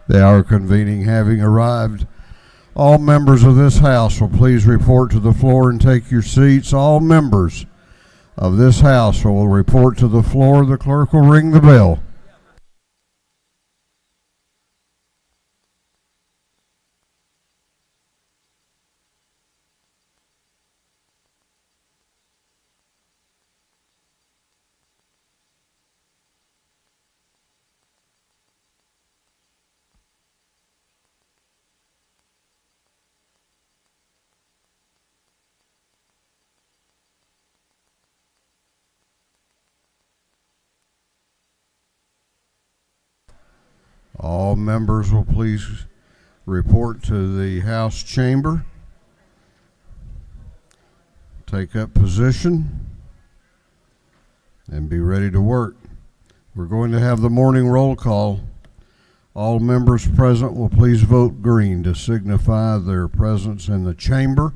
The hour convening having arrived, all members of this House will please report to the floor and take your seats. All members of this House will report to the floor. The clerk will ring the bell. All members will please report to the House chamber. Take up position and be ready to work. We're going to have the morning roll call. All members present will please vote green to signify their presence in the chamber,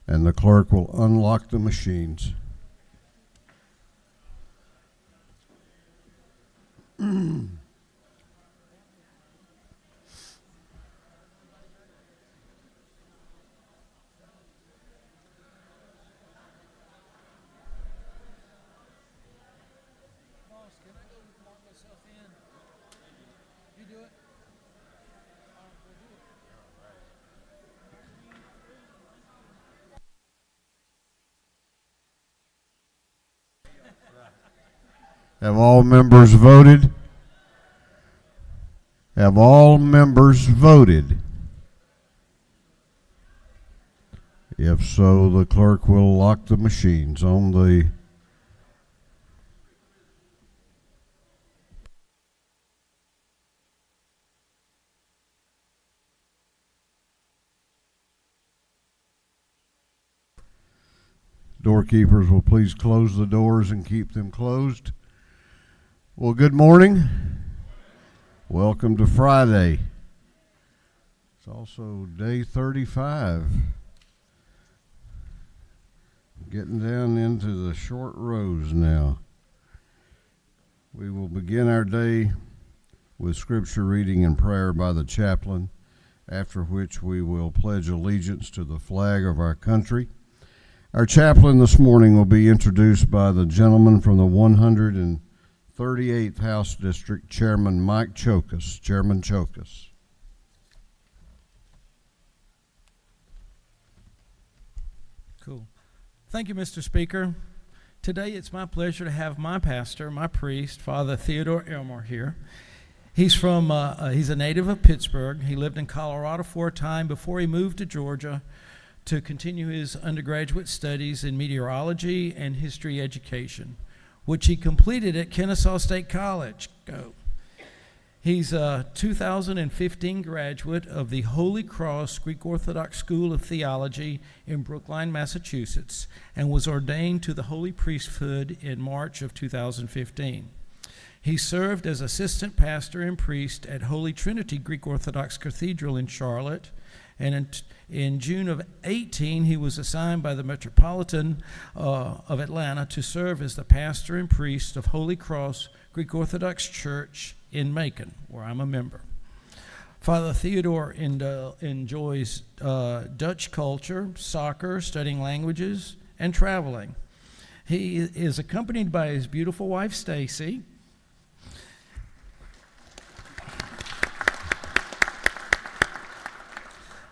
and the clerk will unlock the machines. Have all members voted? Have all members voted? If so, the clerk will lock the machines on the doorkeepers will please close the doors and keep them closed. Well, good morning. Welcome to Friday. It's also day 35. Getting down into the short rows now. We will begin our day with scripture reading and prayer by the chaplain, after which we will pledge allegiance to the flag of our country. Our chaplain this morning will be introduced by the gentleman from the 138th House District, Chairman Mike Chokas. Chairman Chokas. Cool. Thank you, Mr. Speaker. Today it's my pleasure to have my pastor, my priest, Father Theodore Elmore here. He's a native of Pittsburgh. He lived in Colorado for a time before he moved to Georgia to continue his undergraduate studies in meteorology and history education, which he completed at Kennesaw State College. He's a 2015 graduate of the Holy Cross Greek Orthodox School of Theology in Brookline, Massachusetts, and was ordained to the holy priesthood in March of 2015. He served as assistant pastor and priest at Holy Trinity Greek Orthodox Cathedral in Charlotte, and in June of 18, he was assigned by the Metropolitan of Atlanta to serve as the pastor and priest of Holy Cross Greek Orthodox Church in Macon, where I'm a member. Father Theodore enjoys Dutch culture, soccer, studying languages, and traveling. He is accompanied by his beautiful wife, Stacy.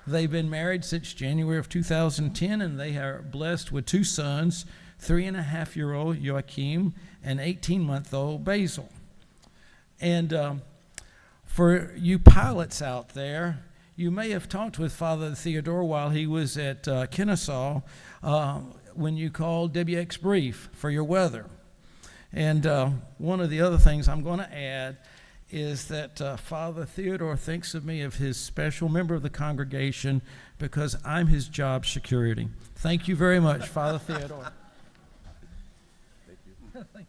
They've been married since January of 2010, and they are blessed with two sons, 3.5-year-old Joachim and 18-month-old Basil. And for you pilots out there, you may have talked with Father Theodore while he was at Kennesaw when you called WX Brief for your weather. And one of the other things I'm going to add is that Father Theodore thinks of me as his special member of the congregation because I'm his job security. Thank you very much, Father Theodore. Thank you. Thank you.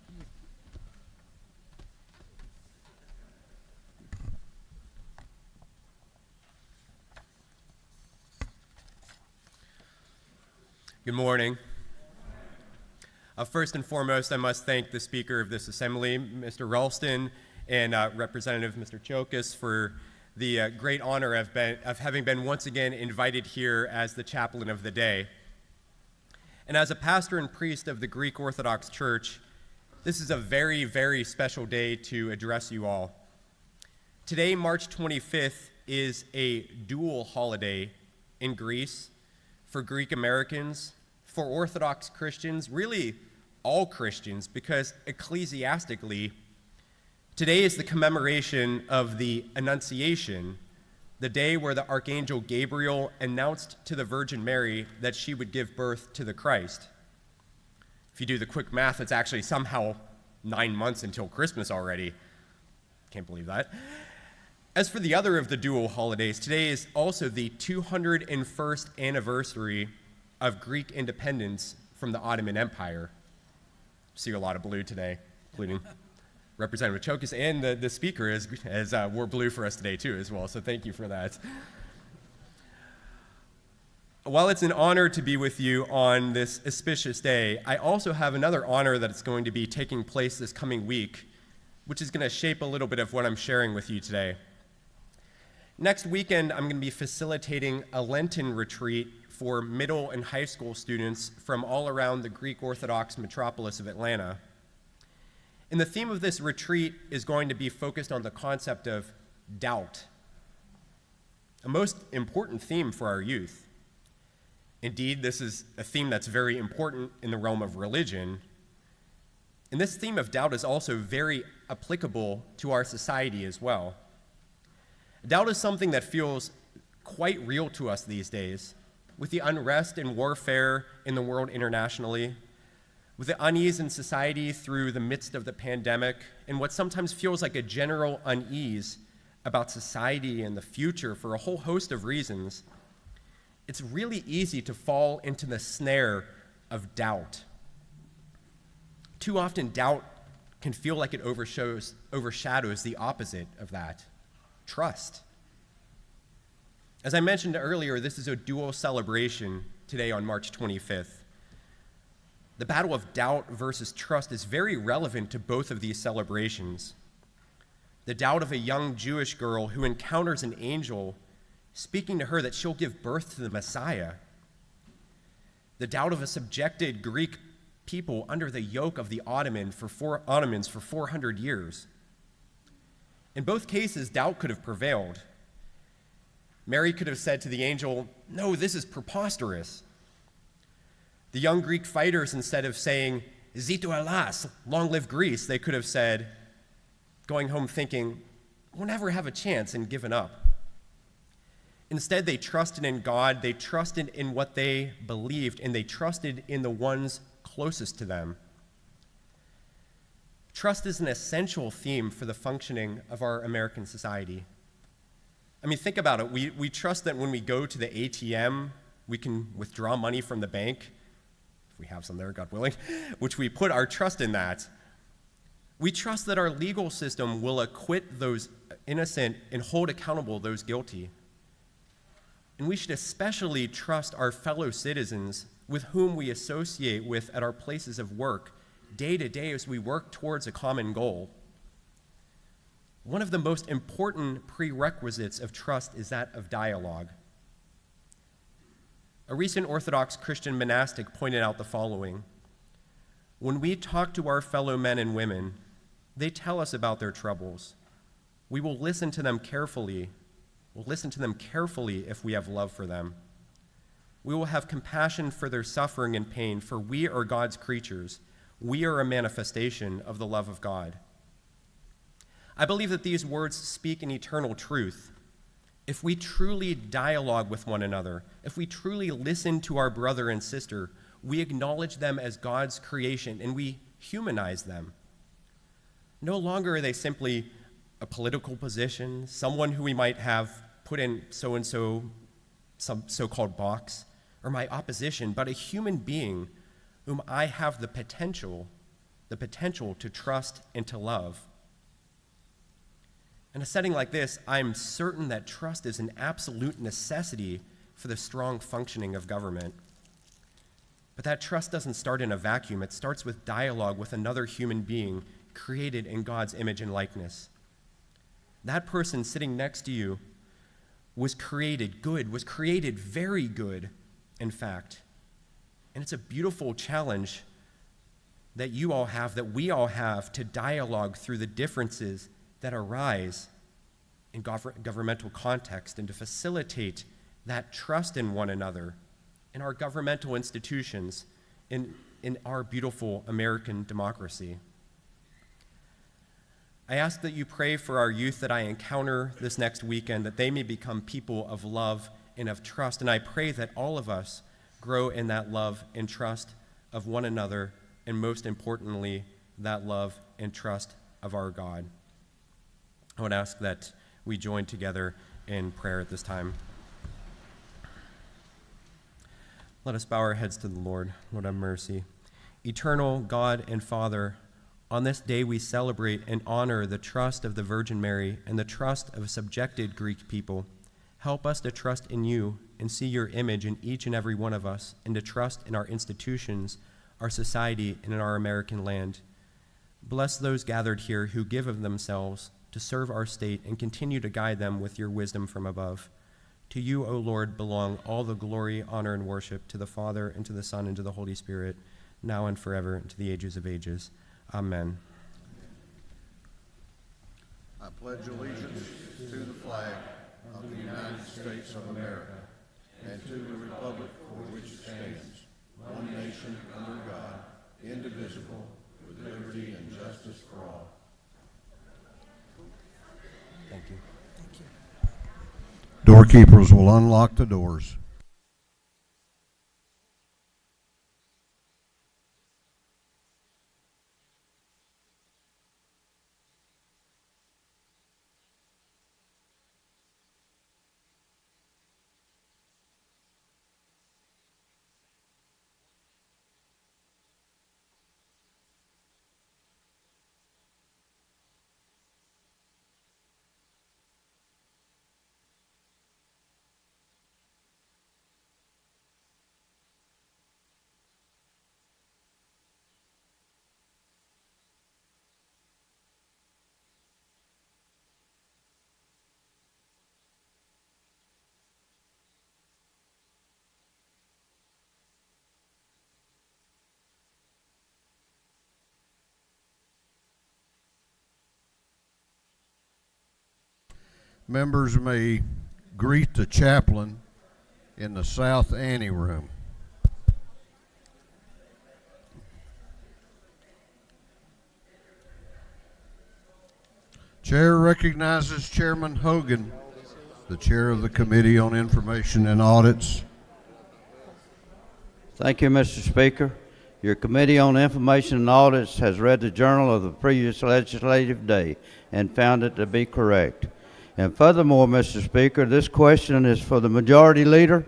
Good morning. First and foremost, I must thank the Speaker of this Assembly, Mr. Ralston, and Representative Mr. Chokas for the great honor of having been once again invited here as the chaplain of the day. And as a pastor and priest of the Greek Orthodox Church, this is a very, very special day to address you all. Today, March 25th, is a dual holiday in Greece for Greek Americans, for Orthodox Christians, really all Christians, because ecclesiastically, today is the commemoration of the Annunciation, the day where the Archangel Gabriel announced to the Virgin Mary that she would give birth to the Christ. If you do the quick math, it's actually somehow 9 months until Christmas already. Can't believe that. As for the other of the dual holidays, today is also the 201st anniversary of Greek independence from the Ottoman Empire. See a lot of blue today, including Representative Chokas, and the speaker has wore blue for us today too as well, so thank you for that. While it's an honor to be with you on this auspicious day, I also have another honor that is going to be taking place this coming week, which is going to shape a little bit of what I'm sharing with you today. Next weekend, I'm going to be facilitating a Lenten retreat for middle and high school students from all around the Greek Orthodox metropolis of Atlanta. And the theme of this retreat is going to be focused on the concept of doubt, a most important theme for our youth. Indeed, this is a theme that's very important in the realm of religion. And this theme of doubt is also very applicable to our society as well. Doubt is something that feels quite real to us these days, with the unrest and warfare in the world internationally, with the unease in society through the midst of the pandemic, and what sometimes feels like a general unease about society and the future for a whole host of reasons. It's really easy to fall into the snare of doubt. Too often, doubt can feel like it overshadows the opposite of that. Trust. As I mentioned earlier, this is a dual celebration today on March 25th. The battle of doubt versus trust is very relevant to both of these celebrations. The doubt of a young Jewish girl who encounters an angel speaking to her that she'll give birth to the Messiah. The doubt of a subjected Greek people under the yoke of the Ottomans for 400 years. In both cases, doubt could have prevailed. Mary could have said to the angel, "No, this is preposterous." The young Greek fighters, instead of saying, "Zito Alas, long live Greece," they could have said, going home thinking, "We'll never have a chance," and given up. Instead, they trusted in God, they trusted in what they believed, and they trusted in the ones closest to them. Trust is an essential theme for the functioning of our American society. I mean, think about it. We trust that when we go to the ATM, we can withdraw money from the bank, if we have some there, God willing, which we put our trust in that. We trust that our legal system will acquit those innocent and hold accountable those guilty. And we should especially trust our fellow citizens with whom we associate with at our places of work day to day as we work towards a common goal. One of the most important prerequisites of trust is that of dialogue. A recent Orthodox Christian monastic pointed out the following: when we talk to our fellow men and women, they tell us about their troubles. We will listen to them carefully. We'll listen to them carefully if we have love for them. We will have compassion for their suffering and pain, for we are God's creatures. We are a manifestation of the love of God. I believe that these words speak an eternal truth. If we truly dialogue with one another, if we truly listen to our brother and sister, we acknowledge them as God's creation and we humanize them. No longer are they simply a political position, someone who we might have put in so-and-so, some so-called box, or my opposition, but a human being whom I have the potential to trust and to love. In a setting like this, I'm certain that trust is an absolute necessity for the strong functioning of government. But that trust doesn't start in a vacuum. It starts with dialogue with another human being created in God's image and likeness. that person sitting next to you was created good, was created very good, in fact. And it's a beautiful challenge that you all have, that we all have, to dialogue through the differences that arise in governmental context and to facilitate that trust in one another, in our governmental institutions, in our beautiful American democracy. I ask that you pray for our youth that I encounter this next weekend, that they may become people of love and of trust. And I pray that all of us grow in that love and trust of one another, and most importantly, that love and trust of our God. I would ask that we join together in prayer at this time. Let us bow our heads to the Lord. Lord, have mercy. Eternal God and Father, on this day we celebrate and honor the trust of the Virgin Mary and the trust of a subjected Greek people. Help us to trust in you and see your image in each and every one of us, and to trust in our institutions, our society, and in our American land. Bless those gathered here who give of themselves to serve our state, and continue to guide them with your wisdom from above. To you, O Lord, belong all the glory, honor, and worship, to the Father, and to the Son, and to the Holy Spirit, now and forever, and to the ages of ages. Amen. I pledge allegiance to the flag of the United States of America and to the republic for which it stands, one nation under God, indivisible, with liberty and justice for all. Thank you. Doorkeepers will unlock the doors. Members may greet the chaplain in the South Anteroom. Chair recognizes Chairman Hogan, the chair of the Committee on Information and Audits. Thank you, Mr. Speaker. Your Committee on Information and Audits has read the journal of the previous legislative day and found it to be correct. And furthermore, Mr. Speaker, this question is for the Majority Leader,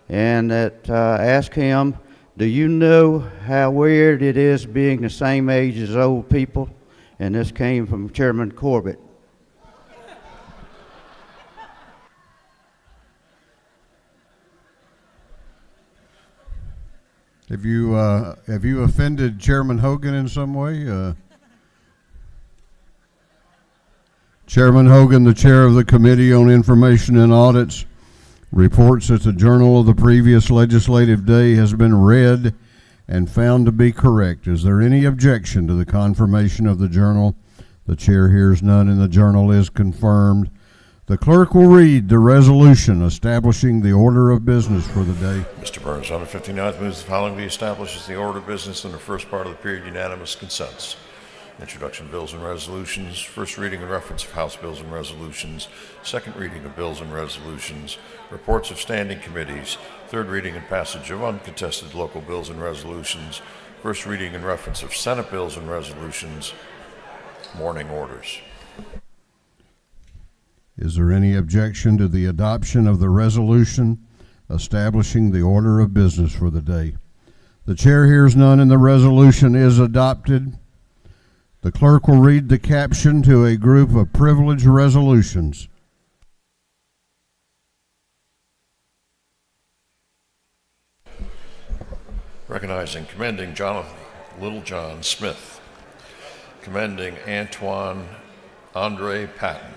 and ask him, do you know how weird it is being the same age as old people? And this came from Chairman Corbett. Have you offended Chairman Hogan in some way? Chairman Hogan, the chair of the Committee on Information and Audits, reports that the journal of the previous legislative day has been read and found to be correct. Is there any objection to the confirmation of the journal? The chair hears none, and the journal is confirmed. The clerk will read the resolution establishing the order of business for the day. Mr. Burns, on the 59th, moves the following be established as the order of business in the first part of the period. Unanimous consents. Introduction of bills and resolutions, first reading and reference of House bills and resolutions, second reading of bills and resolutions, reports of standing committees, third reading and passage of uncontested local bills and resolutions, first reading and reference of Senate bills and resolutions, morning orders. Is there any objection to the adoption of the resolution establishing the order of business for the day? The chair hears none, and the resolution is adopted. The clerk will read the caption to a group of privileged resolutions. Recognizing, commending Jonathan Littlejohn Smith, commending Antoine Andre Patton,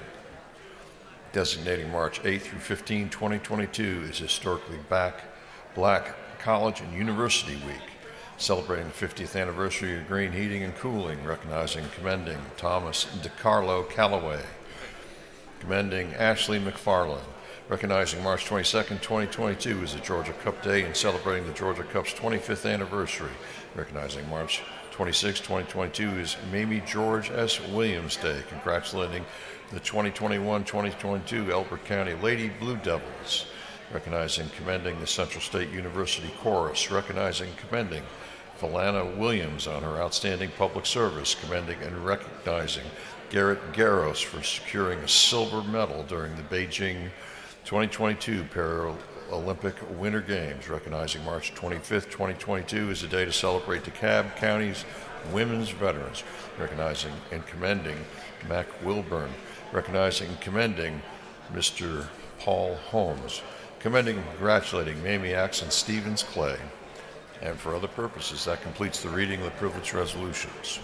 designating March 8 through 15, 2022 as Historically Black College and University Week, celebrating the 50th anniversary of green heating and cooling, recognizing and commending Thomas DeCarlo Calloway, commending Ashley McFarland, recognizing March 22nd, 2022 as the Georgia Cup Day and celebrating the Georgia Cup's 25th anniversary, recognizing March 26, 2022 is Mamie George S. Williams Day, congratulating the 2021-2022 Elbert County Lady Blue Devils, recognizing and commending the Central State University Chorus, recognizing and commending Falana Williams on her outstanding public service, commending and recognizing Garrett Garros for securing a silver medal during the Beijing 2022 Paralympic Winter Games, recognizing March 25th, 2022 is a day to celebrate DeKalb County's women's veterans, recognizing and commending Mac Wilburn, recognizing and commending Mr. Paul Holmes, commending and congratulating Mamie Axon Stevens Clay. And for other purposes, that completes the reading of the privilege resolutions.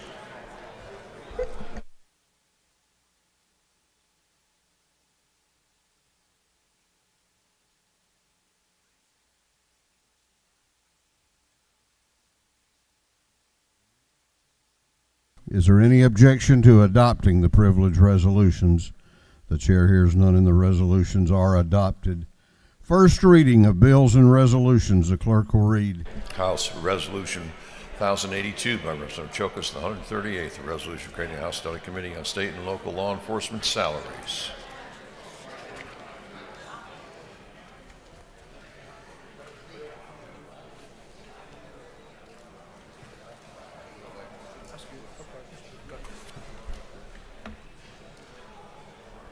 Is there any objection to adopting the privilege resolutions? The chair hears none, and the resolutions are adopted. First reading of bills and resolutions. The clerk will read. House Resolution 1082 by Representative Chokas, the 138th, a resolution creating a House Study Committee on State and Local Law Enforcement Salaries.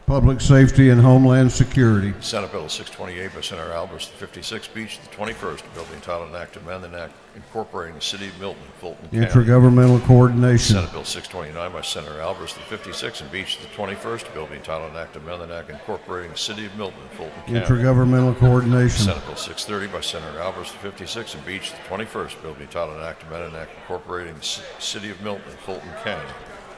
Public Safety and Homeland Security. Senate Bill 628 by Senator Albers, the 56th Beach, the 21st, a bill entitled an act to amend an act incorporating the City of Milton, Fulton County. Intergovernmental coordination. Senate Bill 629 by Senator Albers, the 56th, and Beach, the 21st, a bill entitled an act to amend an act incorporating the City of Milton, Fulton County. Intergovernmental coordination. Senate Bill 630 by Senator Albers, the 56th, and Beach, the 21st, a bill entitled an act to amend an act incorporating the City of Milton, Fulton County.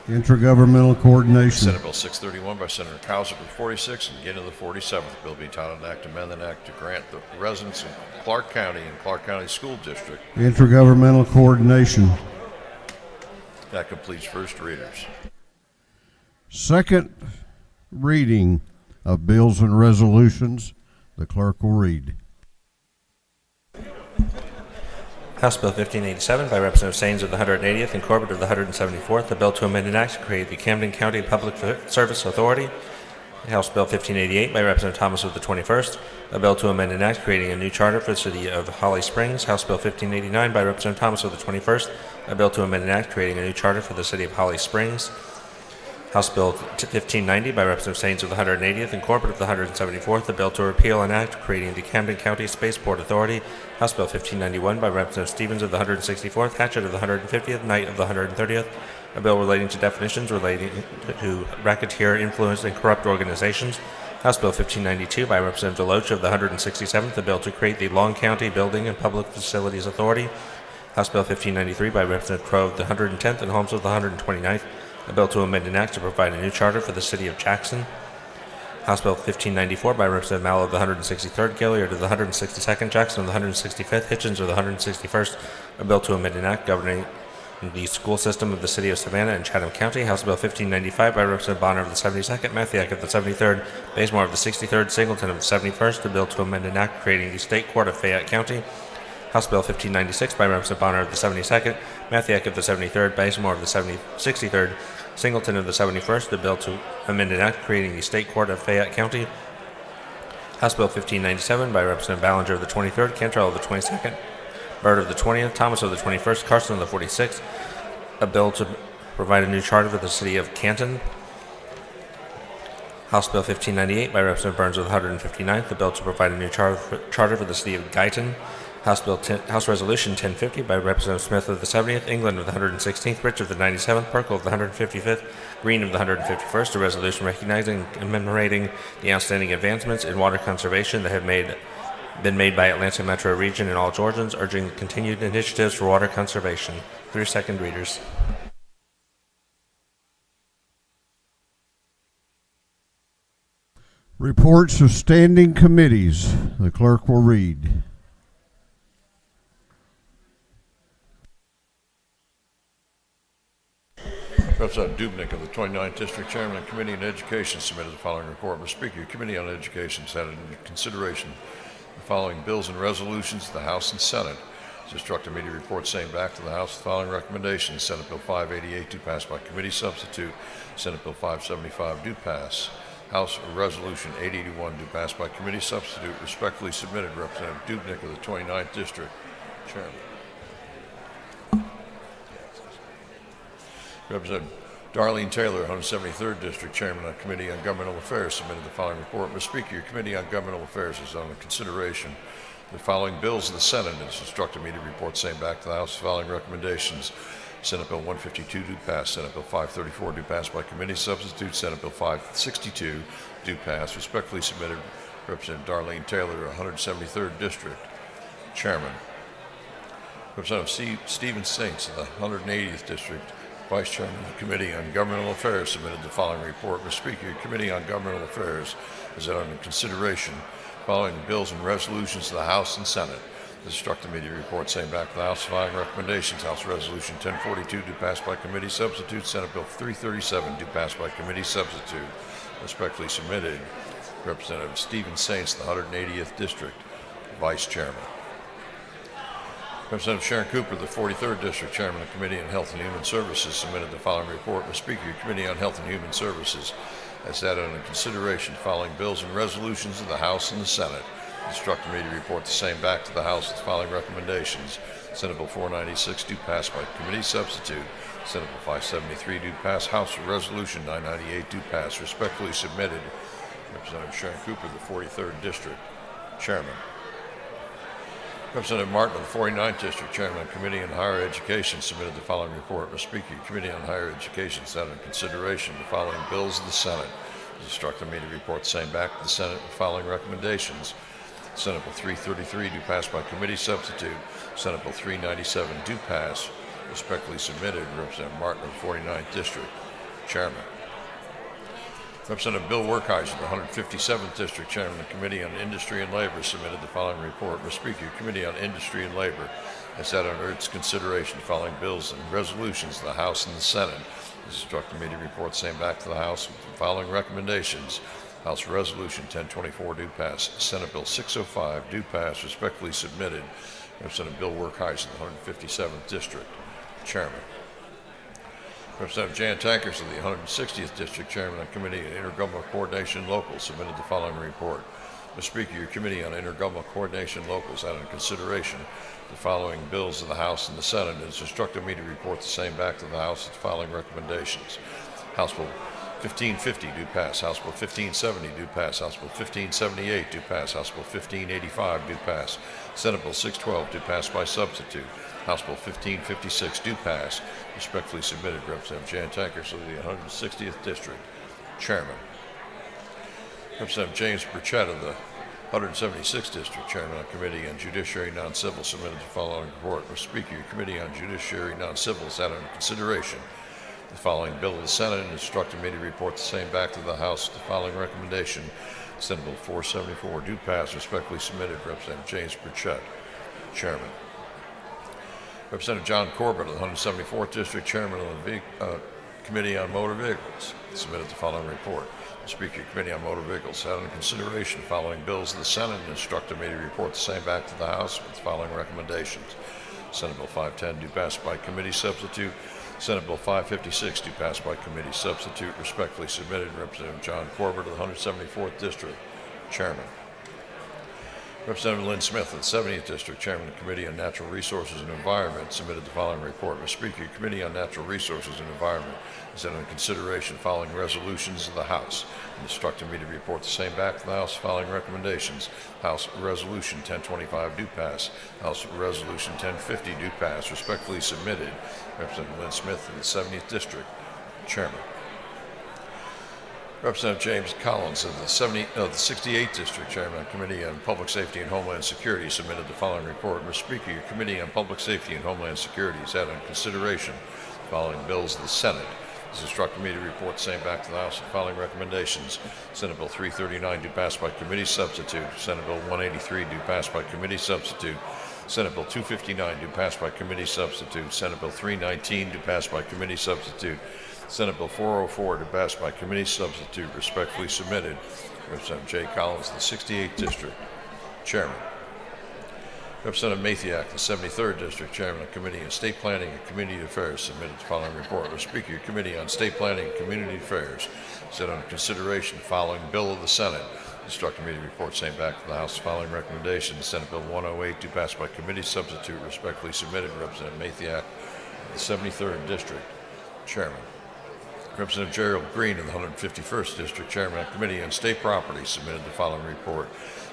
Intergovernmental coordination. Senate Bill 631 by Senator Cowser, the 46th, and again to the 47th. Bill be entitled an act to amend an act to grant the residents of Clark County and Clark County School District. Intergovernmental coordination. That completes first readers. Second reading of bills and resolutions. The clerk will read. House Bill 1587 by Representative Saines of the 180th and Corbett of the 174th, a bill to amend an act to create the Camden County Public Service Authority. House Bill 1588 by Representative Thomas of the 21st, a bill to amend an act creating a new charter for the City of Holly Springs. House Bill 1589 by Representative Thomas of the 21st, a bill to amend an act creating a new charter for the City of Holly Springs. House Bill 1590 by Representative Saines of the 180th and Corbett of the 174th, a bill to repeal an act creating the Camden County Spaceport Authority. House Bill 1591 by Representative Stevens of the 164th, Hatchett of the 150th, Knight of the 130th, a bill relating to definitions relating to racketeer, influenced, and corrupt organizations. House Bill 1592 by Representative DeLoach of the 167th, a bill to create the Long County Building and Public Facilities Authority. House Bill 1593 by Representative Crowe of the 110th and Holmes of the 129th, a bill to amend an act to provide a new charter for the City of Jackson. House Bill 1594 by Representative Mallow of the 163rd, Gilliard of the 162nd, Jackson of the 165th, Hitchens of the 161st, a bill to amend an act governing the school system of the City of Savannah and Chatham County. House Bill 1595 by Representative Bonner of the 72nd, Mathiak of the 73rd, Bazemore of the 63rd, Singleton of the 71st, a bill to amend an act creating the State Court of Fayette County. House Bill 1596 by Representative Bonner of the 72nd, Mathiak of the 73rd, Bazemore of the 63rd, Singleton of the 71st, a bill to amend an act creating the State Court of Fayette County. House Bill 1597 by Representative Ballinger of the 23rd, Cantrell of the 22nd, Byrd of the 20th, Thomas of the 21st, Carson of the 46th, a bill to provide a new charter for the City of Canton. House Bill 1598 by Representative Burns of the 159th, a bill to provide a new charter for the City of Guyton. House Resolution 1050 by Representative Smith of the 70th, England of the 116th, Rich of the 97th, Perkle of the 155th, Green of the 151st, a resolution recognizing and commemorating the outstanding advancements in water conservation that have been made by Atlanta Metro Region and all Georgians, urging continued initiatives for water conservation. Through second readers. Reports of standing committees. The clerk will read. Representative Dubnik of the 29th District, Chairman of the Committee on Education, submitted the following report. Mr. Speaker, your Committee on Education has had in consideration the following bills and resolutions to the House and Senate. It's instructed me to report same back to the House the following recommendations. Senate Bill 588 do pass by committee substitute. Senate Bill 575 do pass. House Resolution 881 do pass by committee substitute. Respectfully submitted, Representative Dubnik of the 29th District, Chairman. Representative Darlene Taylor, 173rd District, Chairman of the Committee on Governmental Affairs, submitted the following report. Mr. Speaker, your Committee on Governmental Affairs is under consideration the following bills of the Senate and has instructed me to report same back to the House. The following recommendations. Senate Bill 152 do pass. Senate Bill 534 do pass by committee substitute. Senate Bill 562 do pass. Respectfully submitted, Representative Darlene Taylor, 173rd District, Chairman. Representative Stephen Saints of the 180th District, Vice Chairman of the Committee on Governmental Affairs, submitted the following report. Mr. Speaker, your Committee on Governmental Affairs is under consideration following bills and resolutions to the House and Senate. This instructed me to report same back to the House. Following recommendations. House Resolution 1042 do pass by committee substitute. Senate Bill 337 do pass by committee substitute. Respectfully submitted, Representative Stephen Saints, the 180th District, Vice Chairman. Representative Sharon Cooper, the 43rd District, Chairman of the Committee on Health and Human Services, submitted the following report. Mr. Speaker, your Committee on Health and Human Services has had under consideration following bills and resolutions of the House and the Senate. Instructed me to report the same back to the House with the following recommendations. Senate Bill 496 do pass by committee substitute. Senate Bill 573 do pass. House Resolution 998 do pass. Respectfully submitted, Representative Sharon Cooper, the 43rd District, Chairman. Representative Martin of the 49th District, Chairman of the Committee on Higher Education, submitted the following report. Mr. Speaker, your Committee on Higher Education has had in consideration the following bills of the Senate. It instructed me to report the same back to the Senate with the following recommendations. Senate Bill 333 do pass by committee substitute. Senate Bill 397 do pass. Respectfully submitted, Representative Martin of the 49th District, Chairman. Representative Bill Werkheiser, the 157th District, Chairman of the Committee on Industry and Labor, submitted the following report. Mr. Speaker, your Committee on Industry and Labor has had under its consideration the following bills and resolutions to the House and the Senate. It instructed me to report the same back to the House with the following recommendations. House Resolution 1024 do pass. Senate Bill 605 do pass. Respectfully submitted, Representative Bill Werkheiser, the 157th District, Chairman. Representative Jan Tankers of the 160th District, Chairman of the Committee on Intergovernmental Coordination and Locals, submitted the following report. Mr. Speaker, your Committee on Intergovernmental Coordination and Locals had in consideration the following bills of the House and the Senate and has instructed me to report the same back to the House with the following recommendations. House Bill 1550 do pass. House Bill 1570 do pass. House Bill 1578 do pass. House Bill 1585 do pass. Senate Bill 612 do pass by substitute. House Bill 1556 do pass. Respectfully submitted, Representative Jan Tankers of the 160th District, Chairman. Representative James Burchett of the 176th District, Chairman of the Committee on Judiciary Non-Civil, submitted the following report. Mr. Speaker, your Committee on Judiciary Non-Civil has had under consideration the following bill of the Senate and instructed me to report the same back to the House with the following recommendation. Senate Bill 474 do pass. Respectfully submitted, Representative James Burchett, Chairman. Representative John Corbett of the 174th District, Chairman of the Committee on Motor Vehicles, submitted the following report. The Speaker, your Committee on Motor Vehicles had in consideration following bills of the Senate and instructed me to report the same back to the House with the following recommendations. Senate Bill 510 do pass by committee substitute. Senate Bill 556 do pass by committee substitute. Respectfully submitted, Representative John Corbett of the 174th District, Chairman. Representative Lynn Smith of the 70th District, Chairman of the Committee on Natural Resources and Environment, submitted the following report. Mr. Speaker, your Committee on Natural Resources and Environment is under consideration following resolutions of the House and instructed me to report the same back to the House following recommendations. House Resolution 1025 do pass. House Resolution 1050 do pass. Respectfully submitted, Representative Lynn Smith of the 70th District, Chairman. Representative James Collins of the 68th District, Chairman of the Committee on Public Safety and Homeland Security, submitted the following report. Mr. Speaker, your Committee on Public Safety and Homeland Security has had in consideration the following bills of the Senate. It's instructed me to report the same back to the House with the following recommendations. Senate Bill 339 do pass by committee substitute. Senate Bill 183 do pass by committee substitute. Senate Bill 259 do pass by committee substitute. Senate Bill 319 do pass by committee substitute. Senate Bill 404 to pass by committee substitute, respectfully submitted. Representative Jay Collins, the 68th District, Chairman. Representative Mathiak, the 73rd District, Chairman of Committee on State Planning and Community Affairs, submitted the following report. Mr. Speaker, your Committee on State Planning and Community Affairs set under consideration the following bill of the Senate. Instructed me to report same back to the House. The following recommendations. Senate Bill 108 to pass by committee substitute, respectfully submitted. Representative Mathiak, the 73rd District, Chairman. Representative Gerald Green of the 151st District, Chairman of the Committee on State Property, submitted the following report.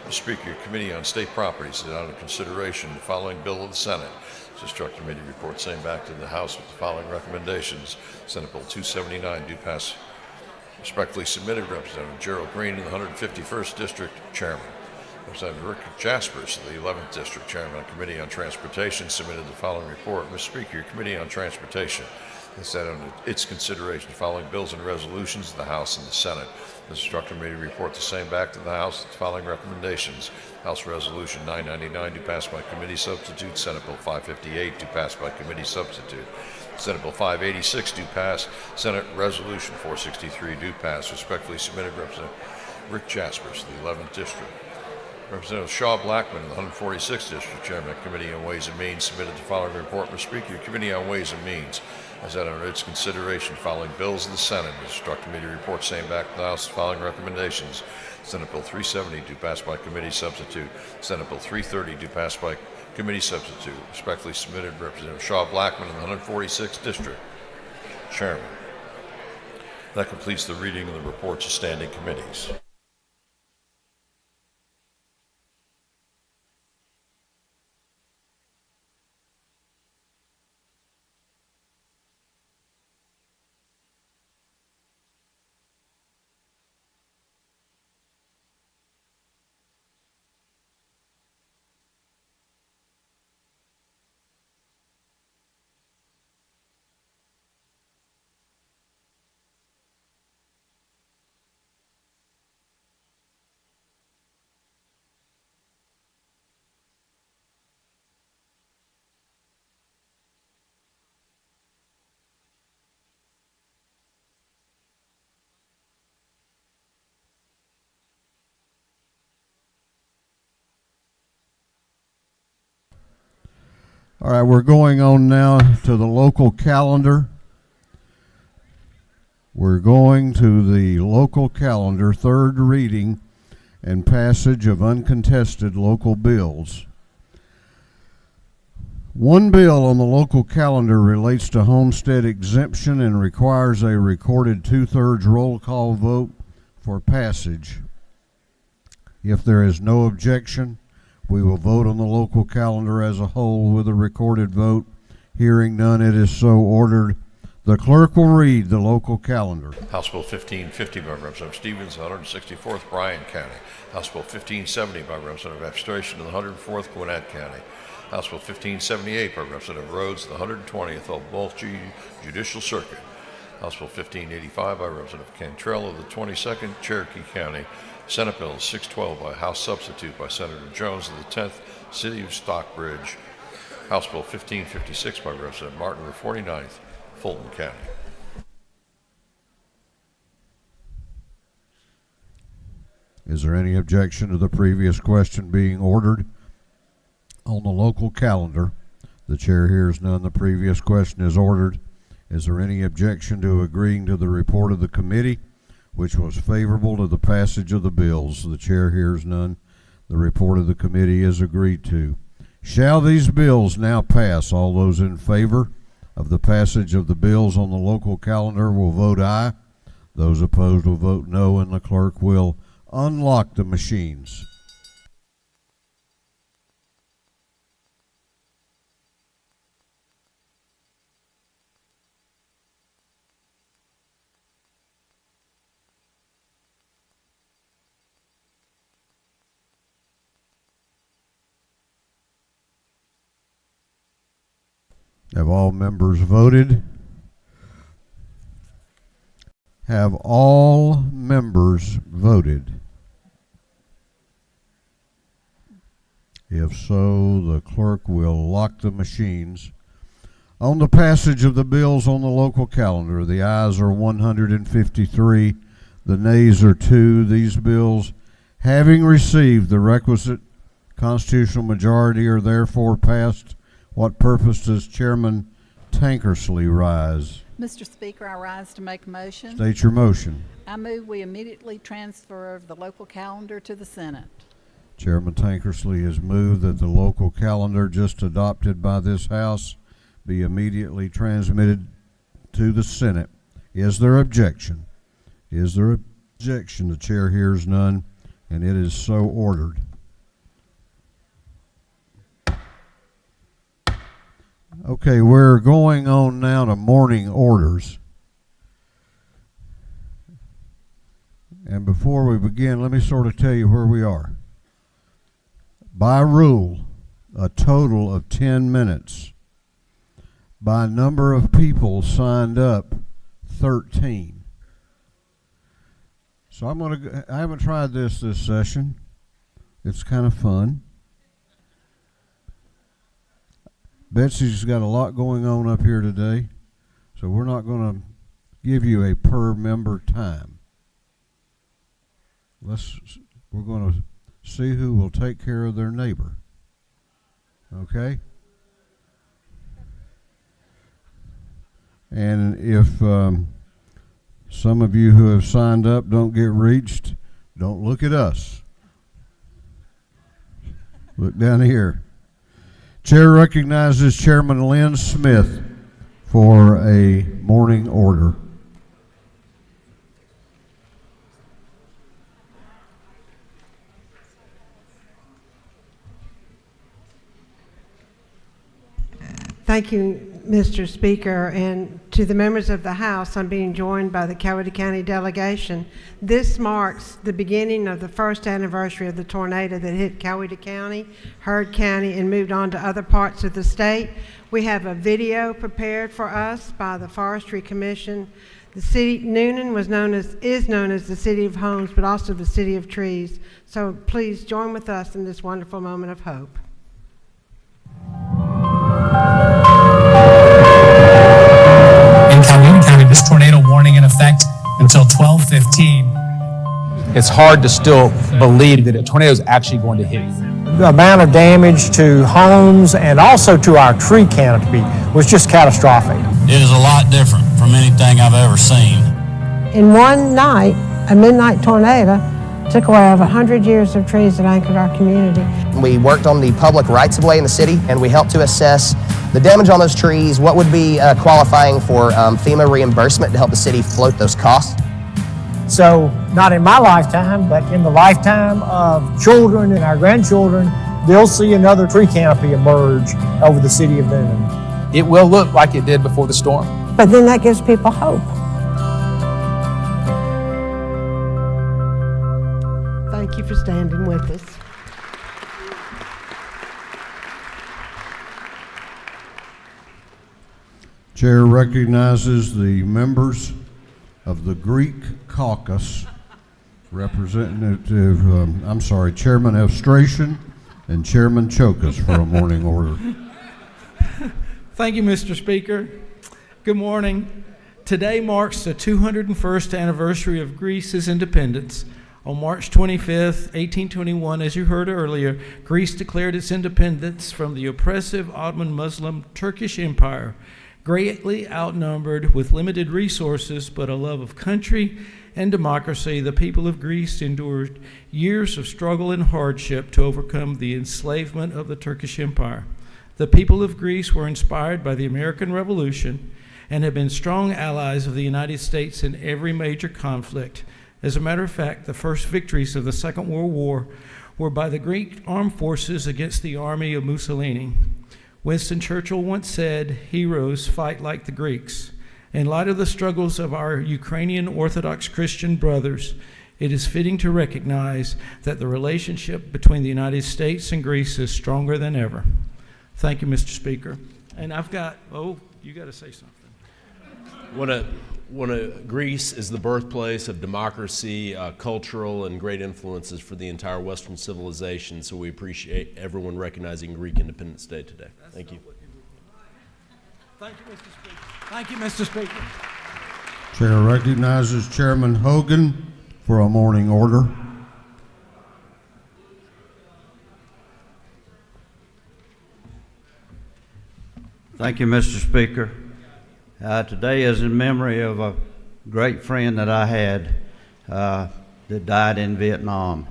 Mr. Speaker, your Committee on State Property set under consideration the following bill of the Senate. It's instructed me to report same back to the House with the following recommendations. Senate Bill 279 do pass, respectfully submitted. Representative Gerald Green of the 151st District, Chairman. Representative Rick Jaspers of the 11th District, Chairman of the Committee on Transportation, submitted the following report. Mr. Speaker, your Committee on Transportation has set under its consideration the following bills and resolutions of the House and the Senate. This instructed me to report the same back to the House with the following recommendations. House Resolution 999 do pass by committee substitute. Senate Bill 558 do pass by committee substitute. Senate Bill 586 do pass. Senate Resolution 463 do pass. Respectfully submitted. Representative Rick Jaspers, the 11th District. Representative Shaw Blackman of the 146th District, Chairman of the Committee on Ways and Means, submitted the following report. Mr. Speaker, your Committee on Ways and Means has had under its consideration following bills of the Senate. It instructed me to report same back to the House the following recommendations. Senate Bill 370 do pass by committee substitute. Senate Bill 330 do pass by committee substitute. Respectfully submitted. Representative Shaw Blackman of the 146th District, Chairman. That completes the reading of the reports of standing committees. All right, we're going on now to the local calendar. We're going to the local calendar, third reading and passage of uncontested local bills. One bill on the local calendar relates to homestead exemption and requires a recorded 2/3 roll call vote for passage. If there is no objection, we will vote on the local calendar as a whole with a recorded vote. Hearing none, it is so ordered. The clerk will read the local calendar. House Bill 1550 by Representative Stevens, 164th Bryan County. House Bill 1570 by Representative Abstration of the 104th Gwinnett County. House Bill 1578 by Representative Rhodes, the 120th Obolchee Judicial Circuit. House Bill 1585 by Representative Cantrell of the 22nd Cherokee County. Senate Bill 612 by House Substitute by Senator Jones of the 10th City of Stockbridge. House Bill 1556 by Representative Martin of the 49th Fulton County. Is there any objection to the previous question being ordered on the local calendar? The chair hears none. The previous question is ordered. Is there any objection to agreeing to the report of the committee, which was favorable to the passage of the bills? The chair hears none. The report of the committee is agreed to. Shall these bills now pass? All those in favor of the passage of the bills on the local calendar will vote aye. Those opposed will vote no, and the clerk will unlock the machines. Have all members voted? Have all members voted? If so, the clerk will lock the machines. On the passage of the bills on the local calendar, the ayes are 153, the nays are 2. These bills, having received the requisite constitutional majority, are therefore passed. What purpose does Chairman Tankersley rise? Mr. Speaker, I rise to make a motion. State your motion. I move we immediately transfer the local calendar to the Senate. Chairman Tankersley has moved that the local calendar just adopted by this House be immediately transmitted to the Senate. Is there objection? Is there objection? The chair hears none, and it is so ordered. Okay, we're going on now to morning orders. And before we begin, let me sort of tell you where we are. By rule, a total of 10 minutes. By number of people signed up, 13. So I haven't tried this session. It's kind of fun. Betsy's got a lot going on up here today, so we're not going to give you a per member time. We're going to see who will take care of their neighbor. Okay? And if some of you who have signed up don't get reached, don't look at us. Look down here. Chair recognizes Chairman Lynn Smith for a morning order. Thank you, Mr. Speaker, and to the members of the House. I'm being joined by the Coweta County delegation. This marks the beginning of the first anniversary of the tornado that hit Coweta County, Heard County, and moved on to other parts of the state. We have a video prepared for us by the Forestry Commission. The city, Noonan is known as the City of Homes, but also the City of Trees. So please join with us in this wonderful moment of hope. In Coweta County, this tornado warning in effect until 12:15. It's hard to still believe that a tornado is actually going to hit you. The amount of damage to homes and also to our tree canopy was just catastrophic. It is a lot different from anything I've ever seen. In one night, a midnight tornado took away over 100 years of trees that anchored our community. We worked on the public rights-of-way in the city, and we helped to assess the damage on those trees, what would be qualifying for FEMA reimbursement to help the city float those costs. So, not in my lifetime, but in the lifetime of children and our grandchildren, they'll see another tree canopy emerge over the city of Noonan. It will look like it did before the storm. But then that gives people hope. Thank you for standing with us. Chair recognizes the members of the Greek caucus, Chairman Evstration and Chairman Chokas for a morning order. Thank you, Mr. Speaker. Good morning. Today marks the 201st anniversary of Greece's independence. On March 25th, 1821, as you heard earlier, Greece declared its independence from the oppressive Ottoman Muslim Turkish Empire. Greatly outnumbered with limited resources but a love of country and democracy, the people of Greece endured years of struggle and hardship to overcome the enslavement of the Turkish Empire. The people of Greece were inspired by the American Revolution and have been strong allies of the United States in every major conflict. As a matter of fact, the first victories of the Second World War were by the Greek armed forces against the army of Mussolini. Winston Churchill once said, "Heroes fight like the Greeks." In light of the struggles of our Ukrainian Orthodox Christian brothers, it is fitting to recognize that the relationship between the United States and Greece is stronger than ever. Thank you, Mr. Speaker. And I've got, you got to say something. Greece is the birthplace of democracy, cultural and great influences for the entire Western civilization, so we appreciate everyone recognizing Greek Independence Day today. Thank you. Thank you, Mr. Speaker. Thank you, Mr. Speaker. Chair recognizes Chairman Hogan for a morning order. Thank you, Mr. Speaker. Today is in memory of a great friend that I had that died in Vietnam.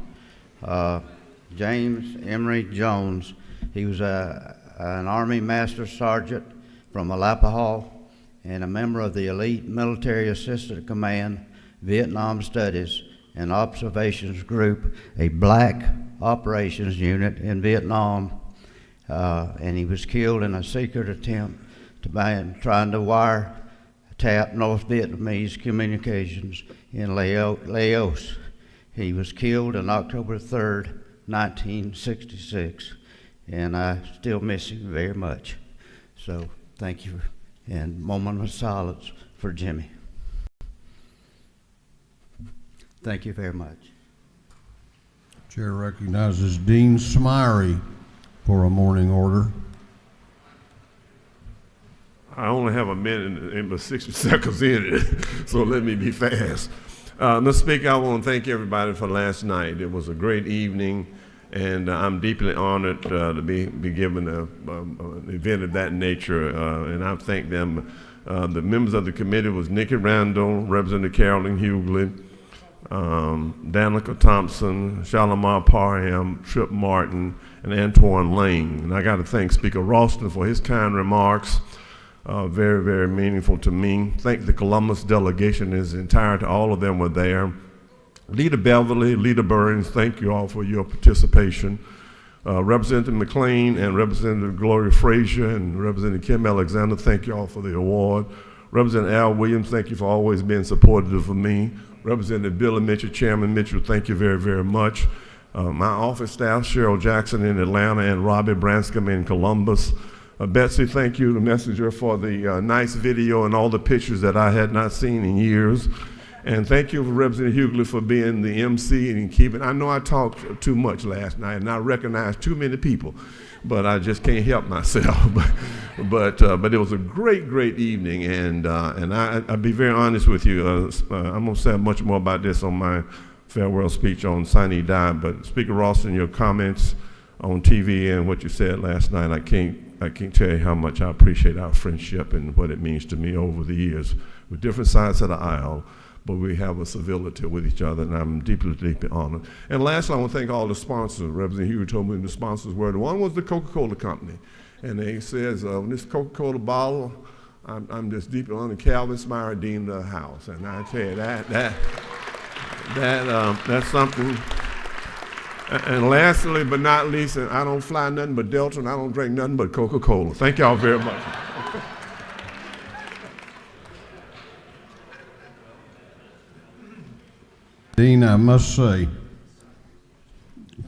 James Emery Jones. He was an Army Master Sergeant from Alapaha and a member of the elite Military Assistant Command, Vietnam Studies and Observations Group, a black operations unit in Vietnam. And he was killed in a secret attempt trying to wiretap North Vietnamese communications in Laos. He was killed on October 3rd, 1966, and I still miss him very much. So thank you, and moment of silence for Jimmy. Thank you very much. Chair recognizes Dean Smyrie for a morning order. I only have a minute and 60 seconds in it, so let me be fast. Mr. Speaker, I want to thank everybody for last night. It was a great evening, and I'm deeply honored to be given an event of that nature, and I thank them. The members of the committee was Nikki Randall, Representative Carolyn Hughley, Danica Thompson, Shalimar Parham, Trip Martin, and Antoine Lane. And I got to thank Speaker Ralston for his kind remarks. Very, very meaningful to me. Thank the Columbus delegation in its entirety. All of them were there. Leader Beverly, Leader Burns, thank you all for your participation. Representative McLean and Representative Gloria Frazier and Representative Kim Alexander, thank you all for the award. Representative Al Williams, thank you for always being supportive of me. Representative Billy Mitchell, Chairman Mitchell, thank you very, very much. My office staff, Cheryl Jackson in Atlanta and Robbie Branscombe in Columbus. Betsy, thank you, the messenger, for the nice video and all the pictures that I had not seen in years. And thank you, Representative Hughley, for being the MC and keeping. I know I talked too much last night and I recognized too many people, but I just can't help myself. but it was a great, great evening, and I'll be very honest with you. I'm gonna say much more about this on my farewell speech on Sine Die. But Speaker Ralston, your comments on TV and what you said last night, I can't tell you how much I appreciate our friendship and what it means to me over the years. We're different sides of the aisle, but we have a civility with each other, and I'm deeply, deeply honored. And lastly, I want to thank all the sponsors. Representative Hugh told me who the sponsors were. The one was the Coca-Cola Company, and they says, this Coca-Cola bottle, I'm just deeply honored. Calvin Smyrie, Dean of the House, and I tell you that's something. And lastly, but not least, and I don't fly nothing but Delta, and I don't drink nothing but Coca-Cola. Thank y'all very much. Dean, I must say,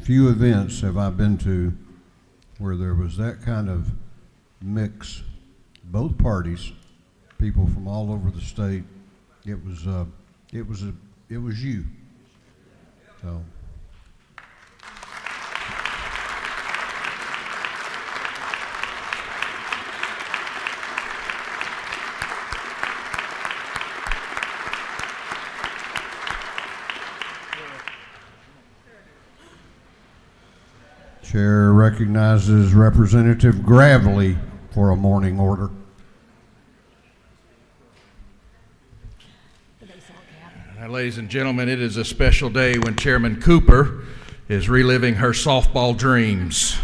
few events have I been to where there was that kind of mix, both parties, people from all over the state. It was you. So. Chair recognizes Representative Gravely for a morning order. Ladies and gentlemen, it is a special day when Chairman Cooper is reliving her softball dreams.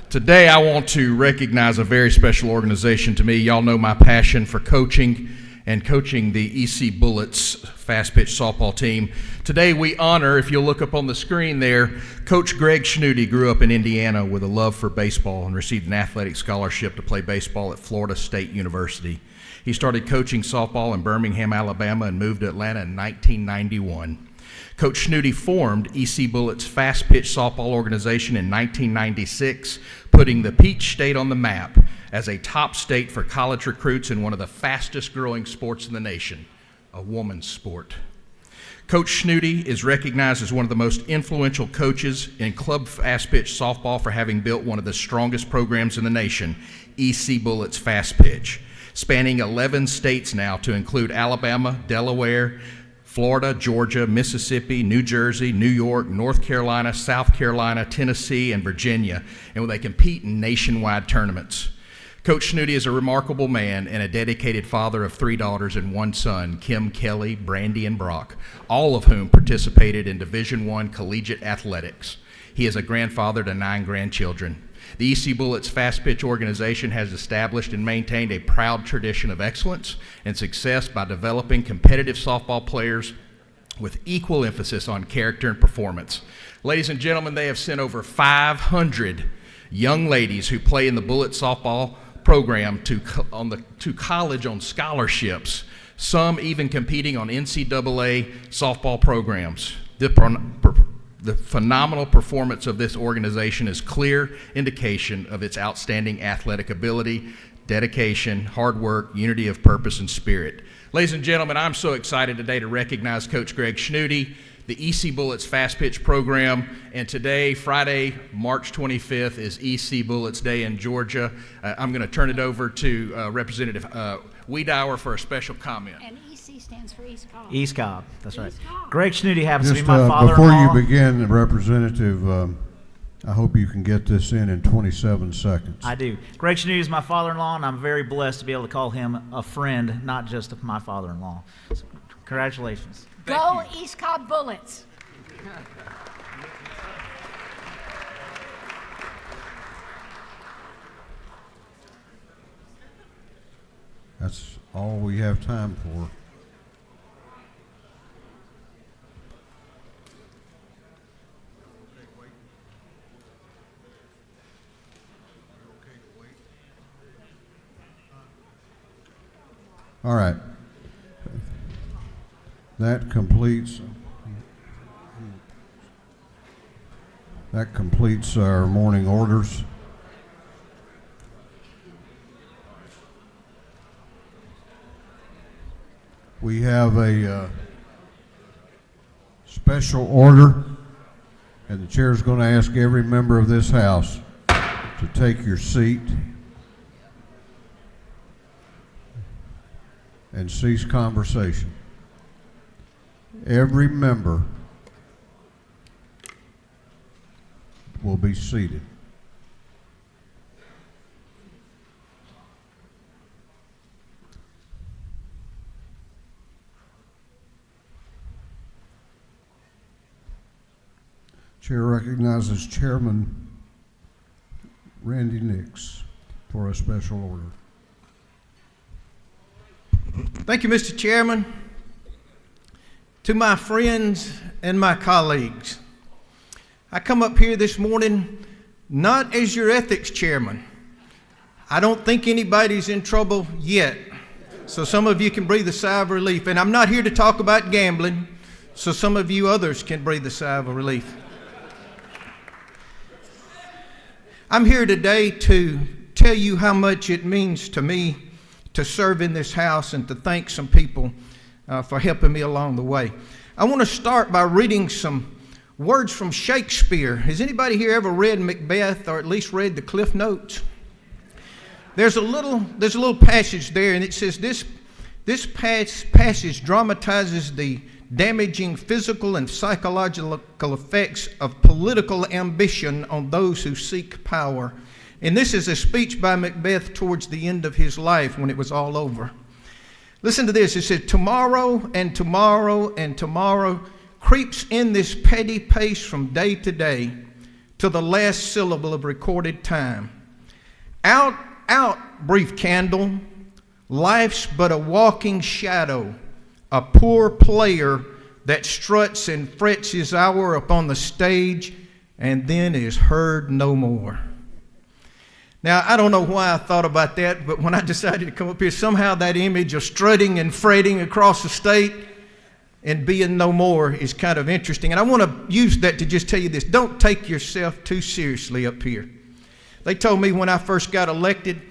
Today I want to recognize a very special organization to me. Y'all know my passion for coaching and coaching the EC Bullets fast pitch softball team. Today we honor, if you'll look up on the screen there, Coach Greg Schnuty grew up in Indiana with a love for baseball and received an athletic scholarship to play baseball at Florida State University. He started coaching softball in Birmingham, Alabama, and moved to Atlanta in 1991. Coach Snooty formed EC Bullett's fast pitch softball organization in 1996, putting the Peach State on the map as a top state for college recruits in one of the fastest growing sports in the nation, a woman's sport. Coach Snooty is recognized as one of the most influential coaches in club fast pitch softball for having built one of the strongest programs in the nation, EC Bullett's Fast Pitch, spanning 11 states now to include Alabama, Delaware, Florida, Georgia, Mississippi, New Jersey, New York, North Carolina, South Carolina, Tennessee, and Virginia, and they compete in nationwide tournaments. Coach Snooty is a remarkable man and a dedicated father of 3 daughters and 1 son, Kim, Kelly, Brandy, and Brock, all of whom participated in Division I collegiate athletics. He is a grandfather to 9 grandchildren. The EC Bullets Fast Pitch organization has established and maintained a proud tradition of excellence and success by developing competitive softball players with equal emphasis on character and performance. Ladies and gentlemen, they have sent over 500 young ladies who play in the Bullet softball program to college on scholarships, some even competing on NCAA softball programs. The phenomenal performance of this organization is clear indication of its outstanding athletic ability, dedication, hard work, unity of purpose, and spirit. Ladies and gentlemen, I'm so excited today to recognize Coach Greg Snooty, the EC Bullets Fast Pitch program, and today, Friday, March 25th, is EC Bullets Day in Georgia. I'm going to turn it over to Representative Wiedauer for a special comment. And EC stands for East Cobb. East Cobb, that's right. East Cobb. Greg Snooty happens Just to be my father-in-law. before you begin, Representative, I hope you can get this in 27 seconds. I do. Greg Snooty is my father-in-law, and I'm very blessed to be able to call him a friend, not just my father-in-law. So, congratulations. Go East Cobb Bullets. That's all we have time for. All right. That completes our morning orders. We have a special order, and the chair is going to ask every member of this House to take your seat and cease conversation. Every member will be seated. Chair recognizes Chairman Randy Nix for a special order. Thank you, Mr. Chairman. To my friends and my colleagues, I come up here this morning not as your ethics chairman. I don't think anybody's in trouble yet, so some of you can breathe a sigh of relief. And I'm not here to talk about gambling, so some of you others can breathe a sigh of relief. I'm here today to tell you how much it means to me to serve in this House and to thank some people for helping me along the way. I want to start by reading some words from Shakespeare. Has anybody here ever read Macbeth, or at least read the Cliff Notes? There's a little passage there, and it says this passage dramatizes the damaging physical and psychological effects of political ambition on those who seek power. And this is a speech by Macbeth towards the end of his life when it was all over. Listen to this. It said, tomorrow and tomorrow and tomorrow creeps in this petty pace from day to day to the last syllable of recorded time. Out, out, brief candle. Life's but a walking shadow, a poor player that struts and frets his hour upon the stage and then is heard no more. Now, I don't know why I thought about that, but when I decided to come up here, somehow that image of strutting and fretting across the state and being no more is kind of interesting. And I want to use that to just tell you this. Don't take yourself too seriously up here. They told me when I first got elected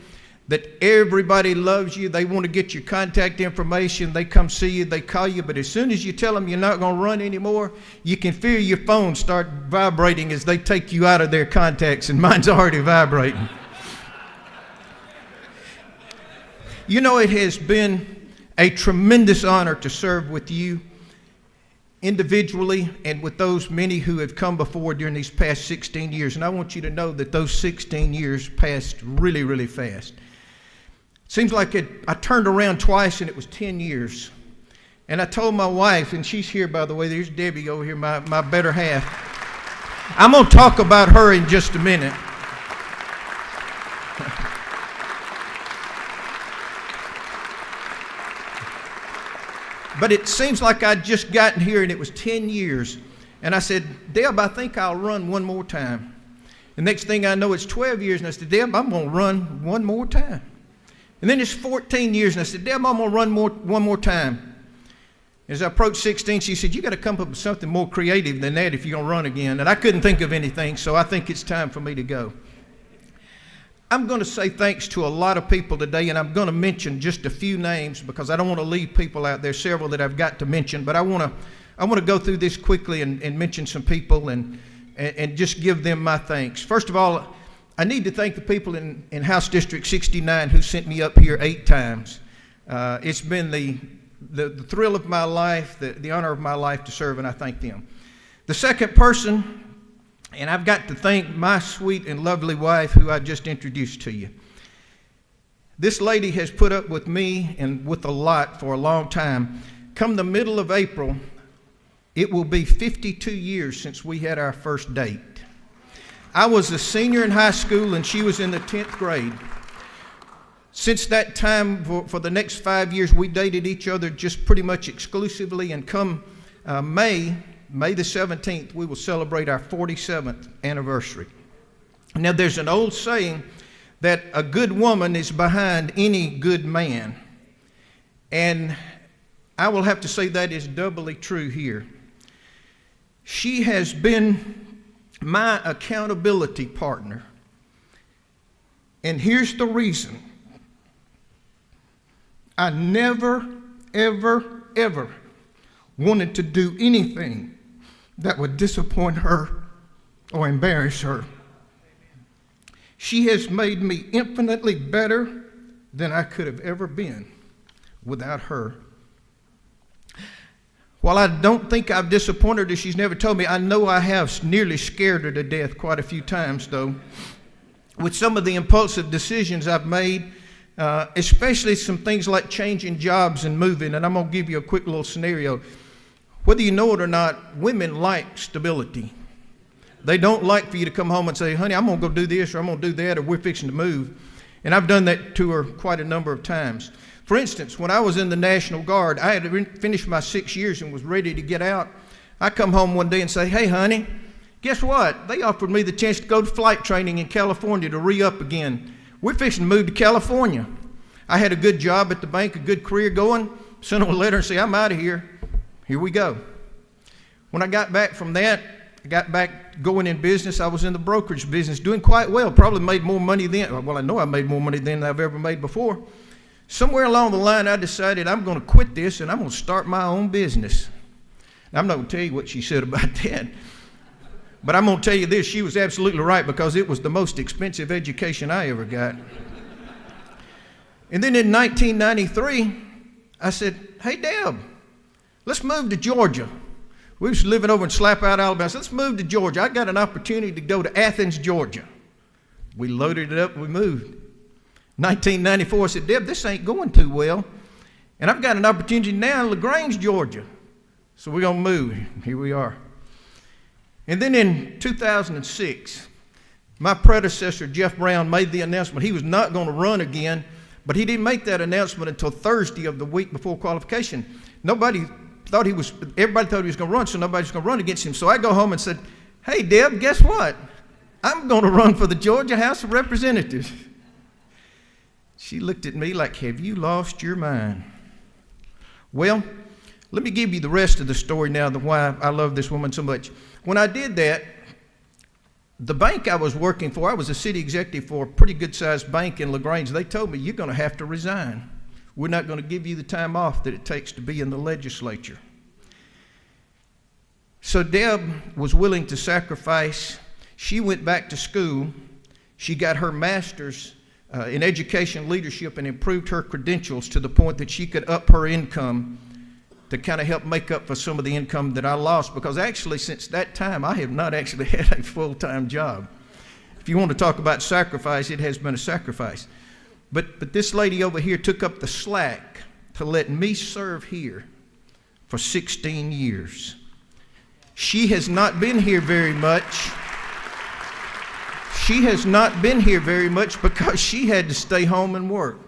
that everybody loves you. They want to get your contact information. They come see you. They call you. But as soon as you tell them you're not going to run anymore, you can feel your phone start vibrating as they take you out of their contacts, and mine's already vibrating. You know, it has been a tremendous honor to serve with you individually and with those many who have come before during these past 16 years. And I want you to know that those 16 years passed really, really fast. Seems like I turned around twice and it was 10 years. And I told my wife, and she's here, by the way, there's Debbie over here, my better half. I'm going to talk about her in just a minute. But it seems like I'd just gotten here and it was 10 years. And I said, Deb, I think I'll run one more time. The next thing I know, it's 12 years. And I said, Deb, I'm going to run one more time. And then it's 14 years. And I said, Deb, I'm going to run one more time. As I approached 16, she said, you got to come up with something more creative than that if you're going to run again. And I couldn't think of anything, so I think it's time for me to go. I'm going to say thanks to a lot of people today, and I'm going to mention just a few names because I don't want to leave people out there, several that I've got to mention, but I want to go through this quickly and mention some people and just give them my thanks. First of all, I need to thank the people in House District 69 who sent me up here 8 times. It's been the thrill of my life, the honor of my life to serve, and I thank them. The second person, and I've got to thank my sweet and lovely wife who I just introduced to you. This lady has put up with me and with a lot for a long time. Come the middle of April, it will be 52 years since we had our first date. I was a senior in high school and she was in the 10th grade. Since that time, for the next 5 years, we dated each other just pretty much exclusively, and come May the 17th, we will celebrate our 47th anniversary. Now, there's an old saying that a good woman is behind any good man. And I will have to say that is doubly true here. She has been my accountability partner. And here's the reason. I never, ever, ever wanted to do anything that would disappoint her or embarrass her. She has made me infinitely better than I could have ever been without her. While I don't think I've disappointed her, she's never told me. I know I have nearly scared her to death quite a few times, though, with some of the impulsive decisions I've made, especially some things like changing jobs and moving. And I'm going to give you a quick little scenario. Whether you know it or not, women like stability. They don't like for you to come home and say, honey, I'm going to go do this or I'm going to do that or we're fixing to move. And I've done that to her quite a number of times. For instance, when I was in the National Guard, I had finished my 6 years and was ready to get out. I come home one day and say, hey, honey, guess what? They offered me the chance to go to flight training in California to re-up again. We're fixing to move to California. I had a good job at the bank, a good career going. Sent them a letter and say, I'm out of here. Here we go. When I got back from that, I got back going in business. I was in the brokerage business, doing quite well. Probably made more money then. Well, I know I made more money than I've ever made before. Somewhere along the line, I decided I'm going to quit this and I'm going to start my own business. Now, I'm not going to tell you what she said about that. But I'm going to tell you this. She was absolutely right because it was the most expensive education I ever got. And then in 1993, I said, hey, Deb, let's move to Georgia. We was living over in Slapout, Alabama. So let's move to Georgia. I got an opportunity to go to Athens, Georgia. We loaded it up and we moved. 1994, I said, Deb, this ain't going too well. And I've got an opportunity now in LaGrange, Georgia. So we're going to move. Here we are. And then in 2006, my predecessor, Jeff Brown, made the announcement he was not going to run again, but he didn't make that announcement until Thursday of the week before qualification. Everybody thought he was going to run, so nobody's going to run against him. So I go home and said, hey, Deb, guess what? I'm going to run for the Georgia House of Representatives. She looked at me like, have you lost your mind? Well, Let me give you the rest of the story now, why I love this woman so much. When I did that, the bank I was working for, I was a city executive for a pretty good-sized bank in LaGrange. They told me, you're going to have to resign. We're not going to give you the time off that it takes to be in the legislature. So Deb was willing to sacrifice. She went back to school. She got her master's in education leadership and improved her credentials to the point that she could up her income to kind of help make up for some of the income that I lost, because actually since that time I have not actually had a full-time job. If you want to talk about sacrifice, it has been a sacrifice. But this lady over here took up the slack to let me serve here for 16 years. She has not been here very much. She has not been here very much because she had to stay home and work.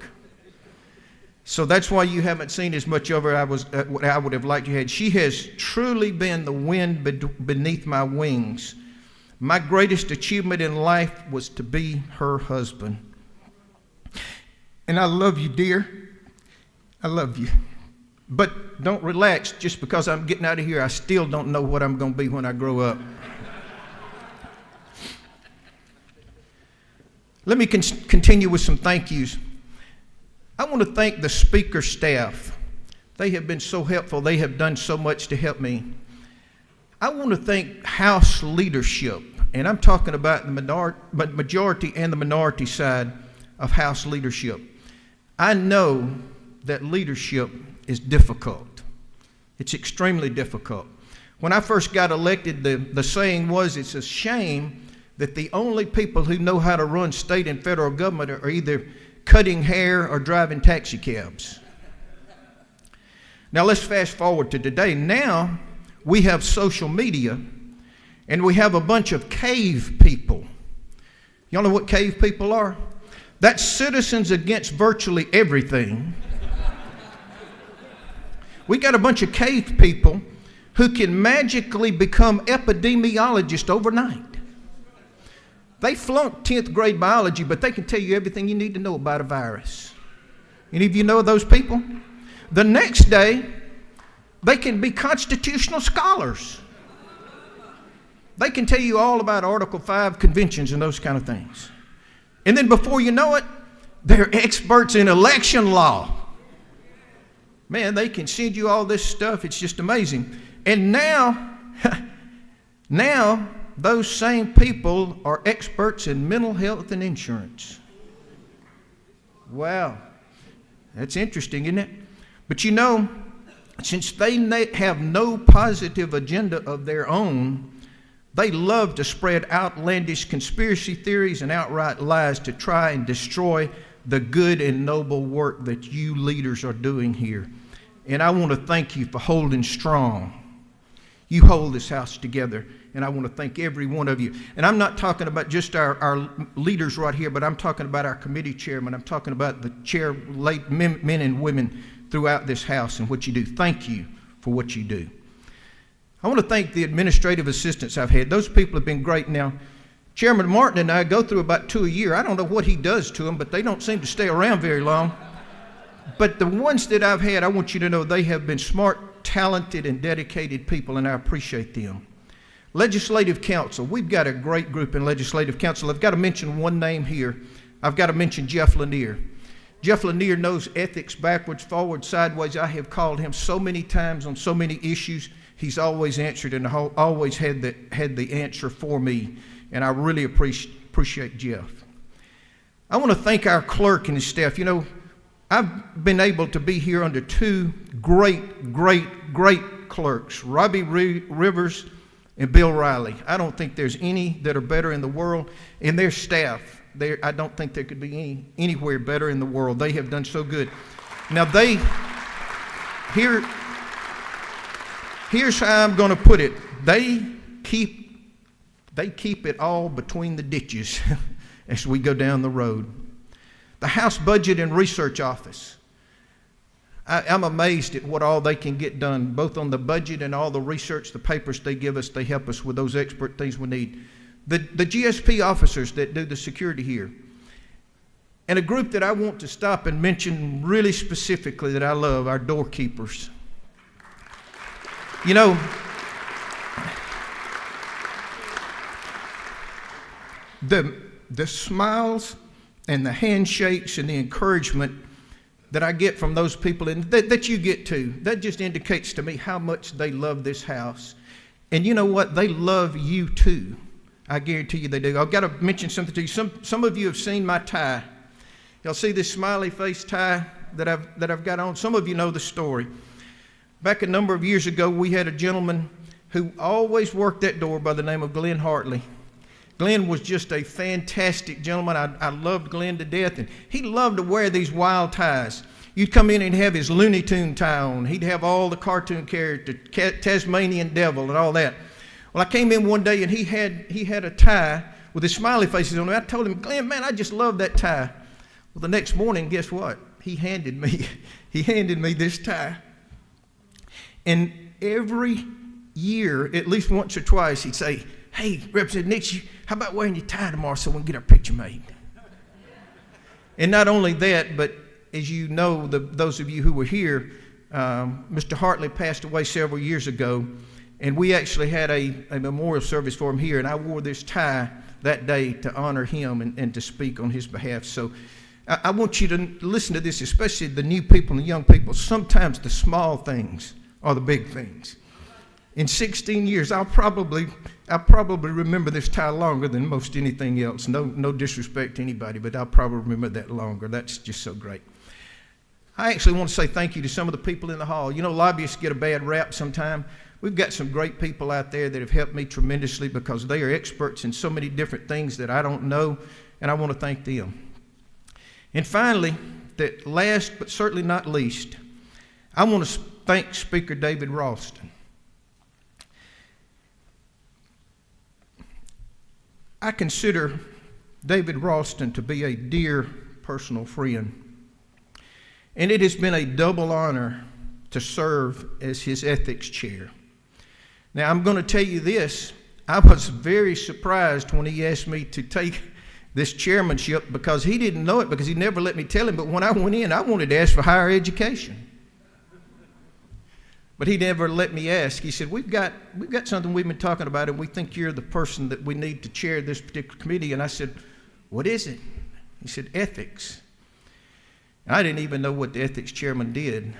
So that's why you haven't seen as much of her what I would have liked you had. She has truly been the wind beneath my wings. My greatest achievement in life was to be her husband. And I love you, dear. I love you. But don't relax. Just because I'm getting out of here, I still don't know what I'm going to be when I grow up. Let me continue with some thank yous. I want to thank the speaker staff. They have been so helpful. They have done so much to help me. I want to thank House leadership, and I'm talking about the majority and the minority side of House leadership. I know that leadership is difficult. It's extremely difficult. When I first got elected, the saying was, it's a shame that the only people who know how to run state and federal government are either cutting hair or driving taxi cabs. Now let's fast forward to today. Now we have social media and we have a bunch of cave people. Y'all know what cave people are? That's citizens against virtually everything. We got a bunch of cave people who can magically become epidemiologists overnight. They flunked 10th grade biology, but they can tell you everything you need to know about a virus. Any of you know those people? The next day, they can be constitutional scholars. They can tell you all about Article 5 conventions and those kind of things. And then before you know it, they're experts in election law. Man, they can send you all this stuff. It's just amazing. And now those same people are experts in mental health and insurance. Wow. That's interesting, isn't it? But you know, since they have no positive agenda of their own, they love to spread outlandish conspiracy theories and outright lies to try and destroy the good and noble work that you leaders are doing here. And I want to thank you for holding strong. You hold this house together, and I want to thank every one of you. And I'm not talking about just our leaders right here, but I'm talking about our committee chairman. I'm talking about the men and women throughout this house and what you do. Thank you for what you do. I want to thank the administrative assistants I've had. Those people have been great. Now, Chairman Martin and I go through about 2 a year. I don't know what he does to them, but they don't seem to stay around very long. But the ones that I've had, I want you to know they have been smart, talented, and dedicated people, and I appreciate them. Legislative Council. We've got a great group in Legislative Council. I've got to mention one name here. I've got to mention Jeff Lanier. Jeff Lanier knows ethics backwards, forward, sideways. I have called him so many times on so many issues. He's always answered and always had the answer for me, and I really appreciate Jeff. I want to thank our clerk and his staff. You know, I've been able to be here under two great clerks, Robbie Rivers and Bill Riley. I don't think there's any that are better in the world. And their staff, I don't think there could be anywhere better in the world. They have done so good. Now here's how I'm going to put it. They keep it all between the ditches as we go down the road. The House Budget and Research Office. I'm amazed at what all they can get done, both on the budget and all the research, the papers they give us. They help us with those expert things we need. The GSP officers that do the security here. And a group that I want to stop and mention really specifically that I love, our doorkeepers. You know, the smiles and the handshakes and the encouragement that I get from those people and that you get too, that just indicates to me how much they love this house. And you know what? They love you too. I guarantee you they do. I've got to mention something to you. Some of you have seen my tie. Y'all see this smiley face tie that I've got on? Some of you know the story. Back a number of years ago, we had a gentleman who always worked that door by the name of Glenn Hartley. Glenn was just a fantastic gentleman. I loved Glenn to death, and he loved to wear these wild ties. You'd come in and have his Looney Tune tie on. He'd have all the cartoon characters, Tasmanian Devil and all that. Well, I came in one day and he had a tie with his smiley faces on it. I told him, Glenn, man, I just love that tie. Well, the next morning, guess what? He handed me this tie. And every year, at least once or twice, he'd say, hey, Representative Nix, how about wearing your tie tomorrow so we can get our picture made? And not only that, but as you know, those of you who were here, Mr. Hartley passed away several years ago, and we actually had a memorial service for him here, and I wore this tie that day to honor him and to speak on his behalf. So I want you to listen to this, especially the new people and the young people. Sometimes the small things are the big things. In 16 years, I'll probably remember this tie longer than most anything else. No disrespect to anybody, but I'll probably remember that longer. That's just so great. I actually want to say thank you to some of the people in the hall. You know, lobbyists get a bad rap sometimes. We've got some great people out there that have helped me tremendously because they are experts in so many different things that I don't know, and I want to thank them. And finally, that last but certainly not least, I want to thank Speaker David Ralston. I consider David Ralston to be a dear personal friend, and it has been a double honor to serve as his ethics chair. Now, I'm going to tell you this. I was very surprised when he asked me to take this chairmanship because he didn't know it because he never let me tell him. But when I went in, I wanted to ask for higher education. But he never let me ask. He said, we've got something we've been talking about, and we think you're the person that we need to chair this particular committee. And I said, what is it? He said, ethics. And I didn't even know what the ethics chairman did.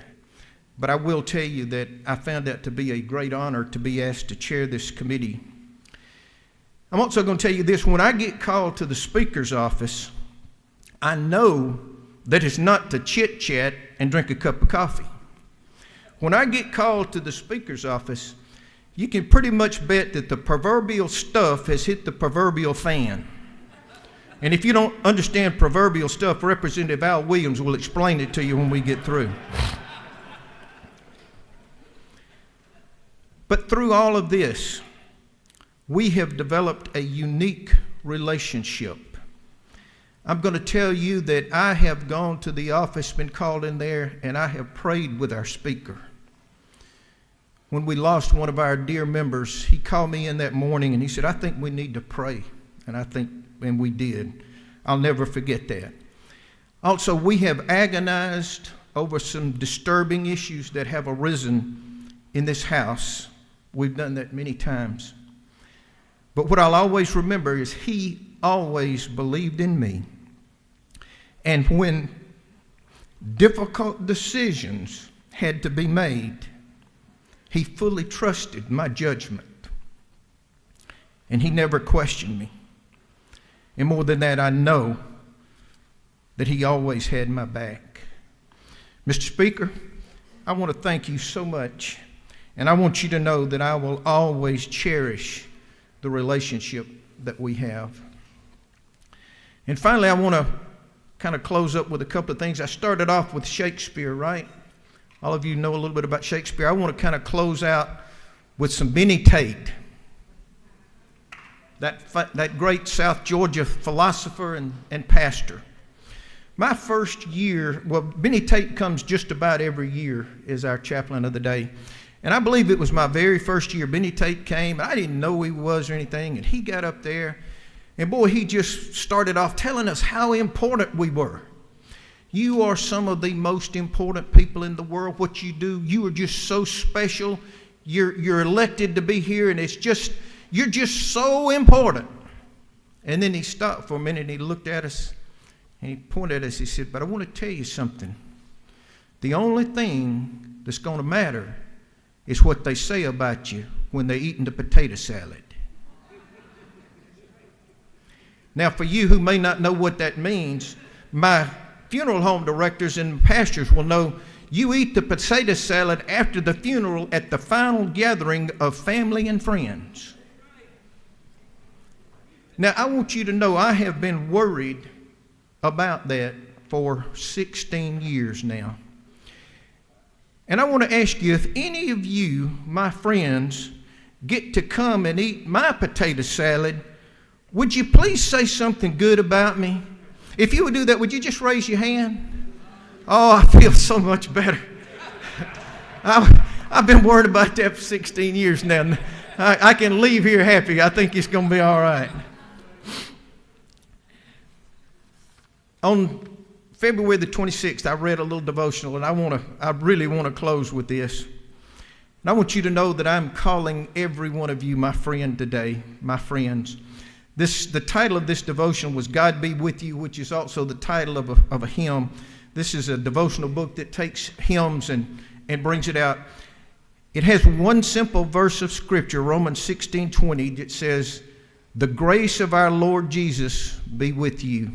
But I will tell you that I found that to be a great honor to be asked to chair this committee. I'm also going to tell you this. When I get called to the speaker's office, I know that it's not to chit-chat and drink a cup of coffee. When I get called to the speaker's office, you can pretty much bet that the proverbial stuff has hit the proverbial fan. And if you don't understand proverbial stuff, Representative Al Williams will explain it to you when we get through. But through all of this, we have developed a unique relationship. I'm going to tell you that I have gone to the office, been called in there, and I have prayed with our speaker. When we lost one of our dear members, he called me in that morning and he said, I think we need to pray. And we did. I'll never forget that. Also, we have agonized over some disturbing issues that have arisen in this house. We've done that many times. But what I'll always remember is he always believed in me. And when difficult decisions had to be made, he fully trusted my judgment. And he never questioned me. And more than that, I know that he always had my back. Mr. Speaker, I want to thank you so much. And I want you to know that I will always cherish the relationship that we have. And finally, I want to kind of close up with a couple of things. I started off with Shakespeare, right? All of you know a little bit about Shakespeare. I want to kind of close out with some Benny Tate, that great South Georgia philosopher and pastor. My first year, well, Benny Tate comes just about every year as our chaplain of the day. And I believe it was my very first year. Benny Tate came, and I didn't know who he was or anything, and he got up there, and boy, he just started off telling us how important we were. You are some of the most important people in the world. What you do, you are just so special. you're elected to be here, and you're just so important. And then he stopped for a minute and he looked at us and he pointed at us. He said, but I want to tell you something. The only thing that's going to matter is what they say about you when they're eating the potato salad. Now, for you who may not know what that means, my funeral home directors and pastors will know you eat the potato salad after the funeral at the final gathering of family and friends. Now, I want you to know I have been worried about that for 16 years now. And I want to ask you, if any of you, my friends, get to come and eat my potato salad, would you please say something good about me? If you would do that, would you just raise your hand? Oh, I feel so much better. I've been worried about that for 16 years now. I can leave here happy. I think it's going to be all right. On February the 26th, I read a little devotional, and I really want to close with this. And I want you to know that I'm calling every one of you my friend today, my friends. The title of this devotion was God Be With You, which is also the title of a hymn. This is a devotional book that takes hymns and brings it out. It has one simple verse of Scripture, Romans 16:20, that says, the grace of our Lord Jesus be with you.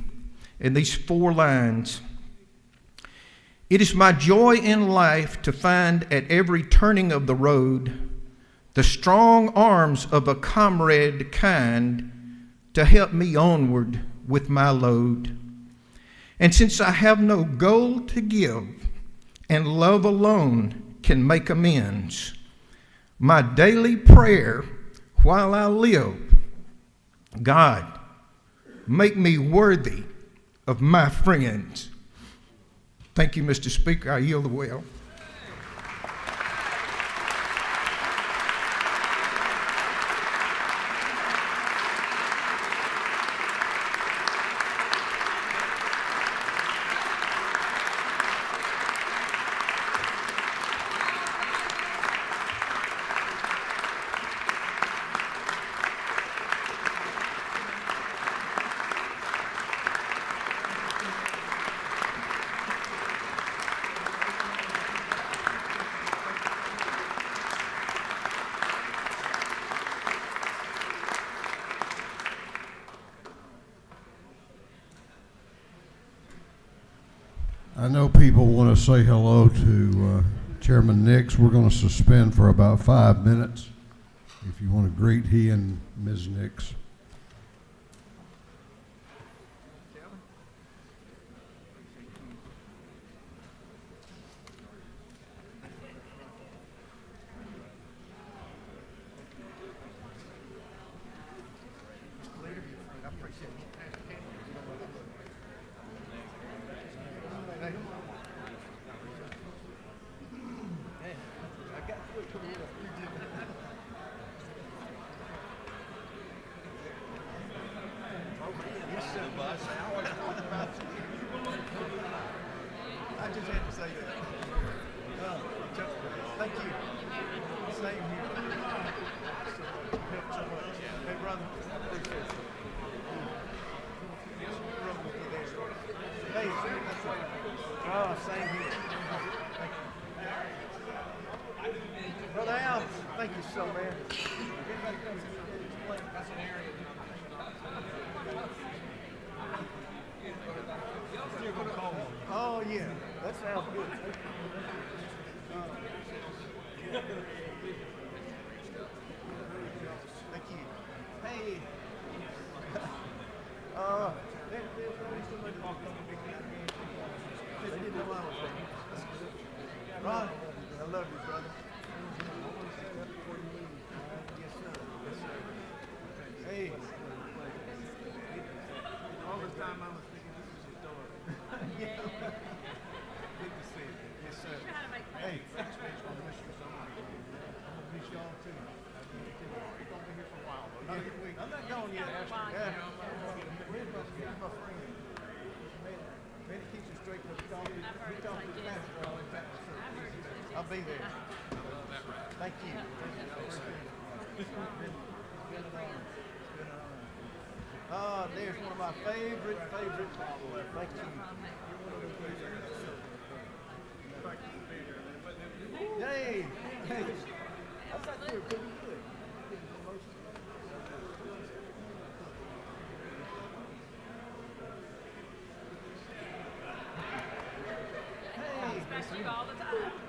In these 4 lines, it is my joy in life to find at every turning of the road the strong arms of a comrade kind to help me onward with my load. And since I have no gold to give and love alone can make amends, my daily prayer while I live, God, make me worthy of my friends. Thank you, Mr. Speaker. I yield the will. I know people want to say hello to Chairman Nix. We're going to suspend for about 5 minutes. If you want to greet he and Ms. Nix. I'll be there. Thank you. Oh, there's one of my favorite. Thank you. Hey, hey. I thought you were pretty good. Expect you all the time.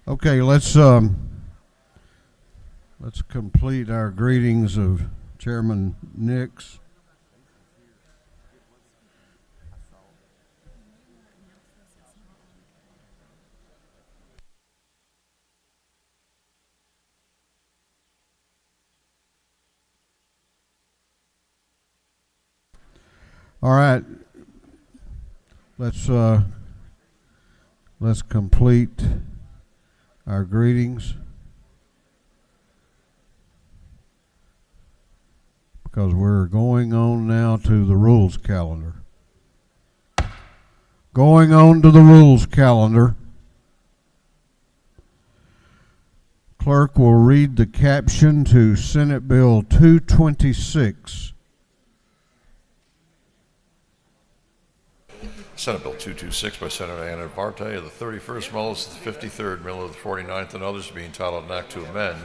Okay, let's complete our greetings of Chairman Nix. All right, let's complete our greetings, because we're going on now to the rules calendar. Going on to the rules calendar. Clerk will read the caption to Senate Bill 226. Senate Bill 226 by Senator Anna Varte of the 31st, Mullis of the 53rd, Miller of the 49th, and others to be entitled an act to amend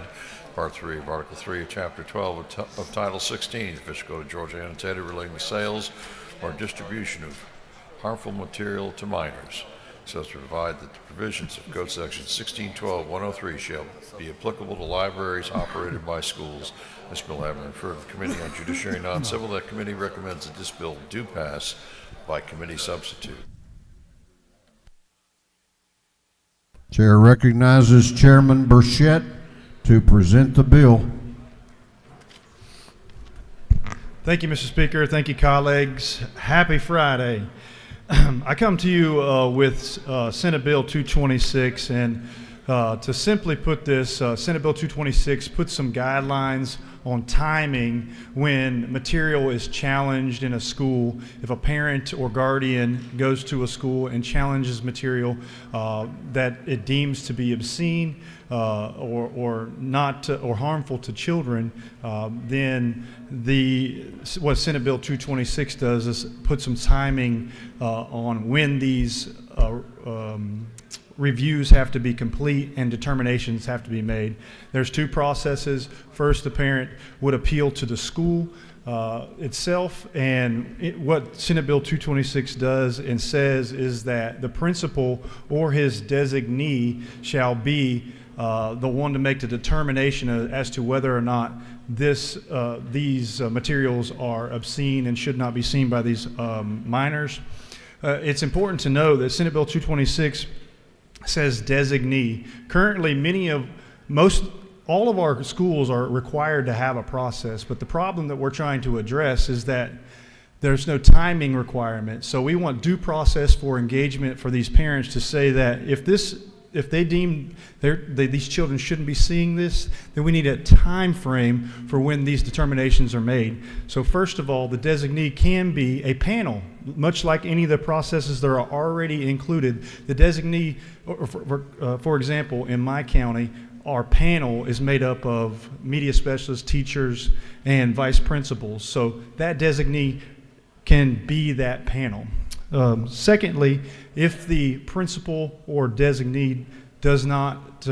Part 3 of Article 3 of Chapter 12 of Title 16 of the Official Code of Georgia annotated relating to sales or distribution of harmful material to minors, so as to provide that the provisions of Code Section 1612-103 shall be applicable to libraries operated by schools. This bill having referred to the Committee on Judiciary and Non-Civil, that committee recommends that this bill do pass by committee substitute. Chair recognizes Chairman Burchett to present the bill. Thank you, Mr. Speaker. Thank you, colleagues. Happy Friday. I come to you with Senate Bill 226, and to simply put this, Senate Bill 226 puts some guidelines on timing when material is challenged in a school. If a parent or guardian goes to a school and challenges material that it deems to be obscene or not or harmful to children, then what Senate Bill 226 does is put some timing on when these reviews have to be complete and determinations have to be made. There's two processes. First, the parent would appeal to the school itself, and what Senate Bill 226 does and says is that the principal or his designee shall be the one to make the determination as to whether or not these materials are obscene and should not be seen by these minors. It's important to know that Senate Bill 226 says designee. Currently, all of our schools are required to have a process, but the problem that we're trying to address is that there's no timing requirement. So we want due process for engagement for these parents to say that if they deem these children shouldn't be seeing this, then we need a time frame for when these determinations are made. So first of all, the designee can be a panel, much like any of the processes that are already included. The designee, for example, in my county, our panel is made up of media specialists, teachers, and vice principals. So that designee can be that panel. Secondly, if the principal or designee does not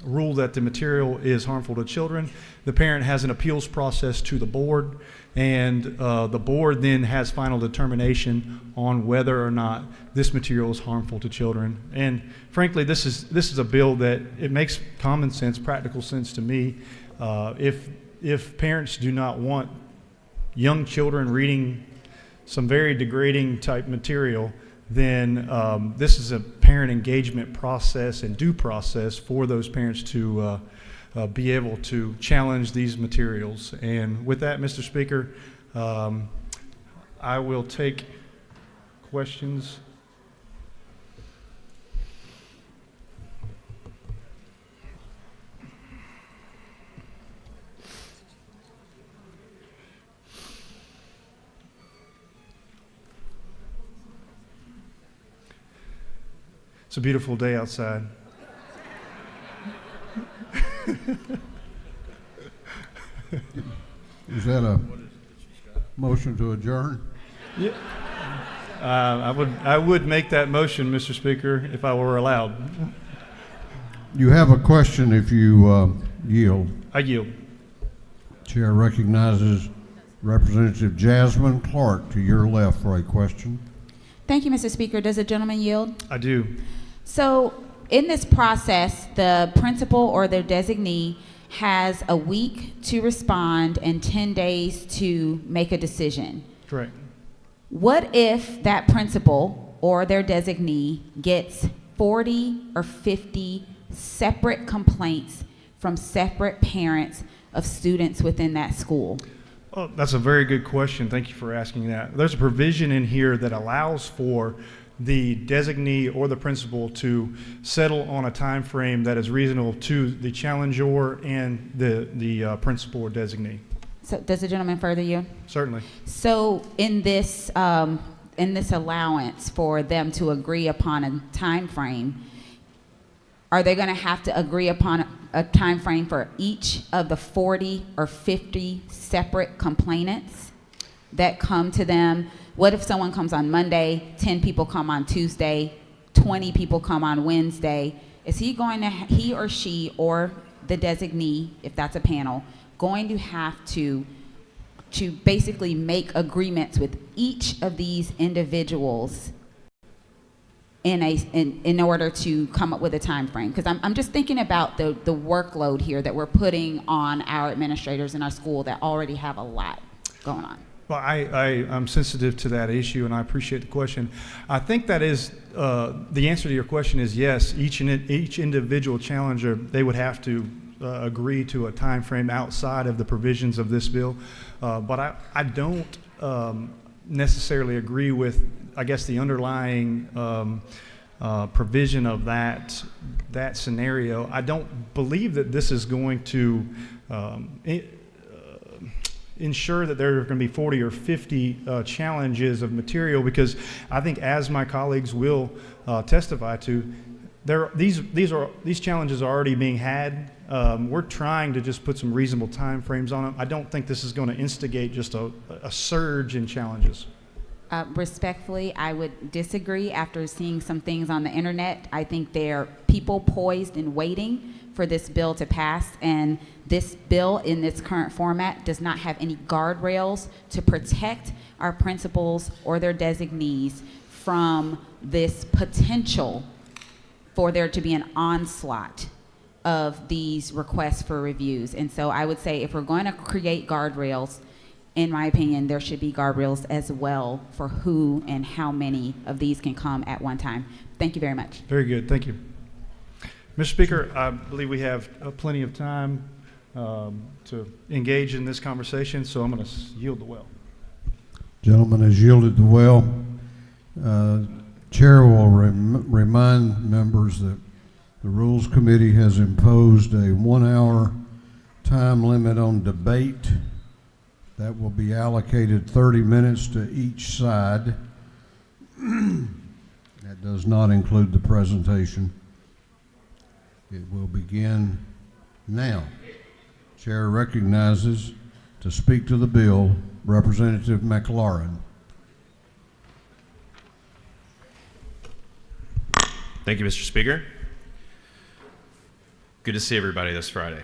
rule that the material is harmful to children, the parent has an appeals process to the board, and the board then has final determination on whether or not this material is harmful to children. And frankly, this is a bill that it makes common sense, practical sense to me. If parents do not want young children reading some very degrading type material, then this is a parent engagement process and due process for those parents to be able to challenge these materials. And with that, Mr. Speaker, I will take questions. It's a beautiful day outside. Is that a motion to adjourn? Yeah. I would make that motion, Mr. Speaker, if I were allowed. You have a question if you yield. I yield. Chair recognizes Representative Jasmine Clark to your left for a question. Thank you, Mr. Speaker. Does the gentleman yield? I do. So in this process, the principal or their designee has a week to respond and 10 days to make a decision. Correct. What if that principal or their designee gets 40 or 50 separate complaints from separate parents of students within that school? Well, that's a very good question. Thank you for asking that. There's a provision in here that allows for the designee or the principal to settle on a time frame that is reasonable to the challenger and the principal or designee. So does the gentleman further you? Certainly. So in this allowance for them to agree upon a time frame, are they going to have to agree upon a time frame for each of the 40 or 50 separate complainants that come to them? What if someone comes on Monday, 10 people come on Tuesday, 20 people come on Wednesday? Is he or she or the designee, if that's a panel, going to have to basically make agreements with each of these individuals in order to come up with a time frame? Because I'm just thinking about the workload here that we're putting on our administrators in our school that already have a lot going on. Well, I'm sensitive to that issue, and I appreciate the question. I think that is the answer to your question is yes. Each individual challenger, they would have to agree to a time frame outside of the provisions of this bill. But I don't necessarily agree with, I guess, the underlying provision of that scenario. I don't believe that this is going to ensure that there are going to be 40 or 50 challenges of material, because I think, as my colleagues will testify to, these challenges are already being had. We're trying to just put some reasonable time frames on them. I don't think this is going to instigate just a surge in challenges. Respectfully, I would disagree after seeing some things on the internet. I think there are people poised and waiting for this bill to pass, and this bill in its current format does not have any guardrails to protect our principals or their designees from this potential for there to be an onslaught of these requests for reviews. And so I would say, if we're going to create guardrails, in my opinion, there should be guardrails as well for who and how many of these can come at one time. Thank you very much. Very good. Thank you. Mr. Speaker, I believe we have plenty of time to engage in this conversation, so I'm going to yield the well. Gentleman has yielded the well. Chair will remind members that the Rules Committee has imposed a 1-hour time limit on debate. That will be allocated 30 minutes to each side. That does not include the presentation. It will begin now. Chair recognizes, to speak to the bill, Representative McLaurin. Thank you, Mr. Speaker. Good to see everybody this Friday.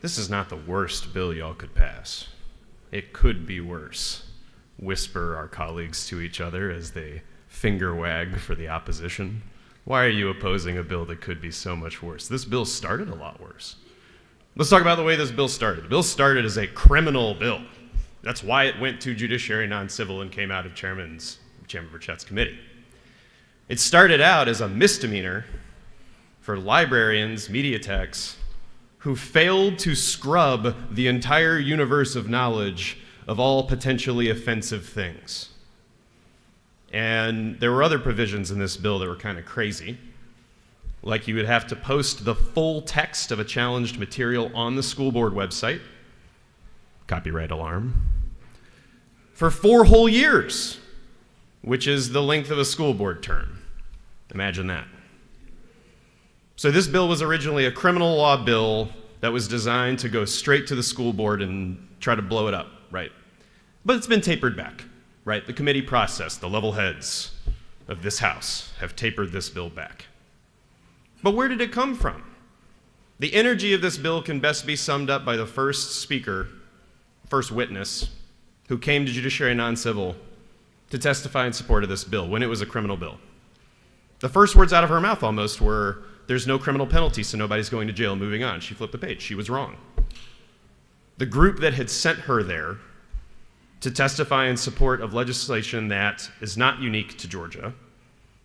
This is not the worst bill y'all could pass. It could be worse, whisper our colleagues to each other as they finger wag for the opposition. Why are you opposing a bill that could be so much worse? This bill started a lot worse. Let's talk about the way this bill started. The bill started as a criminal bill. That's why it went to Judiciary non-civil and came out of Chairman Burchett's committee. It started out as a misdemeanor for librarians, media techs, who failed to scrub the entire universe of knowledge of all potentially offensive things. And there were other provisions in this bill that were kind of crazy, like you would have to post the full text of a challenged material on the school board website, copyright alarm, for 4 whole years, which is the length of a school board term. Imagine that. So this bill was originally a criminal law bill that was designed to go straight to the school board and try to blow it up, right? But it's been tapered back, right? The committee process, the level heads of this House have tapered this bill back. But where did it come from? The energy of this bill can best be summed up by the first speaker, first witness, who came to Judiciary non-civil to testify in support of this bill when it was a criminal bill. The first words out of her mouth almost were, "There's no criminal penalty, so nobody's going to jail, moving on." She flipped the page. She was wrong. The group that had sent her there to testify in support of legislation that is not unique to Georgia,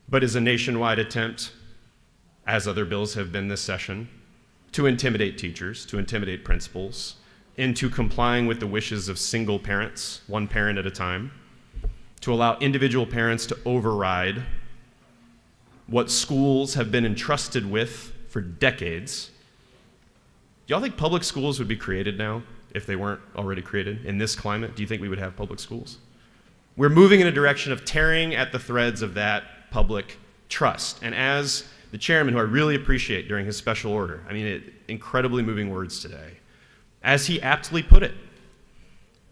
but is a nationwide attempt, as other bills have been this session, to intimidate teachers, to intimidate principals, into complying with the wishes of single parents, one parent at a time, to allow individual parents to override what schools have been entrusted with for decades. Do y'all think public schools would be created now if they weren't already created in this climate? Do you think we would have public schools? We're moving in a direction of tearing at the threads of that public trust. And as the chairman, who I really appreciate during his special order, incredibly moving words today, as he aptly put it,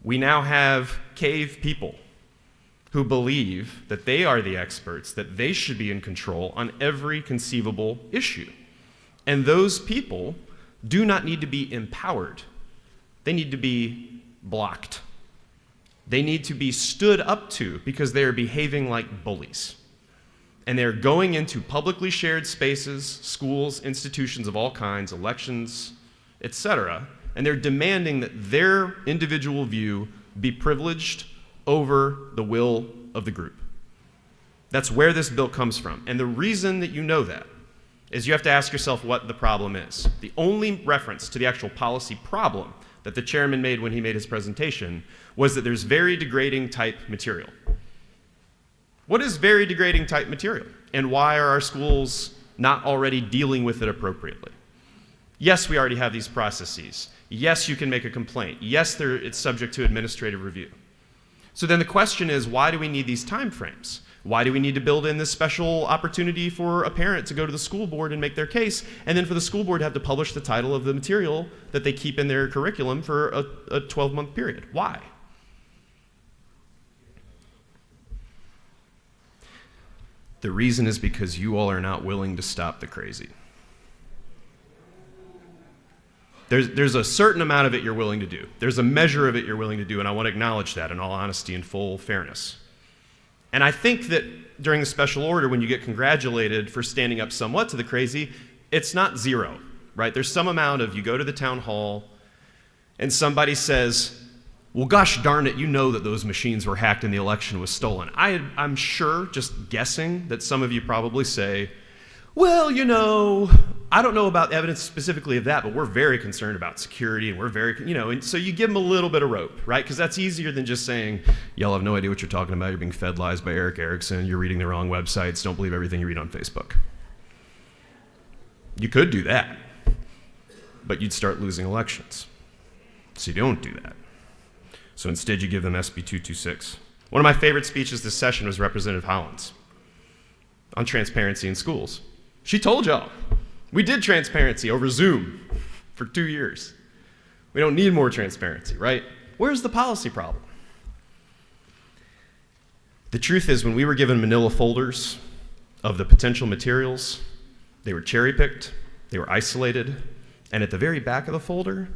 we now have cave people who believe that they are the experts, that they should be in control on every conceivable issue. And those people do not need to be empowered. They need to be blocked. They need to be stood up to because they are behaving like bullies. And they're going into publicly shared spaces, schools, institutions of all kinds, elections, etc., and they're demanding that their individual view be privileged over the will of the group. That's where this bill comes from. And the reason that you know that is you have to ask yourself what the problem is. The only reference to the actual policy problem that the chairman made when he made his presentation was that there's very degrading type material. What is very degrading type material? And why are our schools not already dealing with it appropriately? Yes, we already have these processes. Yes, you can make a complaint. Yes, it's subject to administrative review. So then the question is, why do we need these time frames? Why do we need to build in this special opportunity for a parent to go to the school board and make their case, and then for the school board to have to publish the title of the material that they keep in their curriculum for a 12-month period? Why? The reason is because you all are not willing to stop the crazy. There's a certain amount of it you're willing to do. There's a measure of it you're willing to do, and I want to acknowledge that in all honesty and full fairness. And I think that during the special order, when you get congratulated for standing up somewhat to the crazy, it's not zero, right? There's some amount of you go to the town hall and somebody says, well, gosh darn it, you know that those machines were hacked and the election was stolen. I'm sure, just guessing, that some of you probably say, well, I don't know about evidence specifically of that, but we're very concerned about security, and we're very, and so you give them a little bit of rope, right? Because that's easier than just saying, y'all have no idea what you're talking about, you're being fed lies by Eric Erickson, you're reading the wrong websites, don't believe everything you read on Facebook. You could do that, but you'd start losing elections. So you don't do that. So instead you give them SB 226. One of my favorite speeches this session was Representative Hollins on transparency in schools. She told y'all, we did transparency over Zoom for 2 years. We don't need more transparency, right? Where's the policy problem? The truth is, when we were given manila folders of the potential materials, they were cherry-picked, they were isolated, and at the very back of the folder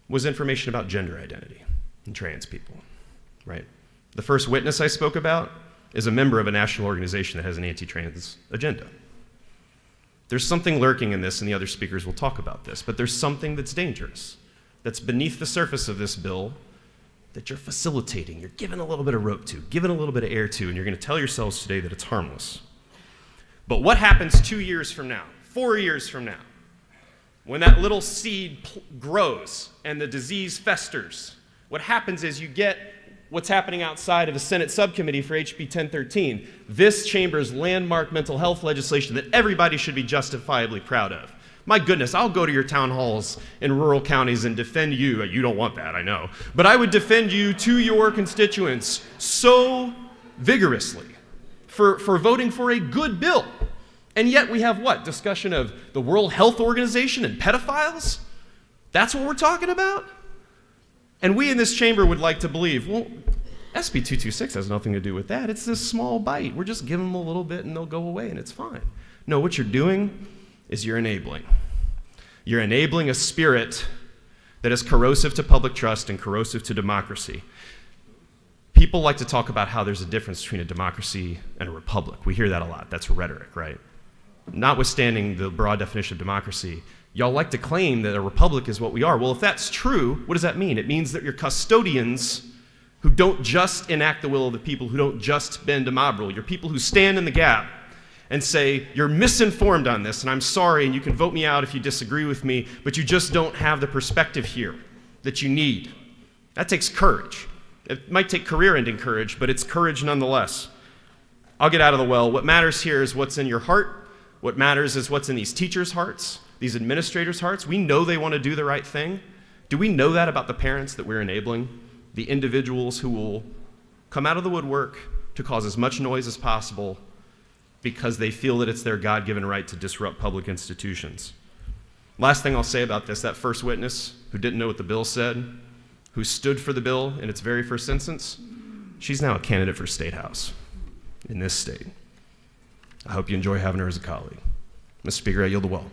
was information about gender identity and trans people, right? The first witness I spoke about is a member of a national organization that has an anti-trans agenda. There's something lurking in this, and the other speakers will talk about this, but there's something that's dangerous, that's beneath the surface of this bill that you're facilitating, you're giving a little bit of rope to, giving a little bit of air to, and you're going to tell yourselves today that it's harmless. But what happens 2 years from now, 4 years from now, when that little seed grows and the disease festers? What happens is you get what's happening outside of the Senate subcommittee for HB 1013, this chamber's landmark mental health legislation that everybody should be justifiably proud of. My goodness, I'll go to your town halls in rural counties and defend you. You don't want that, I know. But I would defend you to your constituents so vigorously for voting for a good bill. And yet we have what? Discussion of the World Health Organization and pedophiles? That's what we're talking about? And we in this chamber would like to believe, well, SB 226 has nothing to do with that. It's this small bite. We're just giving them a little bit and they'll go away and it's fine. No, what you're doing is you're enabling. You're enabling a spirit that is corrosive to public trust and corrosive to democracy. People like to talk about how there's a difference between a democracy and a republic. We hear that a lot. That's rhetoric, right? Notwithstanding the broad definition of democracy, y'all like to claim that a republic is what we are. Well, if that's true, what does that mean? It means that you're custodians who don't just enact the will of the people, who don't just bend a mob rule. You're people who stand in the gap and say, you're misinformed on this, and I'm sorry, and you can vote me out if you disagree with me, but you just don't have the perspective here that you need. That takes courage. It might take career-ending courage, but it's courage nonetheless. I'll get out of the well. What matters here is what's in your heart. What matters is what's in these teachers' hearts, these administrators' hearts. We know they want to do the right thing. Do we know that about the parents that we're enabling? The individuals who will come out of the woodwork to cause as much noise as possible because they feel that it's their God-given right to disrupt public institutions. Last thing I'll say about this, that first witness who didn't know what the bill said, who stood for the bill in its very first instance, she's now a candidate for State House in this state. I hope you enjoy having her as a colleague. Mr. Speaker, I yield the well.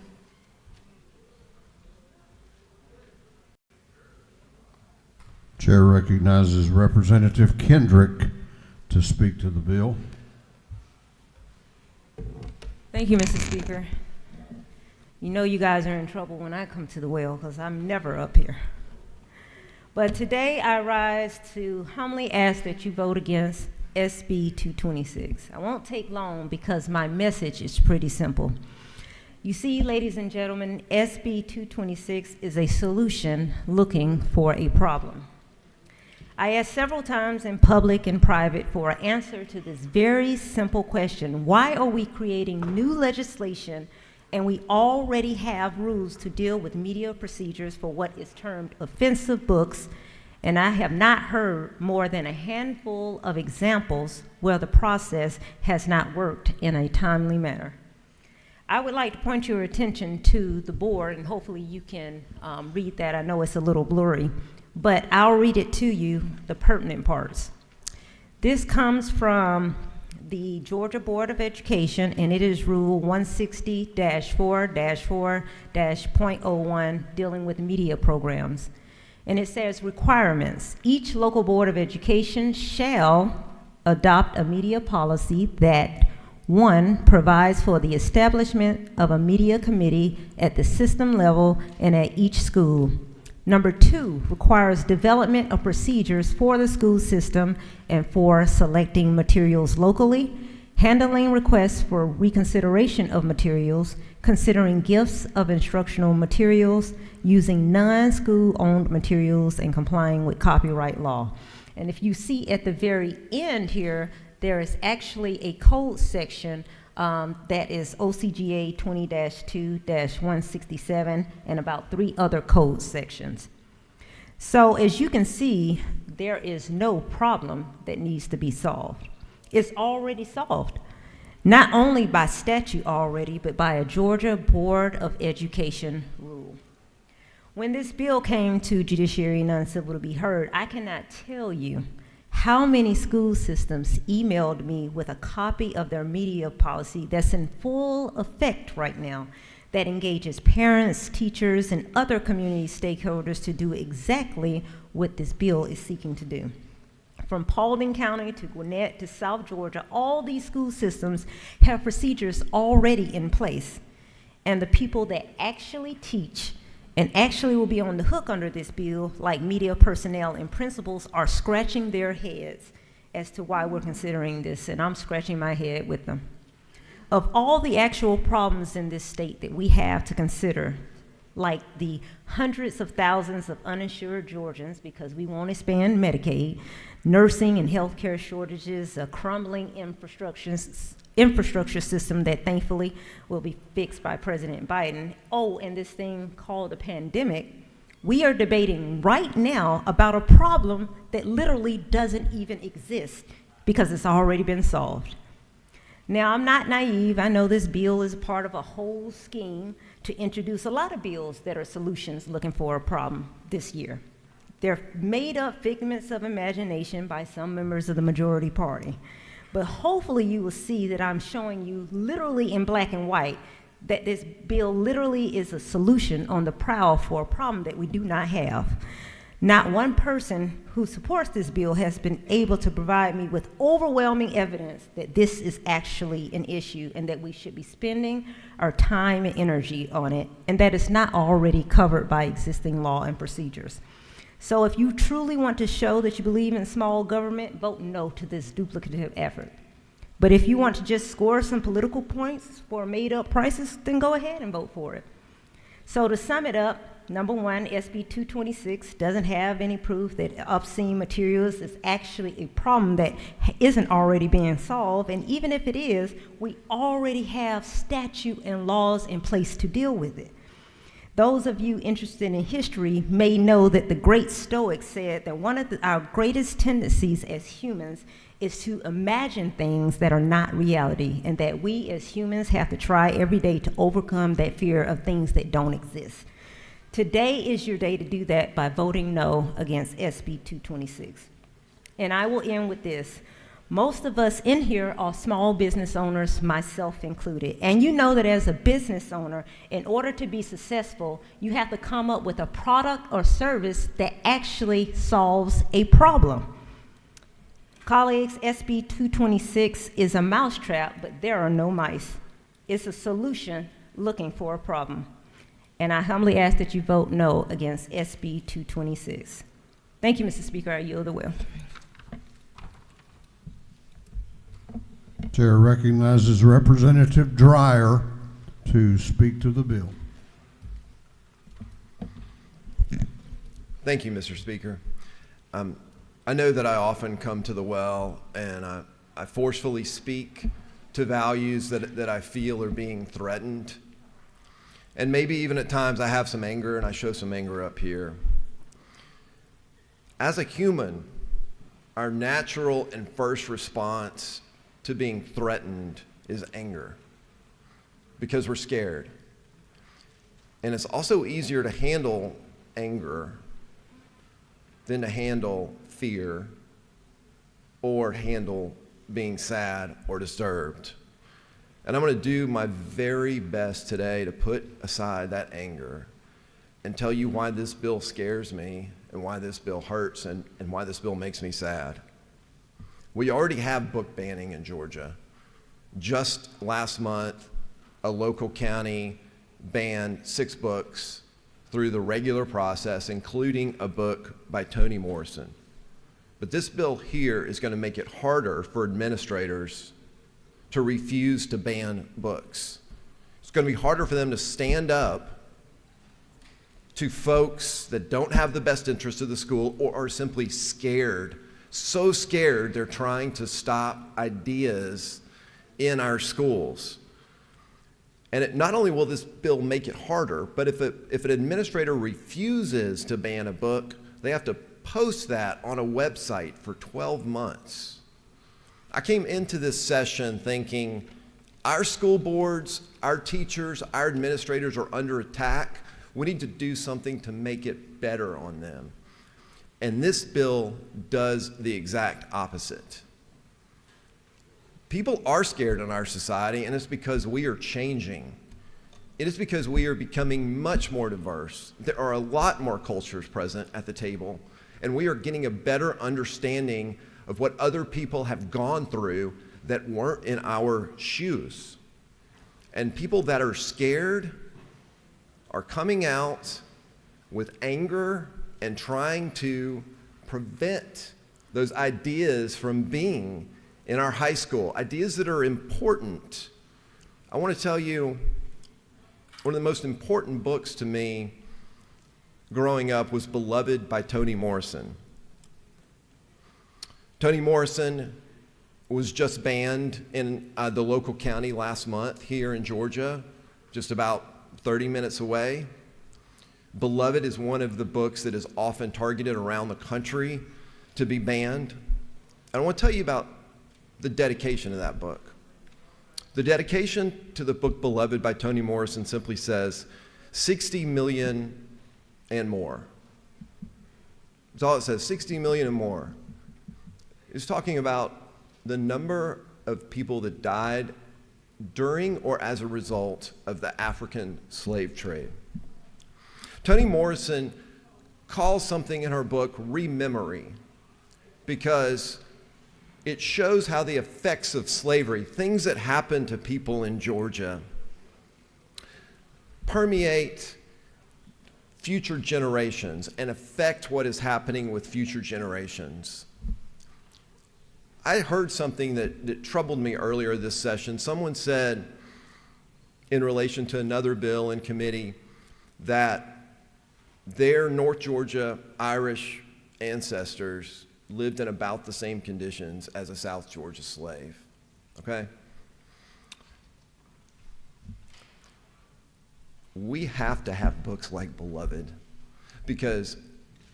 Chair recognizes Representative Kendrick to speak to the bill. Thank you, Mr. Speaker. You know you guys are in trouble when I come to the well because I'm never up here. But today I rise to humbly ask that you vote against SB 226. I won't take long because my message is pretty simple. You see, ladies and gentlemen, SB 226 is a solution looking for a problem. I asked several times in public and private for an answer to this very simple question. Why are we creating new legislation and we already have rules to deal with media procedures for what is termed offensive books, and I have not heard more than a handful of examples where the process has not worked in a timely manner? I would like to point your attention to the board, and hopefully you can read that. I know it's a little blurry, but I'll read it to you, the pertinent parts. This comes from the Georgia Board of Education, and it is Rule 160-4-4-.01 dealing with media programs. And it says requirements. Each local board of education shall adopt a media policy that, 1, provides for the establishment of a media committee at the system level and at each school. Number 2, requires development of procedures for the school system and for selecting materials locally, handling requests for reconsideration of materials, considering gifts of instructional materials, using non-school owned materials, and complying with copyright law. And if you see at the very end here, there is actually a code section that is OCGA 20-2-167 and about 3 other code sections. So as you can see, there is no problem that needs to be solved. It's already solved, not only by statute already, but by a Georgia Board of Education rule. When this bill came to Judiciary non-civil to be heard, I cannot tell you how many school systems emailed me with a copy of their media policy that's in full effect right now, that engages parents, teachers, and other community stakeholders to do exactly what this bill is seeking to do. From Paulding County to Gwinnett to South Georgia, all these school systems have procedures already in place. And the people that actually teach and actually will be on the hook under this bill, like media personnel and principals, are scratching their heads as to why we're considering this, and I'm scratching my head with them. Of all the actual problems in this state that we have to consider, like the hundreds of thousands of uninsured Georgians, because we won't expand Medicaid, nursing and healthcare shortages, a crumbling infrastructure system that thankfully will be fixed by President Biden. Oh, and this thing called the pandemic. We are debating right now about a problem that literally doesn't even exist because it's already been solved. Now, I'm not naive. I know this bill is a part of a whole scheme to introduce a lot of bills that are solutions looking for a problem this year. They're made up figments of imagination by some members of the majority party. But hopefully you will see that I'm showing you literally in black and white that this bill literally is a solution on the prowl for a problem that we do not have. Not one person who supports this bill has been able to provide me with overwhelming evidence that this is actually an issue and that we should be spending our time and energy on it, and that it's not already covered by existing law and procedures. So if you truly want to show that you believe in small government, vote no to this duplicative effort. But if you want to just score some political points for made-up prices, then go ahead and vote for it. So to sum it up, number one, SB 226 doesn't have any proof that obscene materials is actually a problem that isn't already being solved. And even if it is, we already have statute and laws in place to deal with it. Those of you interested in history may know that the great Stoics said that one of our greatest tendencies as humans is to imagine things that are not reality, and that we as humans have to try every day to overcome that fear of things that don't exist. Today is your day to do that by voting no against SB 226. And I will end with this. Most of us in here are small business owners, myself included. And you know that as a business owner, in order to be successful, you have to come up with a product or service that actually solves a problem. Colleagues, SB 226 is a mousetrap, but there are no mice. It's a solution looking for a problem. And I humbly ask that you vote no against SB 226. Thank you, Mr. Speaker. I yield the will. Chair recognizes Representative Dreyer to speak to the bill. Thank you, Mr. Speaker. I know that I often come to the well and I forcefully speak to values that I feel are being threatened. And maybe even at times I have some anger, and I show some anger up here. As a human, our natural and first response to being threatened is anger, because we're scared. And it's also easier to handle anger than to handle fear or handle being sad or disturbed. And I'm going to do my very best today to put aside that anger and tell you why this bill scares me and why this bill hurts and why this bill makes me sad. We already have book banning in Georgia. Just last month, a local county banned 6 books through the regular process, including a book by Toni Morrison. But this bill here is going to make it harder for administrators to refuse to ban books. It's going to be harder for them to stand up to folks that don't have the best interest of the school or are simply scared, so scared they're trying to stop ideas in our schools. And not only will this bill make it harder, but if an administrator refuses to ban a book, they have to post that on a website for 12 months. I came into this session thinking our school boards, our teachers, our administrators are under attack. We need to do something to make it better on them. And this bill does the exact opposite. People are scared in our society, and it's because we are changing. It is because we are becoming much more diverse. There are a lot more cultures present at the table, and we are getting a better understanding of what other people have gone through that weren't in our shoes. And people that are scared are coming out with anger and trying to prevent those ideas from being in our high school, ideas that are important. I want to tell you, one of the most important books to me growing up was Beloved by Toni Morrison. Toni Morrison was just banned in the local county last month here in Georgia, just about 30 minutes away. Beloved is one of the books that is often targeted around the country to be banned. And I want to tell you about the dedication of that book. The dedication to the book Beloved by Toni Morrison simply says, 60 million and more. That's all it says, 60 million and more. It's talking about the number of people that died during or as a result of the African slave trade. Toni Morrison calls something in her book rememory, because it shows how the effects of slavery, things that happened to people in Georgia, permeate future generations and affect what is happening with future generations. I heard something that troubled me earlier this session. Someone said, in relation to another bill in committee, that their North Georgia Irish ancestors lived in about the same conditions as a South Georgia slave, okay? We have to have books like Beloved, because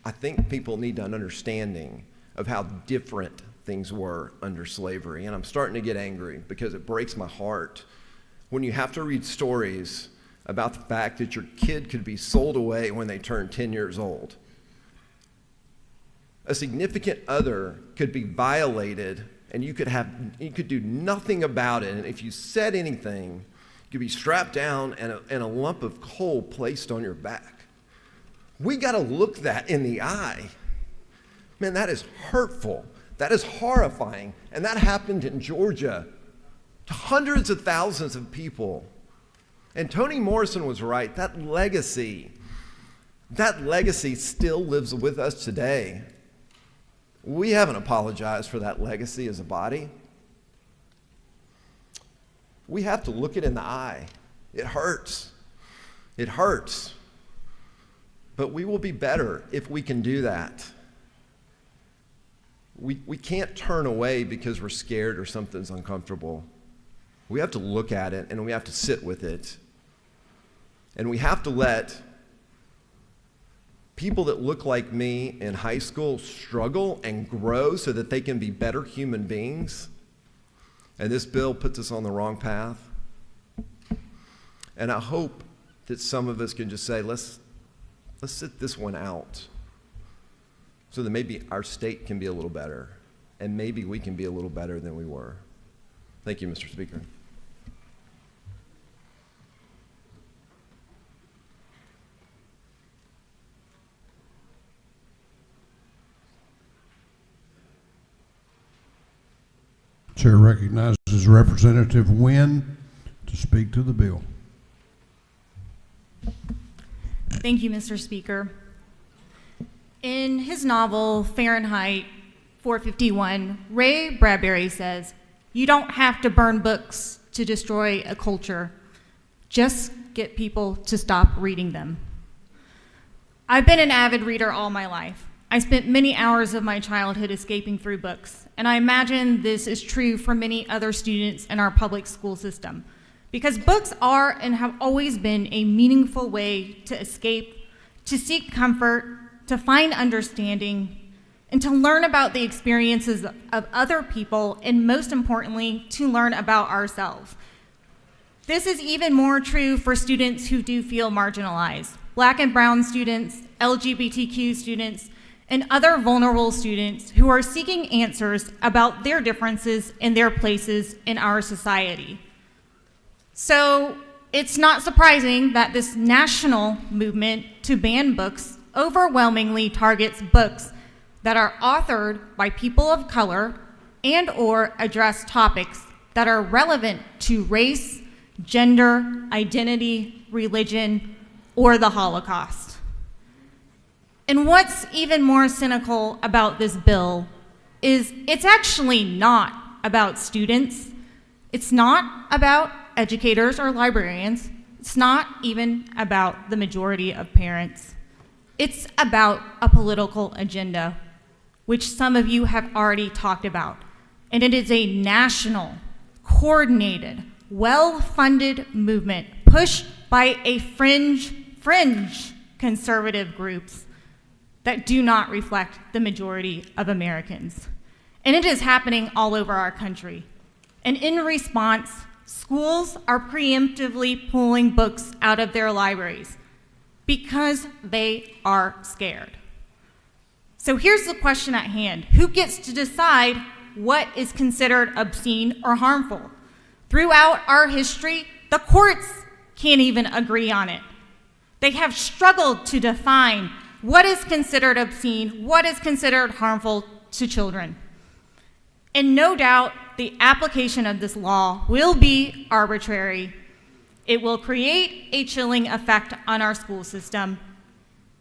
I think people need an understanding of how different things were under slavery. And I'm starting to get angry because it breaks my heart when you have to read stories about the fact that your kid could be sold away when they turn 10 years old. A significant other could be violated and you could do nothing about it. And if you said anything, you could be strapped down and a lump of coal placed on your back. We got to look that in the eye. Man, that is hurtful. That is horrifying. And that happened in Georgia to hundreds of thousands of people. And Toni Morrison was right. That legacy still lives with us today. We haven't apologized for that legacy as a body. We have to look it in the eye. It hurts. It hurts. But we will be better if we can do that. We can't turn away because we're scared or something's uncomfortable. We have to look at it and we have to sit with it. And we have to let people that look like me in high school struggle and grow so that they can be better human beings. And this bill puts us on the wrong path. And I hope that some of us can just say, let's sit this one out so that maybe our state can be a little better, and maybe we can be a little better than we were. Thank you, Mr. Speaker. Chair recognizes Representative Wynn to speak to the bill. Thank you, Mr. Speaker. In his novel, Fahrenheit 451, Ray Bradbury says, "You don't have to burn books to destroy a culture. Just get people to stop reading them." I've been an avid reader all my life. I spent many hours of my childhood escaping through books, and I imagine this is true for many other students in our public school system, because books are and have always been a meaningful way to escape, to seek comfort, to find understanding, and to learn about the experiences of other people, and most importantly, to learn about ourselves. This is even more true for students who do feel marginalized: Black and brown students, LGBTQ students, and other vulnerable students who are seeking answers about their differences and their places in our society. So it's not surprising that this national movement to ban books overwhelmingly targets books that are authored by people of color and or address topics that are relevant to race, gender, identity, religion, or the Holocaust. And what's even more cynical about this bill is it's actually not about students. It's not about educators or librarians. It's not even about the majority of parents. It's about a political agenda, which some of you have already talked about. And it is a national, coordinated, well-funded movement pushed by a fringe conservative groups that do not reflect the majority of Americans. And it is happening all over our country. And in response, schools are preemptively pulling books out of their libraries because they are scared. So here's the question at hand: who gets to decide what is considered obscene or harmful? Throughout our history, the courts can't even agree on it. They have struggled to define what is considered obscene, what is considered harmful to children. And no doubt, the application of this law will be arbitrary. It will create a chilling effect on our school system,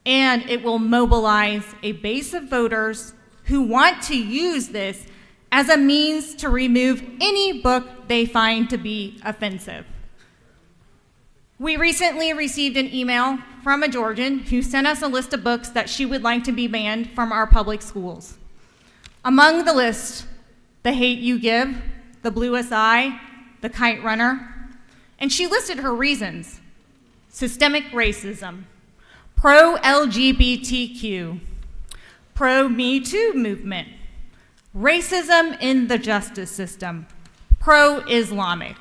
and it will mobilize a base of voters who want to use this as a means to remove any book they find to be offensive. We recently received an email from a Georgian who sent us a list of books that she would like to be banned from our public schools. Among the list, The Hate U Give, The Bluest Eye, The Kite Runner, and she listed her reasons: systemic racism, pro-LGBTQ, pro-Me Too movement, racism in the justice system, pro-Islamic.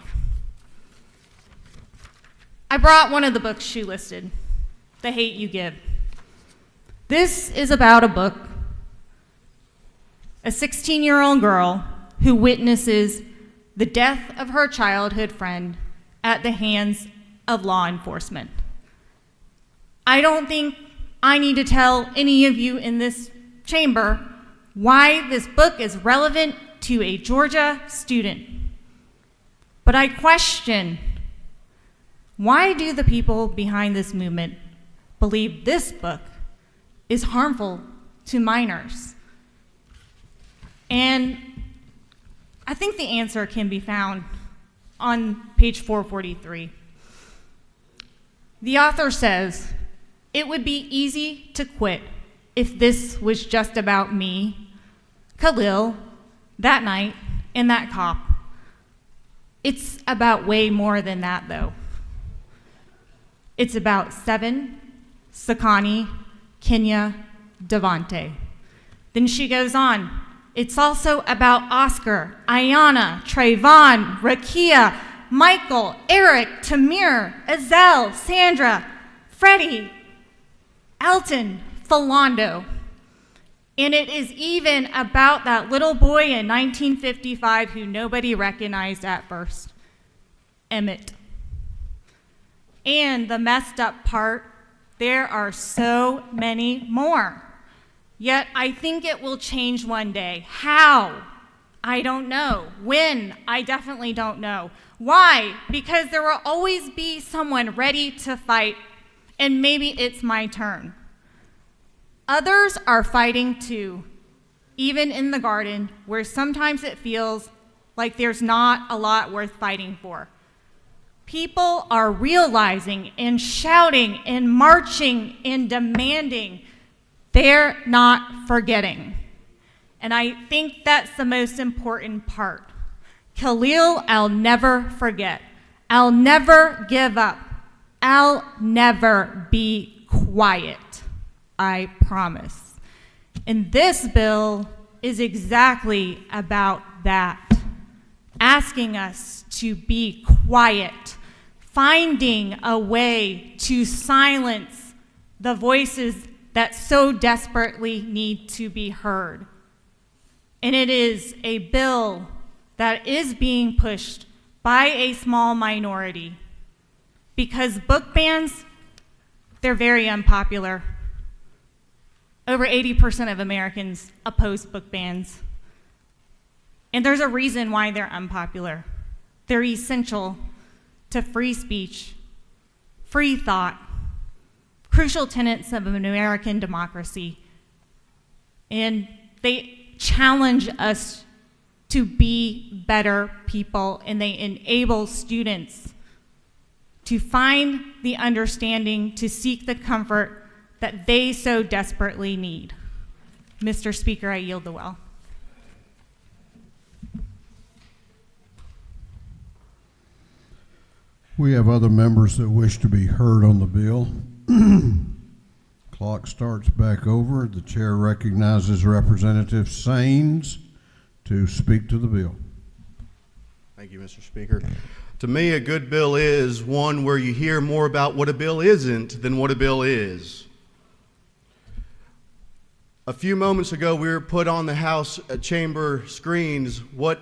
I brought one of the books she listed, The Hate U Give. This is about a book, a 16-year-old girl who witnesses the death of her childhood friend at the hands of law enforcement. I don't think I need to tell any of you in this chamber why this book is relevant to a Georgia student. But I question, why do the people behind this movement believe this book is harmful to minors? And I think the answer can be found on page 443. The author says, "It would be easy to quit if this was just about me, Khalil, that night, and that cop. It's about way more than that, though. It's about Seven, Sakani, Kenya, Devante." Then she goes on, "It's also about Oscar, Ayana, Trayvon, Rakia, Michael, Eric, Tamir, Azel, Sandra, Freddie, Elton, Philando. And it is even about that little boy in 1955 who nobody recognized at first, Emmett. And the messed up part, there are so many more. Yet I think it will change one day. How? I don't know. When? I definitely don't know. Why? Because there will always be someone ready to fight, and maybe it's my turn. Others are fighting too, even in the garden, where sometimes it feels like there's not a lot worth fighting for. People are realizing and shouting and marching and demanding. They're not forgetting. And I think that's the most important part. Khalil, I'll never forget. I'll never give up. I'll never be quiet. I promise. And this bill is exactly about that. Asking us to be quiet, finding a way to silence the voices that so desperately need to be heard. And it is a bill that is being pushed by a small minority, because book bans, they're very unpopular. Over 80% of Americans oppose book bans. And there's a reason why they're unpopular. They're essential to free speech, free thought, crucial tenets of an American democracy. And they challenge us to be better people, and they enable students to find the understanding, to seek the comfort that they so desperately need. Mr. Speaker, I yield the well. We have other members that wish to be heard on the bill. Clock starts back over. The chair recognizes Representative Saines to speak to the bill. Thank you, Mr. Speaker. To me, a good bill is one where you hear more about what a bill isn't than what a bill is. A few moments ago, we were put on the House chamber screens what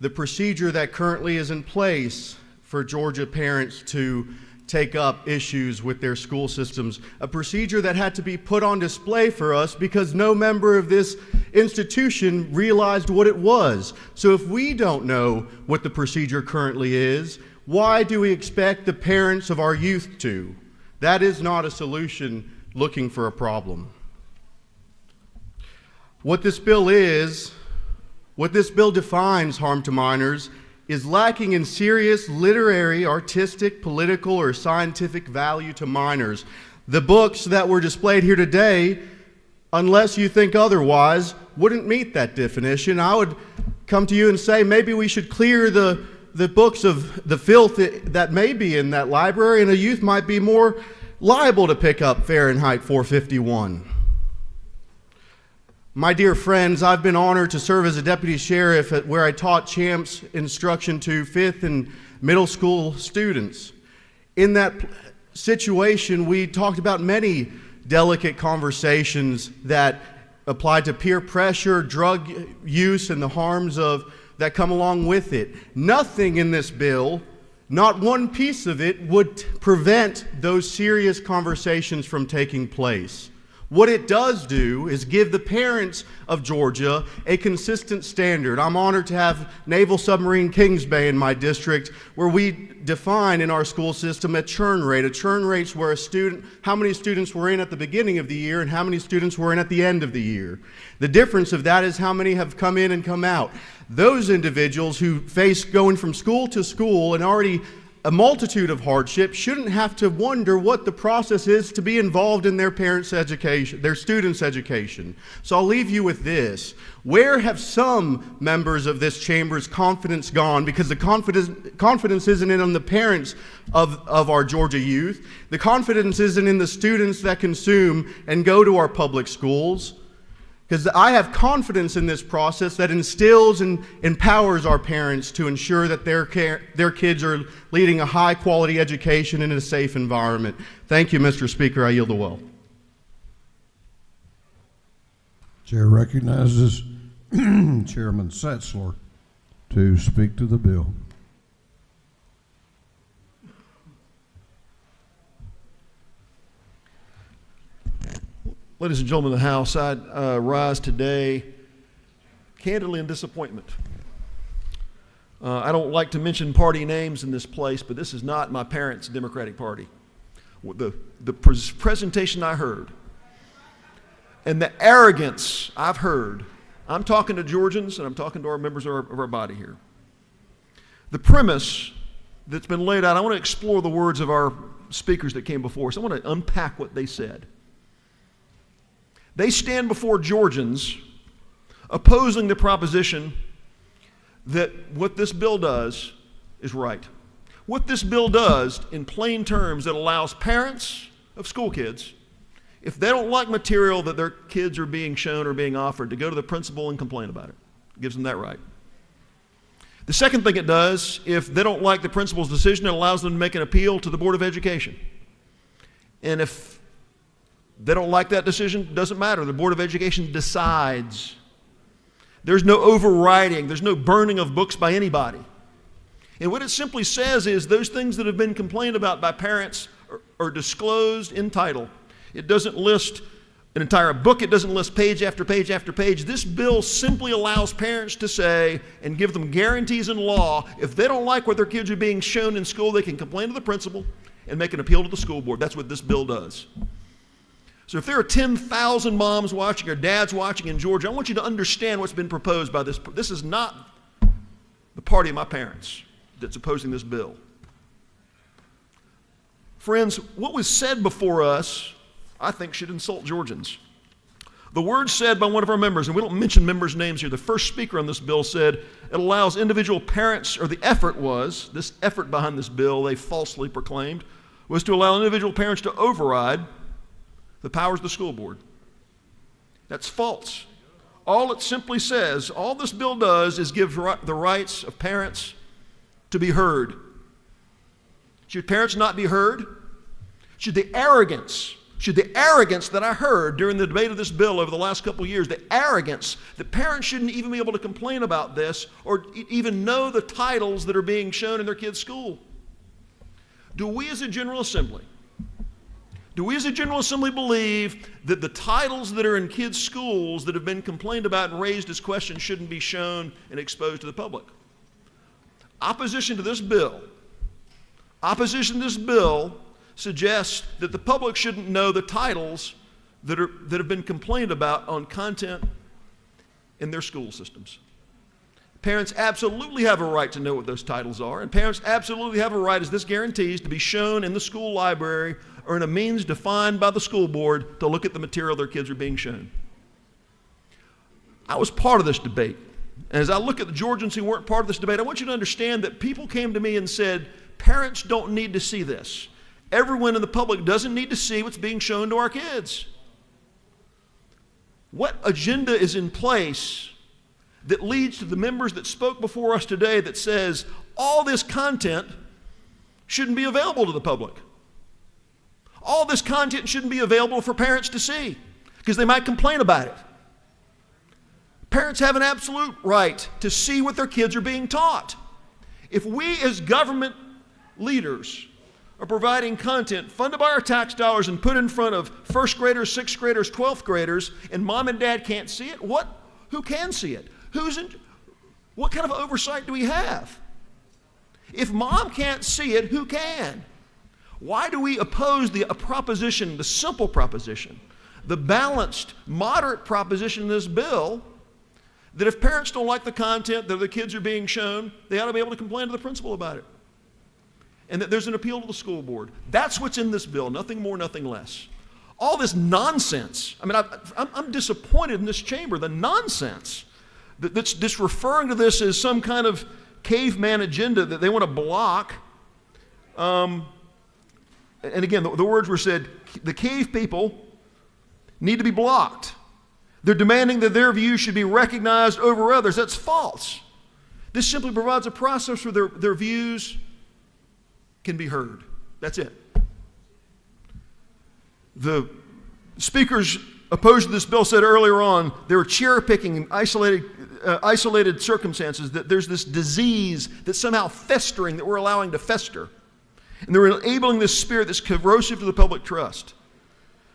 the procedure that currently is in place for Georgia parents to take up issues with their school systems, a procedure that had to be put on display for us because no member of this institution realized what it was. So if we don't know what the procedure currently is, why do we expect the parents of our youth to? That is not a solution looking for a problem. What this bill defines harm to minors is lacking in serious literary, artistic, political, or scientific value to minors. The books that were displayed here today, unless you think otherwise, wouldn't meet that definition. I would come to you and say maybe we should clear the books of the filth that may be in that library, and a youth might be more liable to pick up Fahrenheit 451. My dear friends, I've been honored to serve as a deputy sheriff where I taught CHAMPS instruction to 5th and middle school students. In that situation, we talked about many delicate conversations that applied to peer pressure, drug use, and the harms that come along with it. Nothing in this bill, not one piece of it, would prevent those serious conversations from taking place. What it does do is give the parents of Georgia a consistent standard. I'm honored to have Naval Submarine Kings Bay in my district, where we define in our school system a churn rate. A churn rate's where how many students were in at the beginning of the year and how many students were in at the end of the year. The difference of that is how many have come in and come out. Those individuals who face going from school to school and already a multitude of hardships shouldn't have to wonder what the process is to be involved in their parents' education, their students' education. So I'll leave you with this. Where have some members of this chamber's confidence gone? Because the confidence isn't in the parents of our Georgia youth. The confidence isn't in the students that consume and go to our public schools. Because I have confidence in this process that instills and empowers our parents to ensure that their kids are leading a high-quality education in a safe environment. Thank you, Mr. Speaker. I yield the well. Chair recognizes Chairman Setzler to speak to the bill. Ladies and gentlemen of the House, I rise today candidly in disappointment. I don't like to mention party names in this place, but this is not my parents' Democratic Party. The presentation I heard and the arrogance I've heard, I'm talking to Georgians and I'm talking to our members of our body here. The premise that's been laid out, I want to explore the words of our speakers that came before us. I want to unpack what they said. They stand before Georgians opposing the proposition that what this bill does is right. What this bill does, in plain terms, it allows parents of school kids, if they don't like material that their kids are being shown or being offered, to go to the principal and complain about it. It gives them that right. The second thing it does, if they don't like the principal's decision, it allows them to make an appeal to the Board of Education. And if they don't like that decision, doesn't matter. The Board of Education decides. There's no overriding. There's no burning of books by anybody. And what it simply says is those things that have been complained about by parents are disclosed in title. It doesn't list an entire book. It doesn't list page after page after page. This bill simply allows parents to say and give them guarantees in law, if they don't like what their kids are being shown in school, they can complain to the principal and make an appeal to the school board. That's what this bill does. So if there are 10,000 moms watching or dads watching in Georgia, I want you to understand what's been proposed by this. This is not the party of my parents that's opposing this bill. Friends, what was said before us, I think, should insult Georgians. The words said by one of our members, and we don't mention members' names here, the first speaker on this bill said it allows individual parents, or the effort was, this effort behind this bill they falsely proclaimed, was to allow individual parents to override the powers of the school board. That's false. All it simply says, all this bill does is give the rights of parents to be heard. Should parents not be heard? Should the arrogance that I heard during the debate of this bill over the last couple of years, the arrogance that parents shouldn't even be able to complain about this or even know the titles that are being shown in their kids' school. Do we as a General Assembly believe that the titles that are in kids' schools that have been complained about and raised as questions shouldn't be shown and exposed to the public? Opposition to this bill suggests that the public shouldn't know the titles that have been complained about on content in their school systems. Parents absolutely have a right to know what those titles are, and parents absolutely have a right, as this guarantees, to be shown in the school library or in a means defined by the school board to look at the material their kids are being shown. I was part of this debate. And as I look at the Georgians who weren't part of this debate, I want you to understand that people came to me and said, parents don't need to see this. Everyone in the public doesn't need to see what's being shown to our kids. What agenda is in place that leads to the members that spoke before us today that says all this content shouldn't be available to the public? All this content shouldn't be available for parents to see because they might complain about it. Parents have an absolute right to see what their kids are being taught. If we as government leaders are providing content funded by our tax dollars and put in front of first graders, sixth graders, 12th graders, and mom and dad can't see it, who can see it? What kind of oversight do we have? If mom can't see it, who can? Why do we oppose the simple proposition, the balanced, moderate proposition in this bill, that if parents don't like the content that the kids are being shown, they ought to be able to complain to the principal about it? And that there's an appeal to the school board. That's what's in this bill, nothing more, nothing less. All this nonsense, I'm disappointed in this chamber, the nonsense that's just referring to this as some kind of caveman agenda that they want to block. And again, the words were said, the cave people need to be blocked. They're demanding that their views should be recognized over others. That's false. This simply provides a process where their views can be heard. That's it. The speakers opposed to this bill said earlier on they were cherry-picking isolated circumstances, that there's this disease that's somehow festering that we're allowing to fester. And they're enabling this spirit that's corrosive to the public trust.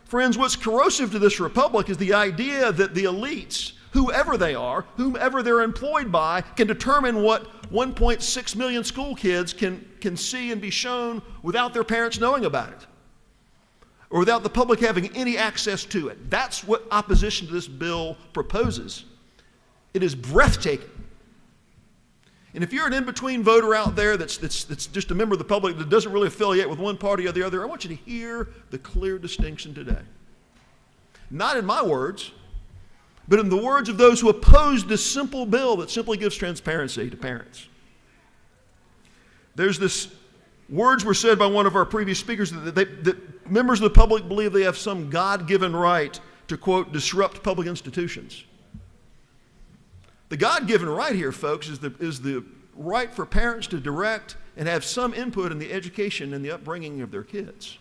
Friends, what's corrosive to this republic is the idea that the elites, whoever they are, whomever they're employed by, can determine what 1.6 million school kids can see and be shown without their parents knowing about it, or without the public having any access to it. That's what opposition to this bill proposes. It is breathtaking. And if you're an in-between voter out there that's just a member of the public that doesn't really affiliate with one party or the other, I want you to hear the clear distinction today. Not in my words, but in the words of those who oppose this simple bill that simply gives transparency to parents. There's this, words were said by one of our previous speakers that members of the public believe they have some God-given right to, quote, disrupt public institutions. The God-given right here, folks, is the right for parents to direct and have some input in the education and the upbringing of their kids.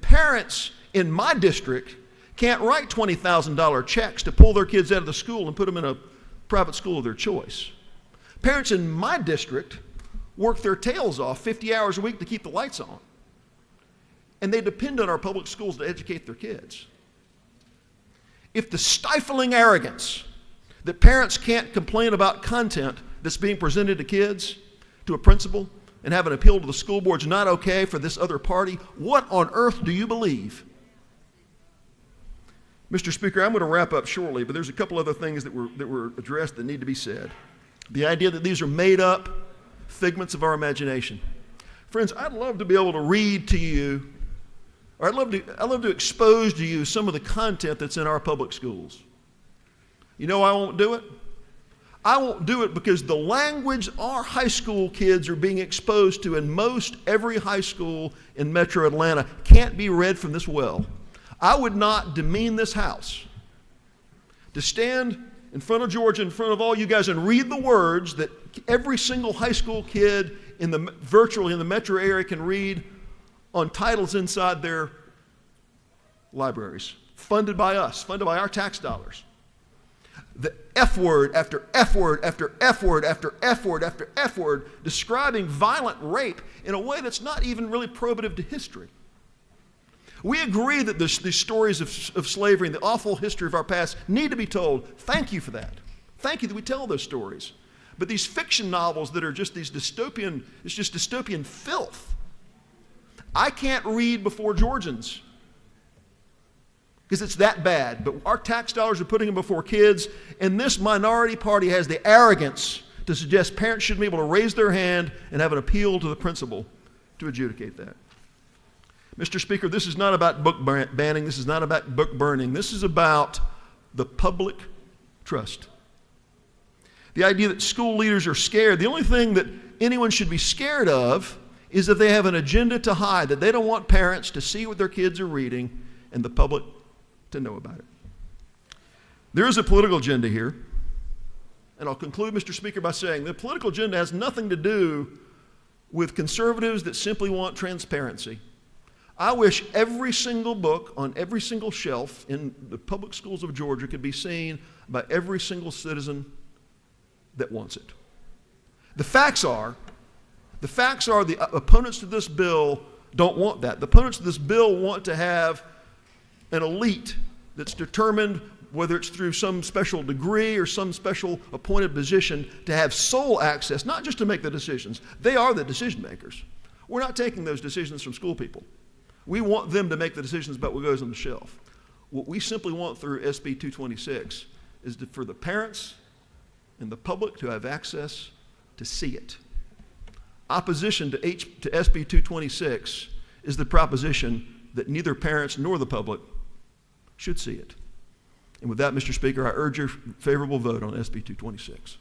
Parents in my district can't write $20,000 checks to pull their kids out of the school and put them in a private school of their choice. Parents in my district work their tails off 50 hours a week to keep the lights on. And they depend on our public schools to educate their kids. If the stifling arrogance that parents can't complain about content that's being presented to kids, to a principal, and have an appeal to the school board is not okay for this other party, what on earth do you believe? Mr. Speaker, I'm going to wrap up shortly, but there's a couple other things that were addressed that need to be said. The idea that these are made up figments of our imagination. Friends, I'd love to be able to read to you, or I'd love to expose to you some of the content that's in our public schools. You know why I won't do it? I won't do it because the language our high school kids are being exposed to in most every high school in Metro Atlanta can't be read from this well. I would not demean this house to stand in front of Georgia, in front of all you guys, and read the words that every single high school kid virtually in the metro area can read on titles inside their libraries, funded by us, funded by our tax dollars. the F word after F word after F word after F word after F word, describing violent rape in a way that's not even really probative to history. We agree that these stories of slavery and the awful history of our past need to be told. Thank you for that. Thank you that we tell those stories. But these fiction novels that are just these dystopian, it's just dystopian filth. I can't read before Georgians because it's that bad. But our tax dollars are putting them before kids, and this minority party has the arrogance to suggest parents should be able to raise their hand and have an appeal to the principal to adjudicate that. Mr. Speaker, this is not about book banning. This is not about book burning. This is about the public trust. The idea that school leaders are scared. The only thing that anyone should be scared of is if they have an agenda to hide, that they don't want parents to see what their kids are reading and the public to know about it. There is a political agenda here, and I'll conclude, Mr. Speaker, by saying the political agenda has nothing to do with conservatives that simply want transparency. I wish every single book on every single shelf in the public schools of Georgia could be seen by every single citizen that wants it. The facts are the opponents to this bill don't want that. The opponents to this bill want to have an elite that's determined, whether it's through some special degree or some special appointed position, to have sole access, not just to make the decisions. They are the decision makers. We're not taking those decisions from school people. We want them to make the decisions about what goes on the shelf. What we simply want through SB 226 is for the parents and the public to have access to see it. Opposition to SB 226 is the proposition that neither parents nor the public should see it. And with that, Mr. Speaker, I urge your favorable vote on SB 226.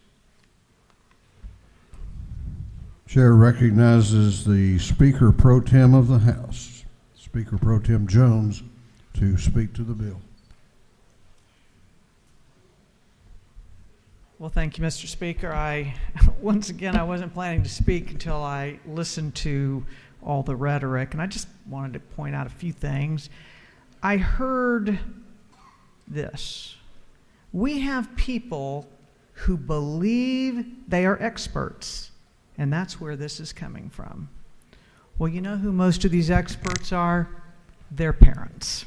Chair recognizes the Speaker Pro Tem of the House, Speaker Pro Tem Jones, to speak to the bill. Well, thank you, Mr. Speaker. Once again, I wasn't planning to speak until I listened to all the rhetoric, and I just wanted to point out a few things. I heard this. We have people who believe they are experts, and that's where this is coming from. Well, you know who most of these experts are? Their parents.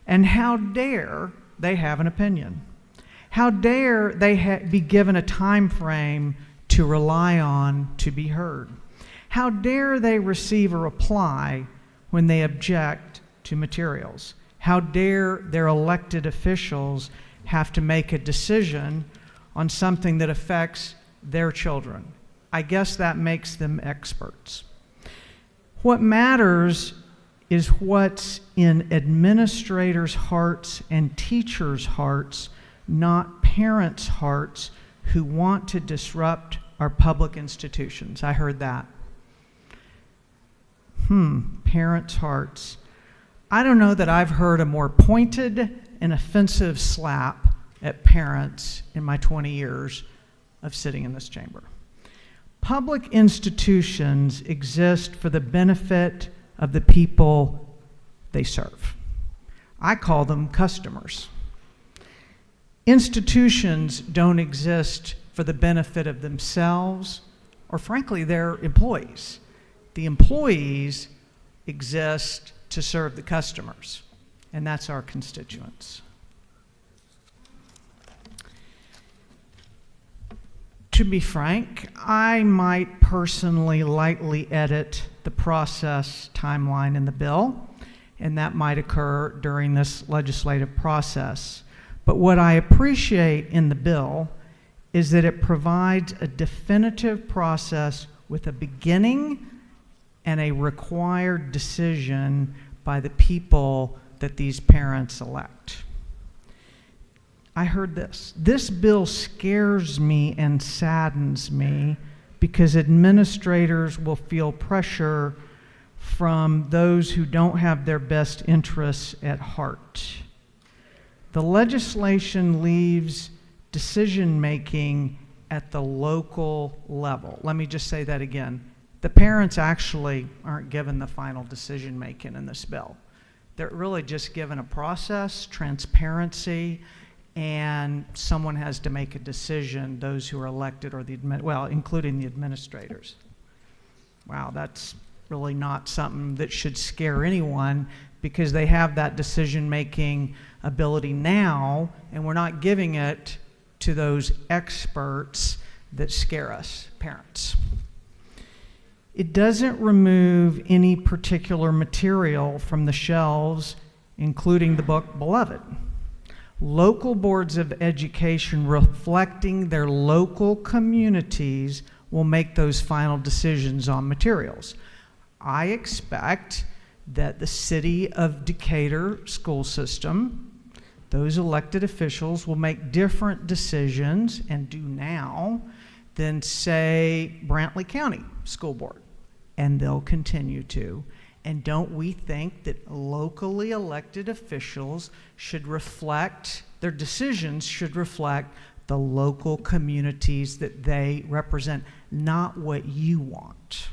And how dare they have an opinion? How dare they be given a time frame to rely on to be heard? How dare they receive a reply when they object to materials? How dare their elected officials have to make a decision on something that affects their children? I guess that makes them experts. What matters is what's in administrators' hearts and teachers' hearts, not parents' hearts who want to disrupt our public institutions. I heard that. Parents' hearts. I don't know that I've heard a more pointed and offensive slap at parents in my 20 years of sitting in this chamber. Public institutions exist for the benefit of the people they serve. I call them customers. Institutions don't exist for the benefit of themselves or, frankly, their employees. The employees exist to serve the customers, and that's our constituents. To be frank, I might personally lightly edit the process timeline in the bill, and that might occur during this legislative process. But what I appreciate in the bill is that it provides a definitive process with a beginning and a required decision by the people that these parents elect. I heard this. This bill scares me and saddens me because administrators will feel pressure from those who don't have their best interests at heart. The legislation leaves decision-making at the local level. Let me just say that again. The parents actually aren't given the final decision-making in this bill. They're really just given a process, transparency, and someone has to make a decision, those who are elected or including the administrators. Wow, that's really not something that should scare anyone, because they have that decision-making ability now, and we're not giving it to those experts that scare us, parents. It doesn't remove any particular material from the shelves, including the book Beloved. Local boards of education reflecting their local communities will make those final decisions on materials. I expect that the City of Decatur school system, those elected officials, will make different decisions, and do now, than, say, Brantley County School Board, and they'll continue to. And don't we think that locally elected officials should reflect, their decisions should reflect the local communities that they represent, not what you want,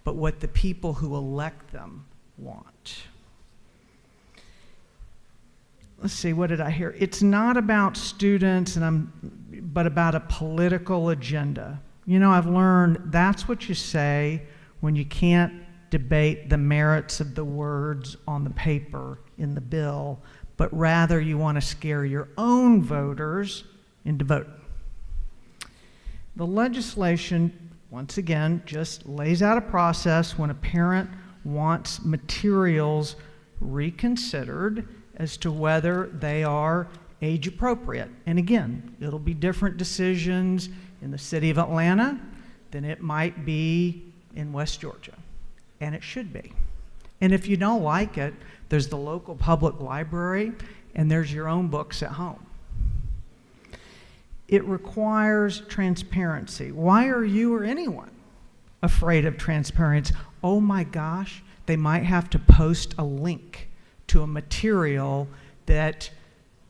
but what the people who elect them want. Let's see, what did I hear? It's not about students, but about a political agenda. You know, I've learned that's what you say when you can't debate the merits of the words on the paper in the bill, but rather you want to scare your own voters into voting. The legislation, once again, just lays out a process when a parent wants materials reconsidered as to whether they are age appropriate. And again, it'll be different decisions in the city of Atlanta than it might be in West Georgia. And it should be. And if you don't like it, there's the local public library, and there's your own books at home. It requires transparency. Why are you or anyone afraid of transparency? Oh my gosh, they might have to post a link to a material that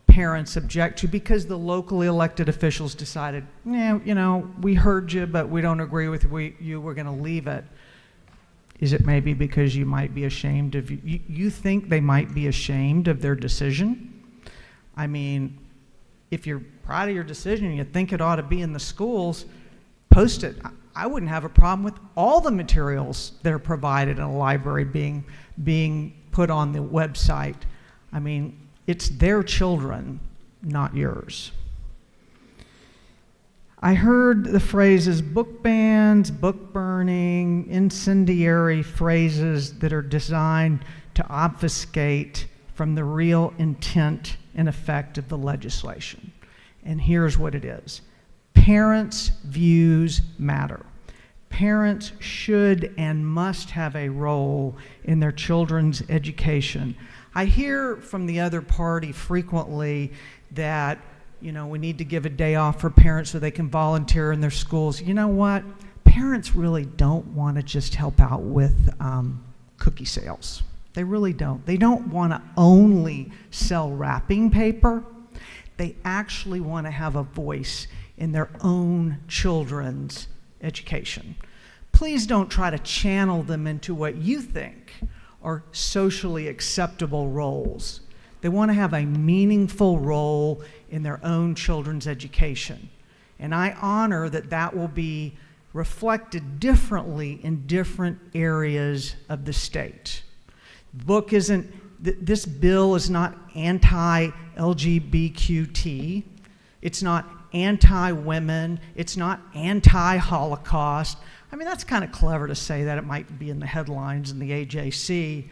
parents object to because the locally elected officials decided, yeah, you know, we heard you, but we don't agree with you, we're going to leave it. Is it maybe because you might be ashamed of, you think they might be ashamed of their decision? I mean, if you're proud of your decision and you think it ought to be in the schools, post it. I wouldn't have a problem with all the materials that are provided in a library being put on the website. I mean, it's their children, not yours. I heard the phrases book bans, book burning, incendiary phrases that are designed to obfuscate from the real intent and effect of the legislation. And here's what it is. Parents' views matter. Parents should and must have a role in their children's education. I hear from the other party frequently that, you know, we need to give a day off for parents so they can volunteer in their schools. You know what? Parents really don't want to just help out with cookie sales. They really don't. They don't want to only sell wrapping paper. They actually want to have a voice in their own children's education. Please don't try to channel them into what you think are socially acceptable roles. They want to have a meaningful role in their own children's education. And I honor that that will be reflected differently in different areas of the state. This bill is not anti-LGBTQ. It's not anti-women. It's not anti-Holocaust. I mean, that's kind of clever to say that. It might be in the headlines in the AJC,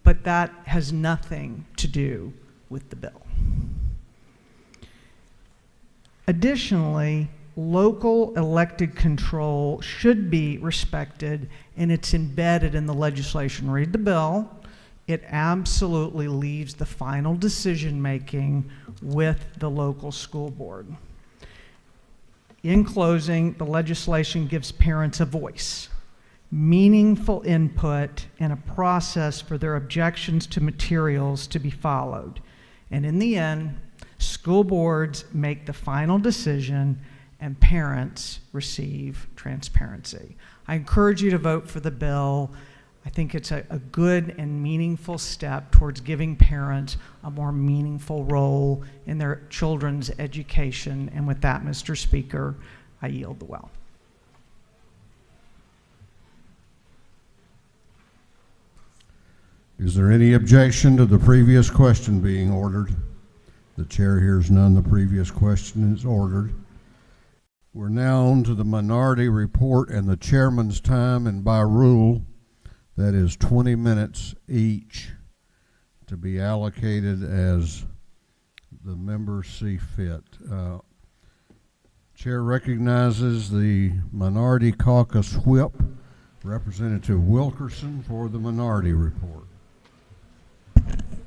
but that has nothing to do with the bill. Additionally, local elected control should be respected, and it's embedded in the legislation. Read the bill. It absolutely leaves the final decision-making with the local school board. In closing, the legislation gives parents a voice, meaningful input, and a process for their objections to materials to be followed. And in the end, school boards make the final decision and parents receive transparency. I encourage you to vote for the bill. I think it's a good and meaningful step towards giving parents a more meaningful role in their children's education. And with that, Mr. Speaker, I yield the well. Is there any objection to the previous question being ordered? The chair hears none. The previous question is ordered. We're now on to the minority report and the chairman's time, and by rule, that is 20 minutes each to be allocated as the members see fit. Chair recognizes the Minority Caucus Whip, Representative Wilkerson, for the minority report.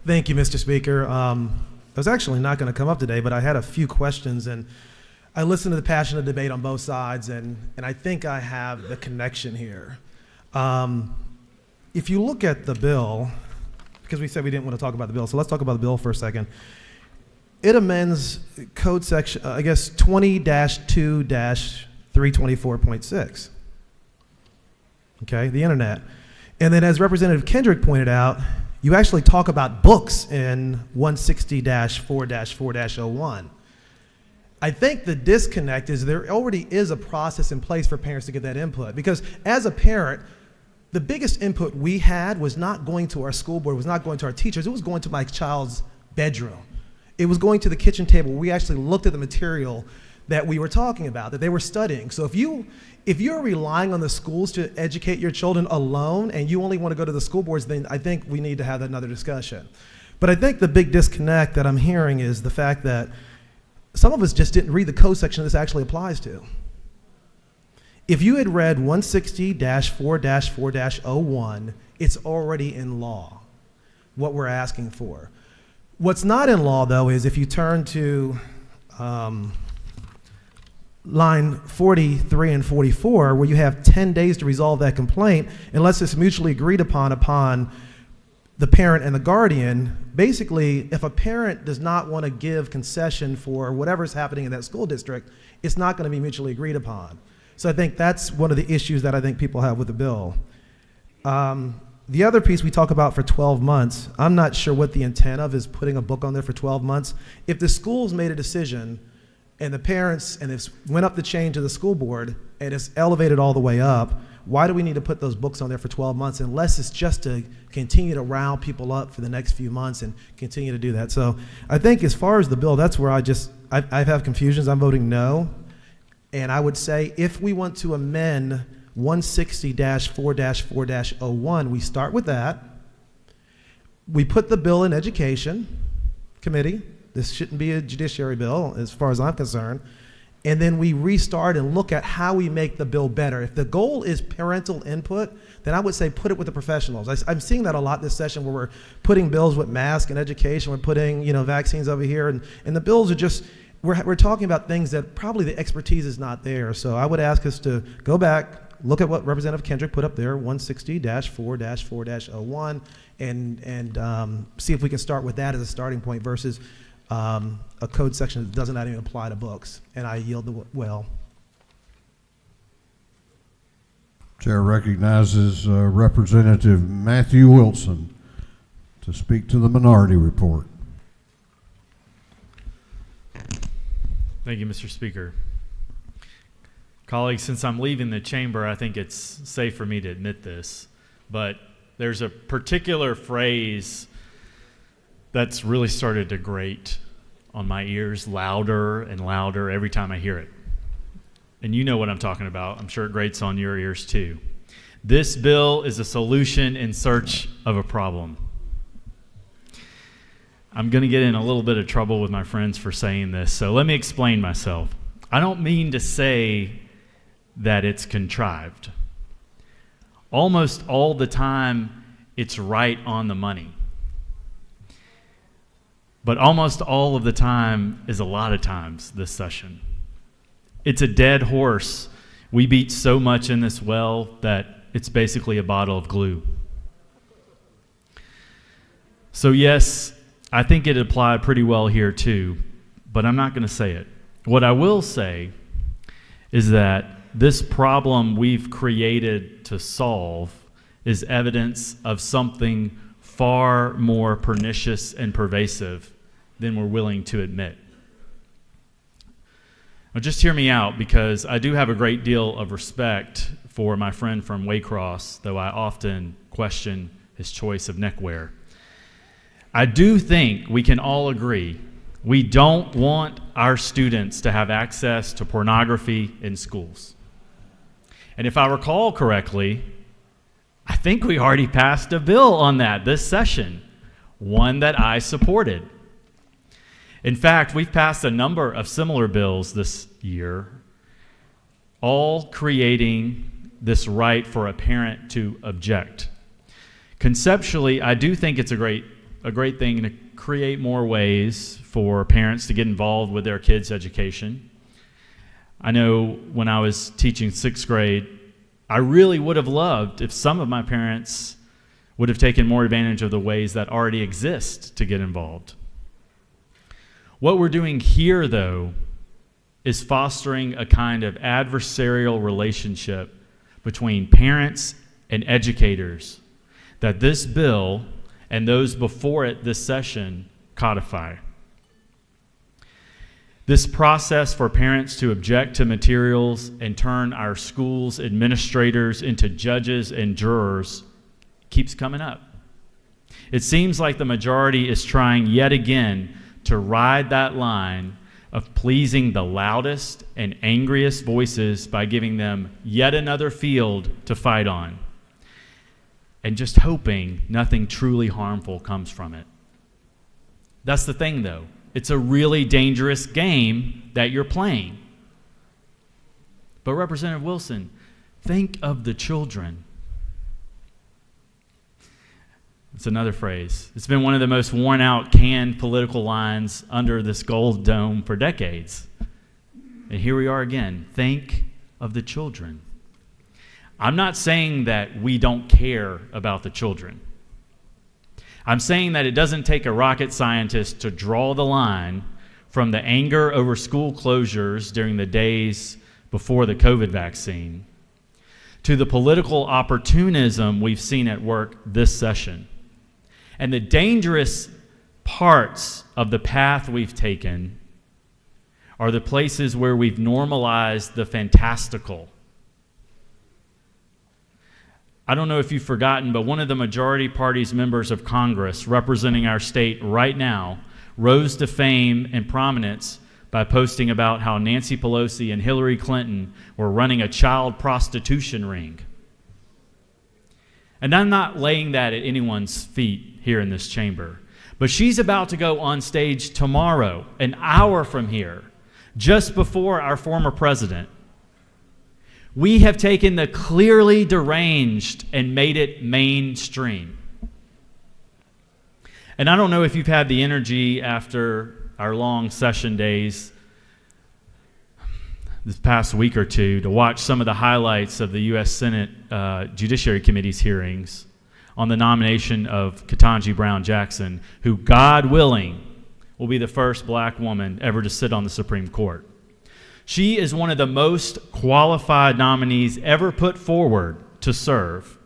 Thank you, Mr. Speaker. I was actually not going to come up today, but I had a few questions, and I listened to the passionate debate on both sides, and I think I have the connection here. If you look at the bill, because we said we didn't want to talk about the bill, so let's talk about the bill for a second. It amends code section, 20-2-324.6. Okay, the internet. And then as Representative Kendrick pointed out, you actually talk about books in 160-4-4-01. I think the disconnect is there already is a process in place for parents to get that input, because as a parent, the biggest input we had was not going to our school board, was not going to our teachers, it was going to my child's bedroom. It was going to the kitchen table where we actually looked at the material that we were talking about, that they were studying. So if you're relying on the schools to educate your children alone and you only want to go to the school boards, then I think we need to have another discussion. But I think the big disconnect that I'm hearing is the fact that some of us just didn't read the code section this actually applies to. If you had read 160-4-4-01, it's already in law, what we're asking for. What's not in law, though, is if you turn to line 43 and 44, where you have 10 days to resolve that complaint, unless it's mutually agreed upon the parent and the guardian. Basically, if a parent does not want to give concession for whatever's happening in that school district, it's not going to be mutually agreed upon. So I think that's one of the issues that I think people have with the bill. The other piece we talk about for 12 months, I'm not sure what the intent of is putting a book on there for 12 months. If the school's made a decision and the parents, and it's went up the chain to the school board and it's elevated all the way up, why do we need to put those books on there for 12 months unless it's just to continue to round people up for the next few months and continue to do that? So I think as far as the bill, that's where I have confusions. I'm voting no. And I would say if we want to amend 160-4-4-01, we start with that. We put the bill in Education Committee. This shouldn't be a Judiciary bill as far as I'm concerned. And then we restart and look at how we make the bill better. If the goal is parental input, then I would say put it with the professionals. I'm seeing that a lot this session where we're putting bills with masks and education, we're putting vaccines over here, and the bills are just, we're talking about things that probably the expertise is not there. So I would ask us to go back, look at what Representative Kendrick put up there, 160-4-4-01, and see if we can start with that as a starting point versus a code section that doesn't even apply to books. And I yield the well. Chair recognizes Representative Matthew Wilson to speak to the minority report. Thank you, Mr. Speaker. Colleagues, since I'm leaving the chamber, I think it's safe for me to admit this, but there's a particular phrase that's really started to grate on my ears louder and louder every time I hear it. And you know what I'm talking about. I'm sure it grates on your ears too. This bill is a solution in search of a problem. I'm going to get in a little bit of trouble with my friends for saying this, so let me explain myself. I don't mean to say that it's contrived. Almost all the time, it's right on the money. But almost all of the time is a lot of times this session. It's a dead horse. We beat so much in this well that it's basically a bottle of glue. So yes, I think it applied pretty well here too, but I'm not going to say it. What I will say is that this problem we've created to solve is evidence of something far more pernicious and pervasive than we're willing to admit. Now, just hear me out, because I do have a great deal of respect for my friend from Waycross, though I often question his choice of neckwear. I do think we can all agree we don't want our students to have access to pornography in schools. And if I recall correctly, I think we already passed a bill on that this session, one that I supported. In fact, we've passed a number of similar bills this year, all creating this right for a parent to object. Conceptually, I do think it's a great thing to create more ways for parents to get involved with their kids' education. I know when I was teaching 6th grade, I really would have loved if some of my parents would have taken more advantage of the ways that already exist to get involved. What we're doing here, though, is fostering a kind of adversarial relationship between parents and educators that this bill and those before it this session codify. This process for parents to object to materials and turn our schools' administrators into judges and jurors keeps coming up. It seems like the majority is trying yet again to ride that line of pleasing the loudest and angriest voices by giving them yet another field to fight on, and just hoping nothing truly harmful comes from it. That's the thing, though. It's a really dangerous game that you're playing. But Representative Wilson, think of the children. It's another phrase. It's been one of the most worn out canned political lines under this gold dome for decades. And here we are again. Think of the children. I'm not saying that we don't care about the children. I'm saying that it doesn't take a rocket scientist to draw the line from the anger over school closures during the days before the COVID vaccine to the political opportunism we've seen at work this session. And the dangerous parts of the path we've taken are the places where we've normalized the fantastical. I don't know if you've forgotten, but one of the majority party's members of Congress representing our state right now rose to fame and prominence by posting about how Nancy Pelosi and Hillary Clinton were running a child prostitution ring. And I'm not laying that at anyone's feet here in this chamber, but she's about to go on stage tomorrow, an hour from here, just before our former president. We have taken the clearly deranged and made it mainstream. And I don't know if you've had the energy after our long session days this past week or two to watch some of the highlights of the U.S. Senate Judiciary Committee's hearings on the nomination of Katanji Brown Jackson, who, God willing, will be the first black woman ever to sit on the Supreme Court. She is one of the most qualified nominees ever put forward to serve.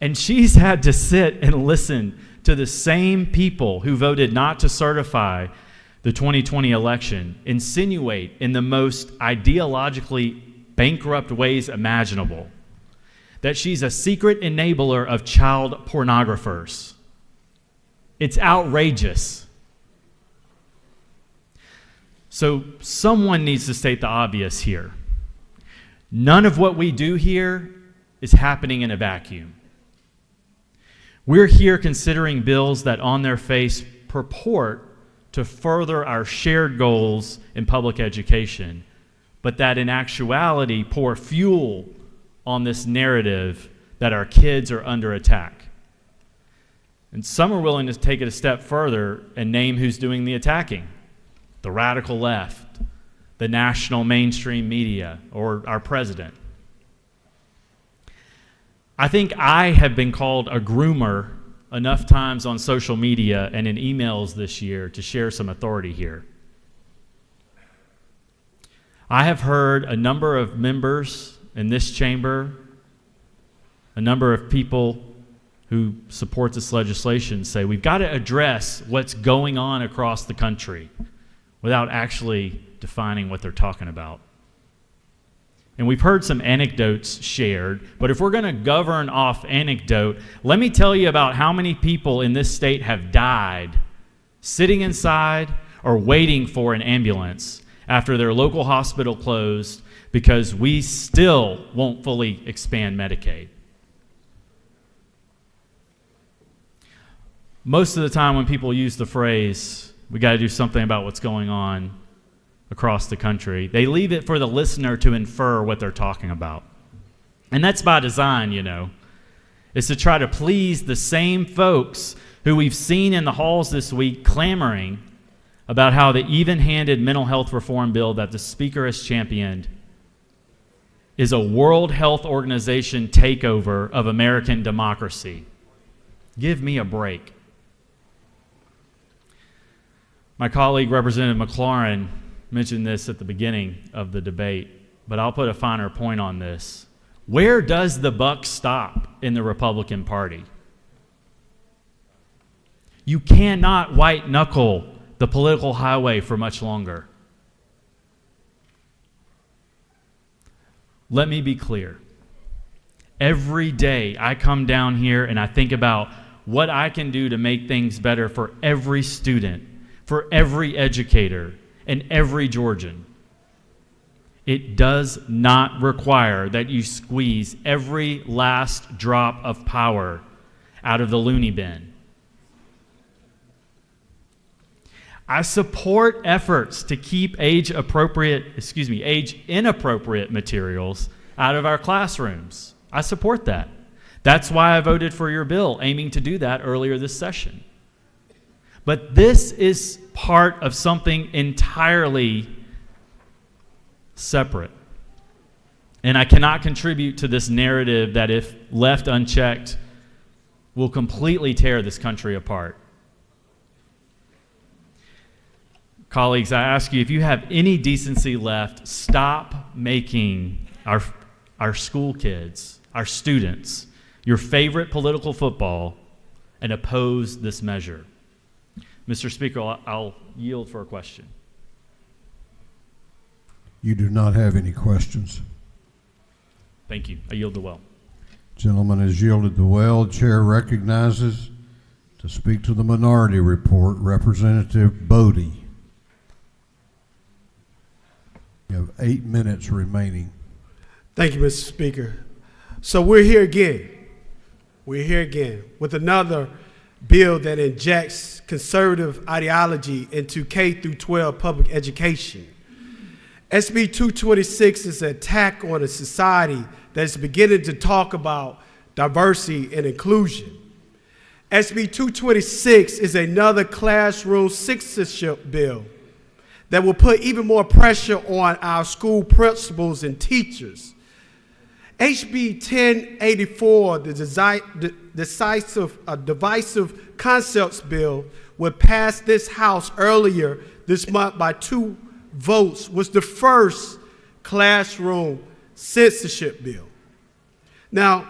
And she's had to sit and listen to the same people who voted not to certify the 2020 election insinuate in the most ideologically bankrupt ways imaginable that she's a secret enabler of child pornographers. It's outrageous. So someone needs to state the obvious here. None of what we do here is happening in a vacuum. We're here considering bills that on their face purport to further our shared goals in public education, but that in actuality pour fuel on this narrative that our kids are under attack. And some are willing to take it a step further and name who's doing the attacking: the radical left, the national mainstream media, or our president. I think I have been called a groomer enough times on social media and in emails this year to share some authority here. I have heard a number of members in this chamber a number of people who support this legislation say we've got to address what's going on across the country without actually defining what they're talking about. And we've heard some anecdotes shared, but if we're going to govern off anecdote, let me tell you about how many people in this state have died sitting inside or waiting for an ambulance after their local hospital closed because we still won't fully expand Medicaid. Most of the time when people use the phrase, we got to do something about what's going on across the country, they leave it for the listener to infer what they're talking about. And that's by design, you know. It's to try to please the same folks who we've seen in the halls this week clamoring about how the even-handed mental health reform bill that the Speaker has championed is a World Health Organization takeover of American democracy. Give me a break. My colleague, Representative McLaurin, mentioned this at the beginning of the debate, but I'll put a finer point on this. Where does the buck stop in the Republican Party? You cannot white-knuckle the political highway for much longer. Let me be clear. Every day I come down here and I think about what I can do to make things better for every student, for every educator, and every Georgian. It does not require that you squeeze every last drop of power out of the loony bin. I support efforts to keep age-inappropriate materials out of our classrooms. I support that. That's why I voted for your bill, aiming to do that earlier this session. But this is part of something entirely separate. And I cannot contribute to this narrative that, if left unchecked, will completely tear this country apart. Colleagues, I ask you, if you have any decency left, stop making our school kids, our students, your favorite political football, and oppose this measure. Mr. Speaker, I'll yield for a question. You do not have any questions. Thank you. I yield the well. Gentleman has yielded the well. Chair recognizes to speak to the minority report, Representative Bodie. You have 8 minutes remaining. Thank you, Mr. Speaker. So we're here again. We're here again with another bill that injects conservative ideology into K through 12 public education. SB 226 is an attack on a society that is beginning to talk about diversity and inclusion. SB 226 is another classroom censorship bill that will put even more pressure on our school principals and teachers. HB 1084, the divisive concepts bill, was passed this House earlier this month by 2 votes, was the first classroom censorship bill. Now,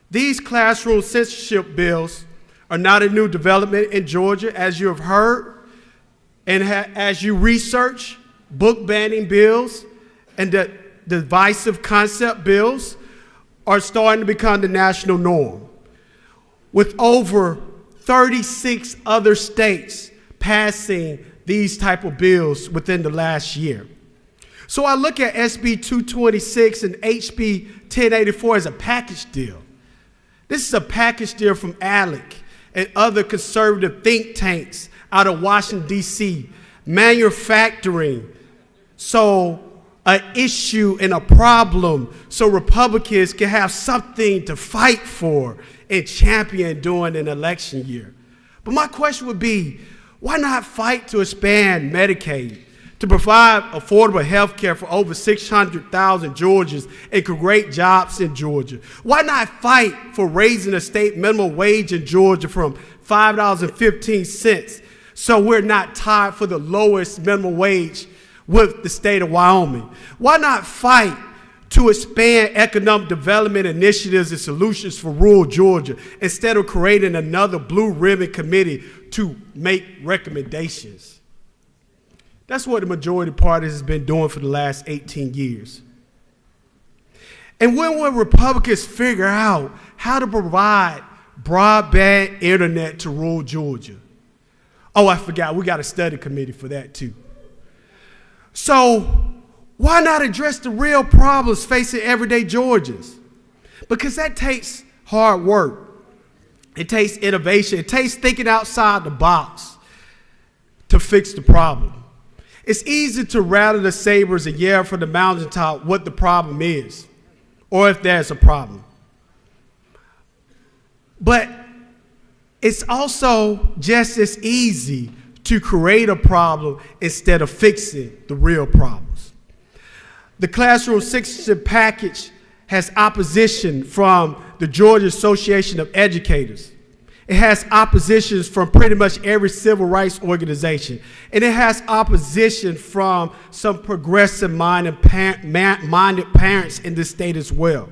these classroom censorship bills are not a new development in Georgia, as you have heard, and as you research book banning bills and the divisive concept bills are starting to become the national norm, with over 36 other states passing these type of bills within the last year. So I look at SB 226 and HB 1084 as a package deal. This is a package deal from ALEC and other conservative think tanks out of Washington, D.C., manufacturing an issue and a problem so Republicans can have something to fight for and champion during an election year. But my question would be, why not fight to expand Medicaid, to provide affordable health care for over 600,000 Georgians and create jobs in Georgia? Why not fight for raising the state minimum wage in Georgia from $5.15 so we're not tied for the lowest minimum wage with the state of Wyoming? Why not fight to expand economic development initiatives and solutions for rural Georgia instead of creating another blue ribbon committee to make recommendations. That's what the majority party has been doing for the last 18 years. And when will Republicans figure out how to provide broadband internet to rural Georgia? Oh, I forgot, we got a study committee for that too. So why not address the real problems facing everyday Georgians? Because that takes hard work. It takes innovation. It takes thinking outside the box to fix the problem. It's easy to rattle the sabers and yell from the mountaintop what the problem is, or if there's a problem. But it's also just as easy to create a problem instead of fixing the real problems. The classroom censorship package has opposition from the Georgia Association of Educators. It has oppositions from pretty much every civil rights organization. And it has opposition from some progressive-minded parents in this state as well.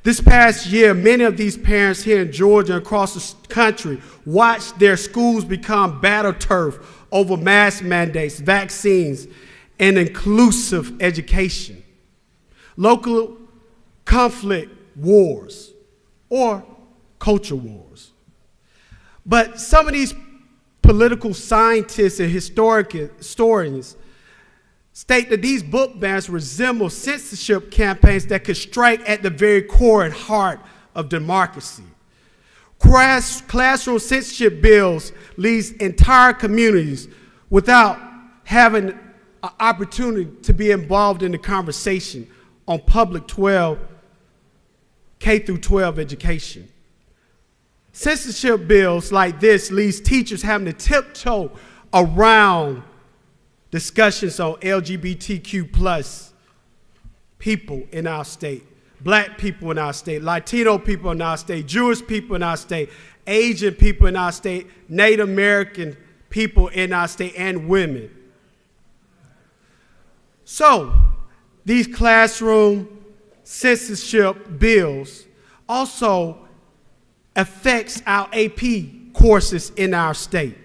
This past year, many of these parents here in Georgia and across the country watched their schools become battle turf over mask mandates, vaccines, and inclusive education. Local conflict wars or culture wars. But some of these political scientists and historians state that these book bans resemble censorship campaigns that could strike at the very core and heart of democracy. Classroom censorship bills leaves entire communities without having an opportunity to be involved in the conversation on public K through 12 education. Censorship bills like this leaves teachers having to tiptoe around discussions on LGBTQ plus people in our state, black people in our state, Latino people in our state, Jewish people in our state, Asian people in our state, Native American people in our state, and women. So these classroom censorship bills also affects our AP courses in our state.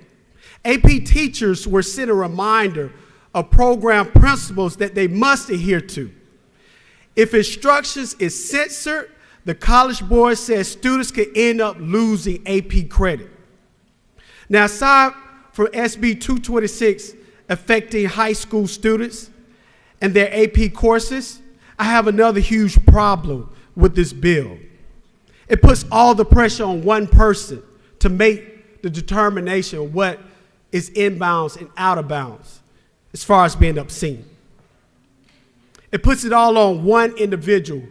AP teachers were sent a reminder of program principles that they must adhere to. If instructions is censored, the College Board says students could end up losing AP credit. Now, aside from SB 226 affecting high school students and their AP courses, I have another huge problem with this bill. It puts all the pressure on one person to make the determination of what is inbounds and out of bounds as far as being obscene. It puts it all on one individual,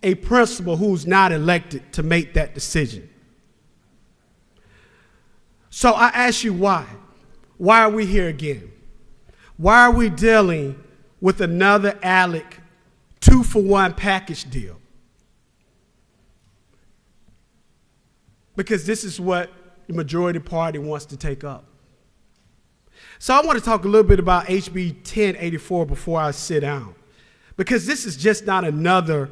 a principal who's not elected to make that decision. So I ask you why? Why are we here again? Why are we dealing with another ALEC 2-for-1 package deal? Because this is what the majority party wants to take up. So I want to talk a little bit about HB 1084 before I sit down, because this is just not another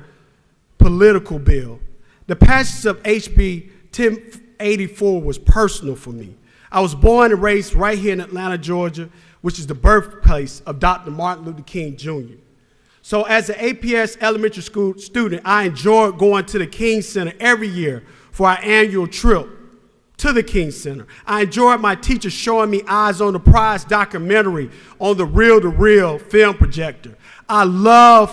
political bill. The passage of HB 1084 was personal for me. I was born and raised right here in Atlanta, Georgia, which is the birthplace of Dr. Martin Luther King Jr. So as an APS elementary school student, I enjoyed going to the King Center every year for our annual trip to the King Center. I enjoyed my teachers showing me Eyes on the Prize documentary on the reel-to-reel film projector. I love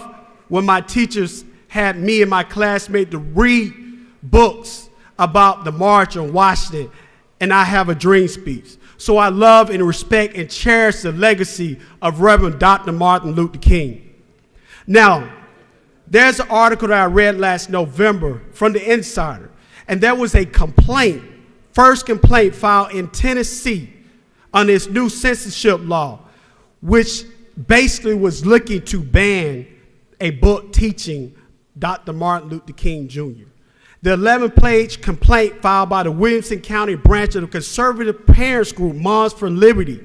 when my teachers had me and my classmates to read books about the March on Washington and I Have a Dream speech. So I love and respect and cherish the legacy of Reverend Dr. Martin Luther King. Now, there's an article that I read last November from the Insider, and there was a complaint, first complaint filed in Tennessee on this new censorship law, which basically was looking to ban a book teaching Dr. Martin Luther King Jr. The 11-page complaint filed by the Williamson County branch of the conservative parents group Moms for Liberty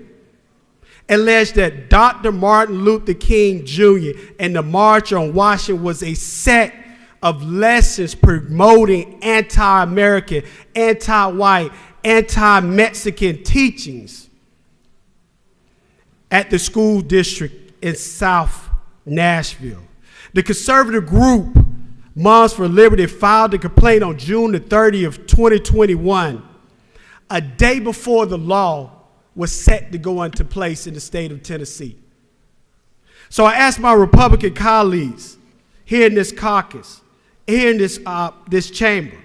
alleged that Dr. Martin Luther King Jr. and the March on Washington was a set of lessons promoting anti-American, anti-white, anti-Mexican teachings at the school district in South Nashville. The conservative group, Moms for Liberty, filed a complaint on June the 30th, 2021, a day before the law was set to go into place in the state of Tennessee. So I asked my Republican colleagues here in this caucus, here in this chamber,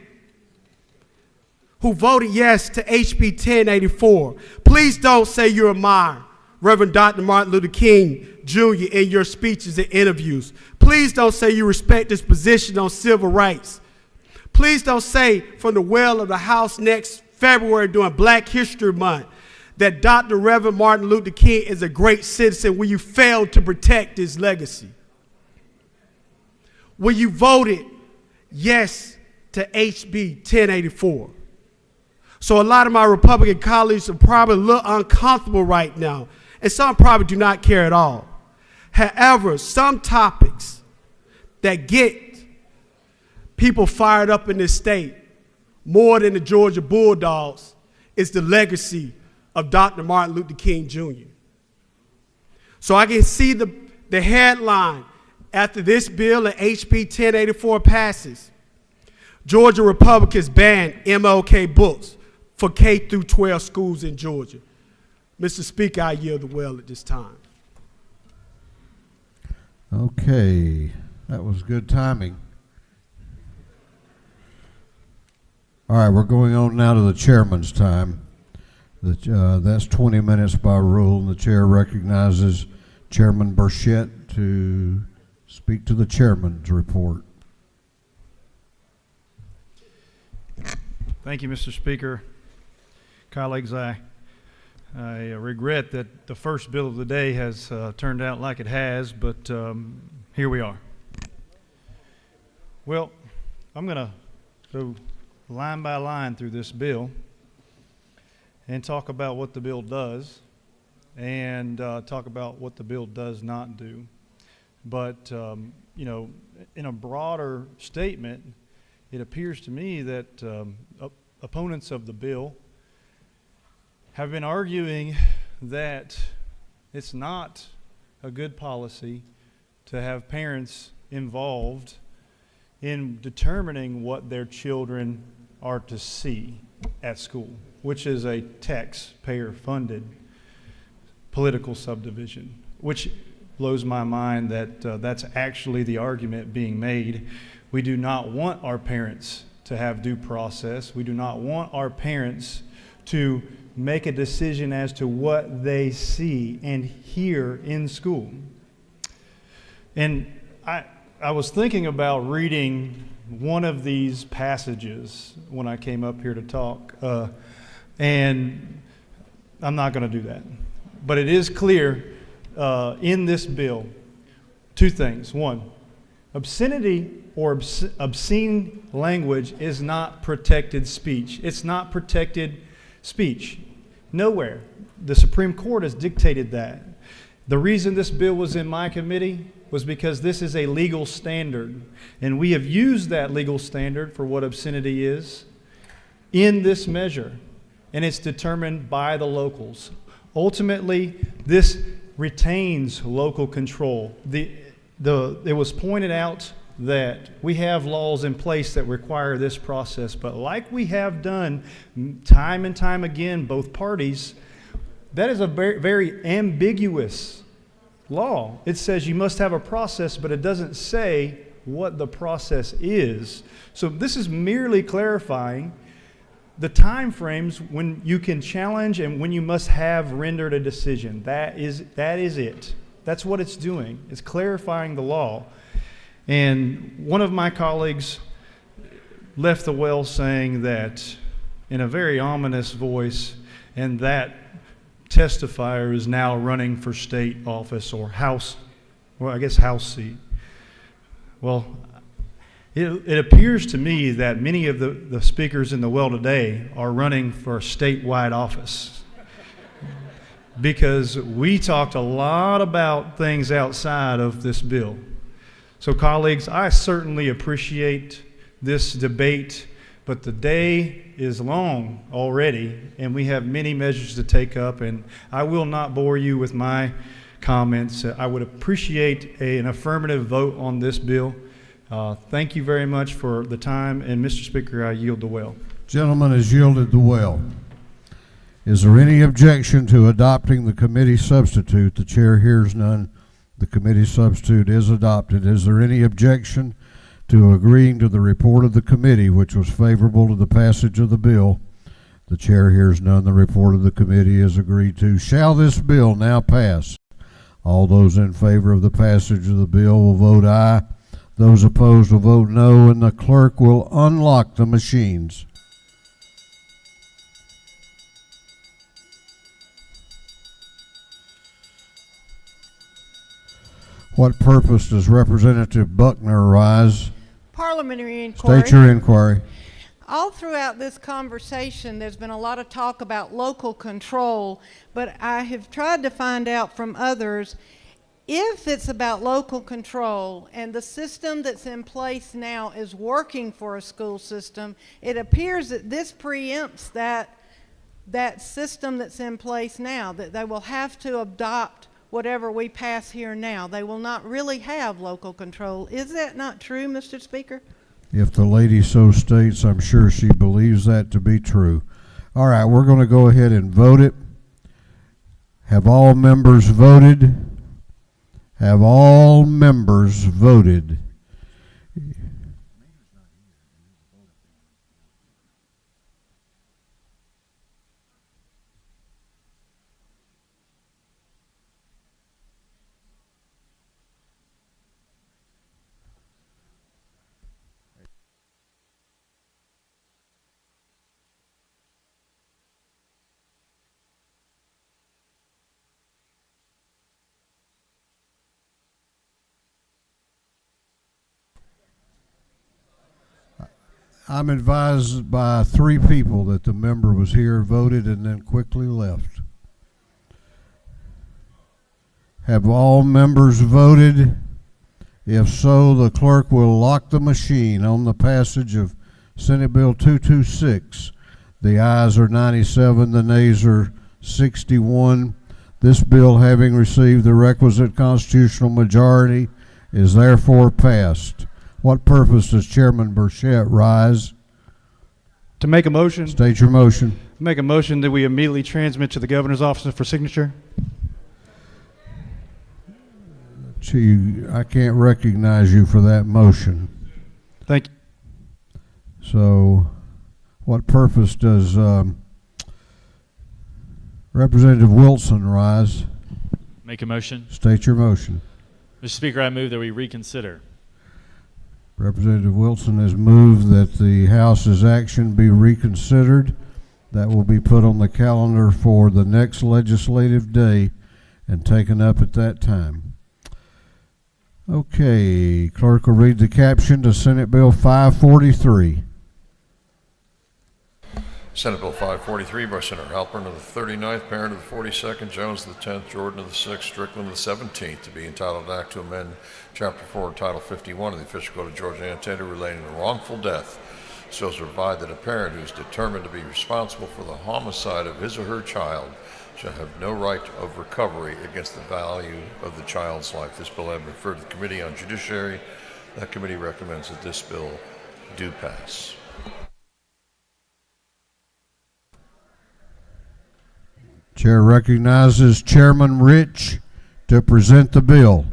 who voted yes to HB 1084, please don't say you admire Reverend Dr. Martin Luther King Jr. in your speeches and interviews. Please don't say you respect his position on civil rights. Please don't say from the well of the House next February during Black History Month that Dr. Reverend Martin Luther King is a great citizen when you failed to protect his legacy. When you voted yes to HB 1084. So a lot of my Republican colleagues are probably a little uncomfortable right now, and some probably do not care at all. However, some topics that get people fired up in this state more than the Georgia Bulldogs is the legacy of Dr. Martin Luther King Jr. So I can see the headline after this bill and HB 1084 passes. Georgia Republicans ban MLK books for K through 12 schools in Georgia. Mr. Speaker, I yield the well at this time. Okay, that was good timing. All right, we're going on now to the chairman's time. That's 20 minutes by rule, and the chair recognizes Chairman Burchett to speak to the chairman's report. Thank you, Mr. Speaker. Colleagues, I regret that the first bill of the day has turned out like it has, but here we are. Well, I'm going to go line by line through this bill and talk about what the bill does and talk about what the bill does not do. But, you know, in a broader statement, it appears to me that opponents of the bill have been arguing that it's not a good policy to have parents involved in determining what their children are to see at school, which is a taxpayer-funded political subdivision, which blows my mind that that's actually the argument being made. We do not want our parents to have due process. We do not want our parents to make a decision as to what they see and hear in school. And I was thinking about reading one of these passages when I came up here to talk, and I'm not going to do that. But it is clear in this bill two things. One, obscenity or obscene language is not protected speech. It's not protected speech. Nowhere. The Supreme Court has dictated that. The reason this bill was in my committee was because this is a legal standard, and we have used that legal standard for what obscenity is in this measure, and it's determined by the locals. Ultimately, this retains local control. It was pointed out that we have laws in place that require this process, but like we have done time and time again, both parties, that is a very, very ambiguous law. It says you must have a process, but it doesn't say what the process is. So this is merely clarifying the time frames when you can challenge and when you must have rendered a decision. That is it. That's what it's doing. It's clarifying the law. And one of my colleagues left the well saying that in a very ominous voice, and that testifier is now running for state office or House seat. Well, it appears to me that many of the speakers in the well today are running for a statewide office. because we talked a lot about things outside of this bill. So colleagues, I certainly appreciate this debate, but the day is long already, and we have many measures to take up, and I will not bore you with my comments. I would appreciate an affirmative vote on this bill. Thank you very much for the time, and Mr. Speaker, I yield the well. Gentleman has yielded the well. Is there any objection to adopting the committee substitute? The chair hears none. The committee substitute is adopted. Is there any objection to agreeing to the report of the committee, which was favorable to the passage of the bill? The chair hears none. The report of the committee is agreed to. Shall this bill now pass? All those in favor of the passage of the bill will vote aye. Those opposed will vote no, and the clerk will unlock the machines. What purpose does Representative Buckner rise? Parliamentary inquiry. State your inquiry. All throughout this conversation, there's been a lot of talk about local control, but I have tried to find out from others if it's about local control and the system that's in place now is working for a school system. It appears that this preempts that system that's in place now, that they will have to adopt whatever we pass here now. They will not really have local control. Is that not true, Mr. Speaker? If the lady so states, I'm sure she believes that to be true. All right, we're going to go ahead and vote it. Have all members voted? Have all members voted? I'm advised by 3 people that the member was here, voted, and then quickly left. Have all members voted? If so, the clerk will lock the machine on the passage of Senate Bill 226. The ayes are 97, the nays are 61. This bill, having received the requisite constitutional majority, is therefore passed. What purpose does Chairman Burchett rise? To make a motion. State your motion. Make a motion that we immediately transmit to the governor's office for signature. Gee, I can't recognize you for that motion. Thank you. So, what purpose does Representative Wilson rise? Make a motion. State your motion. Mr. Speaker, I move that we reconsider. Representative Wilson has moved that the House's action be reconsidered. That will be put on the calendar for the next legislative day and taken up at that time. Okay, clerk will read the caption to Senate Bill 543. Senate Bill 543 by Senator Halpern of the 39th, Parent of the 42nd, Jones of the 10th, Jordan of the 6th, Strickland of the 17th, to be entitled Act to amend Chapter 4, Title 51 of the Official Code of Georgia Annotated relating to wrongful death, so as to provide that a parent who is determined to be responsible for the homicide of his or her child shall have no right of recovery against the value of the child's life. This bill has been referred to the Committee on Judiciary. That committee recommends that this bill do pass. Chair recognizes Chairman Rich to present the bill.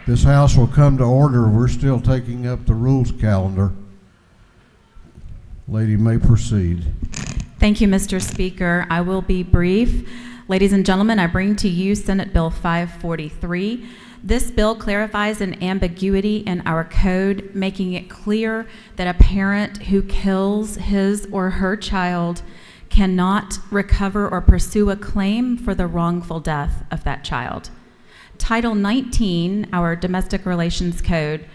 This House will come to order. We're still taking up the rules calendar. Lady may proceed. Thank you, Mr. Speaker. I will be brief. Ladies and gentlemen, I bring to you Senate Bill 543. This bill clarifies an ambiguity in our code, making it clear that a parent who kills his or her child cannot recover or pursue a claim for the wrongful death of that child. Title 19, our Domestic Relations Code,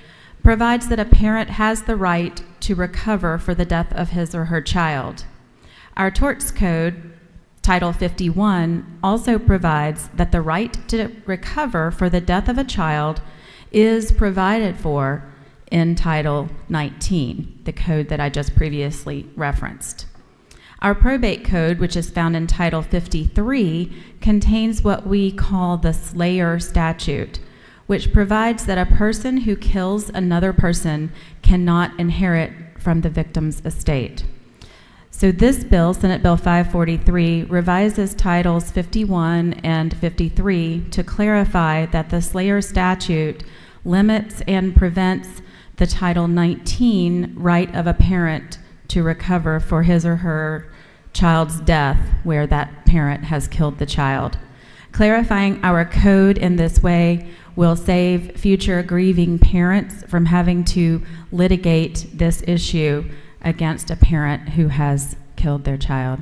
provides that a parent has the right to recover for the death of his or her child. Our Torts Code Title 51 also provides that the right to recover for the death of a child is provided for in Title 19, the code that I just previously referenced. Our probate code, which is found in Title 53, contains what we call the Slayer statute, which provides that a person who kills another person cannot inherit from the victim's estate. So this bill, Senate Bill 543, revises Titles 51 and 53 to clarify that the Slayer statute limits and prevents the Title 19 right of a parent to recover for his or her child's death where that parent has killed the child. Clarifying our code in this way will save future grieving parents from having to litigate this issue against a parent who has killed their child.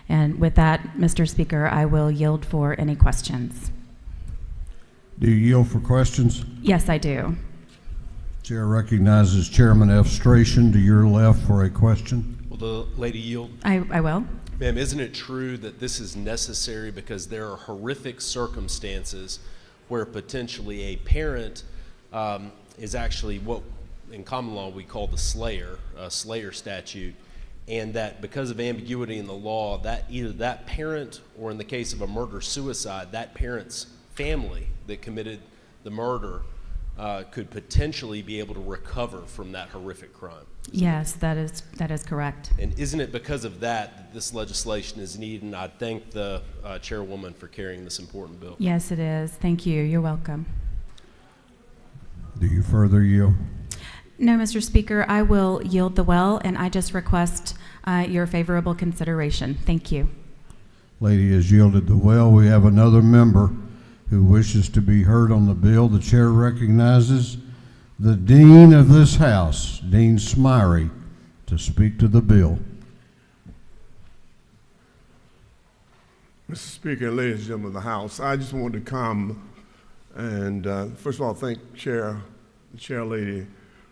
And with that, Mr. Speaker, I will yield for any questions. Do you yield for questions? Yes, I do. Chair recognizes Chairman F. Strachan to your left for a question. Will the lady yield? I will. Ma'am, isn't it true that this is necessary because there are horrific circumstances where potentially a parent is actually what in common law we call the slayer statute, and that because of ambiguity in the law, that either that parent or in the case of a murder-suicide, that parent's family that committed the murder could potentially be able to recover from that horrific crime? Yes, that is correct. And isn't it because of that this legislation is needed? And I thank the chairwoman for carrying this important bill. Yes, it is. Thank you. You're welcome. Do you further yield? No, Mr. Speaker, I will yield the well, and I just request your favorable consideration. Thank you. Lady has yielded the well. We have another member who wishes to be heard on the bill. The chair recognizes the Dean of this House, Dean Smyrie, to speak to the bill. Mr. Speaker, ladies and gentlemen of the House, I just wanted to come and first of all thank the Chair Lady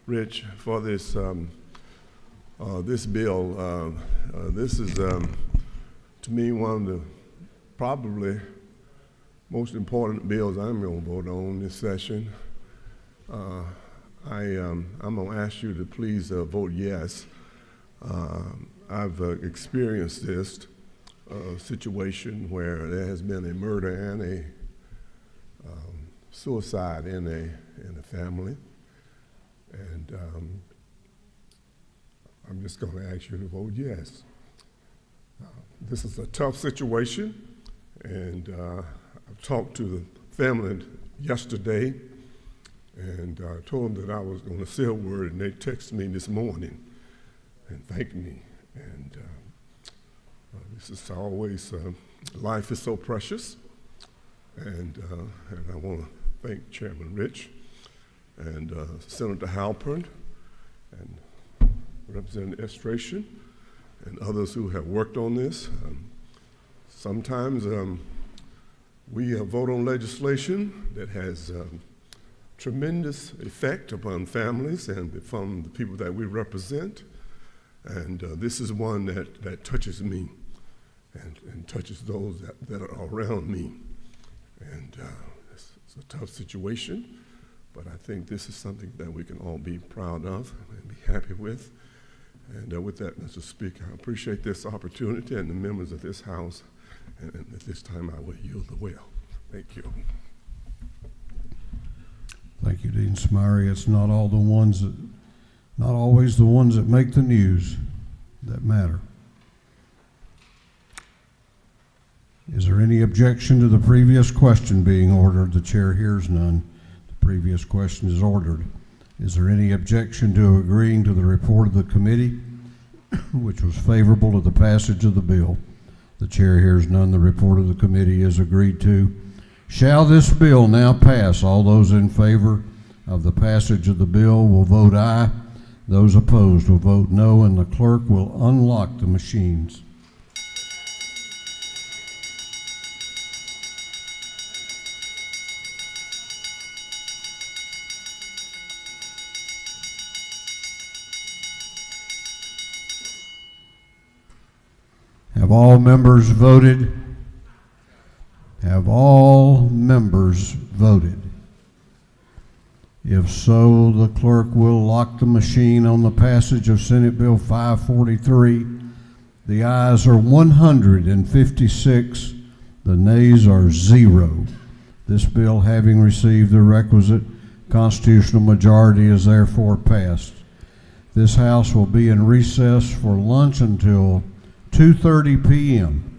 Rich for this this bill. This is to me one of the probably most important bills I'm going to vote on this session. I'm going to ask you to please vote yes. I've experienced this situation where there has been a murder and a suicide in a family, and I'm just going to ask you to vote yes. This is a tough situation, and I've talked to the family yesterday, and I told them that I was going to say a word, and they texted me this morning and thanked me. And this is always, life is so precious, and I want to thank Chairman Rich and Senator Halpern and Representative Estration and others who have worked on this. Sometimes we vote on legislation that has tremendous effect upon families and from the people that we represent. And this is one that touches me and touches those that are around me. And it's a tough situation, but I think this is something that we can all be proud of and be happy with. And with that, Mr. Speaker, I appreciate this opportunity and the members of this House. And at this time, I will yield the well. Thank you. Thank you, Dean Smyrie. It's not always the ones that make the news that matter. Is there any objection to the previous question being ordered? The chair hears none. The previous question is ordered. Is there any objection to agreeing to the report of the committee, which was favorable to the passage of the bill? The chair hears none. The report of the committee is agreed to. Shall this bill now pass? All those in favor of the passage of the bill will vote aye. Those opposed will vote no, and the clerk will unlock the machines. Have all members voted? Have all members voted? If so, the clerk will lock the machine on the passage of Senate Bill 543. The ayes are 156, the nays are 0. This bill, having received the requisite constitutional majority, is therefore passed. This House will be in recess for lunch until 2:30 p.m.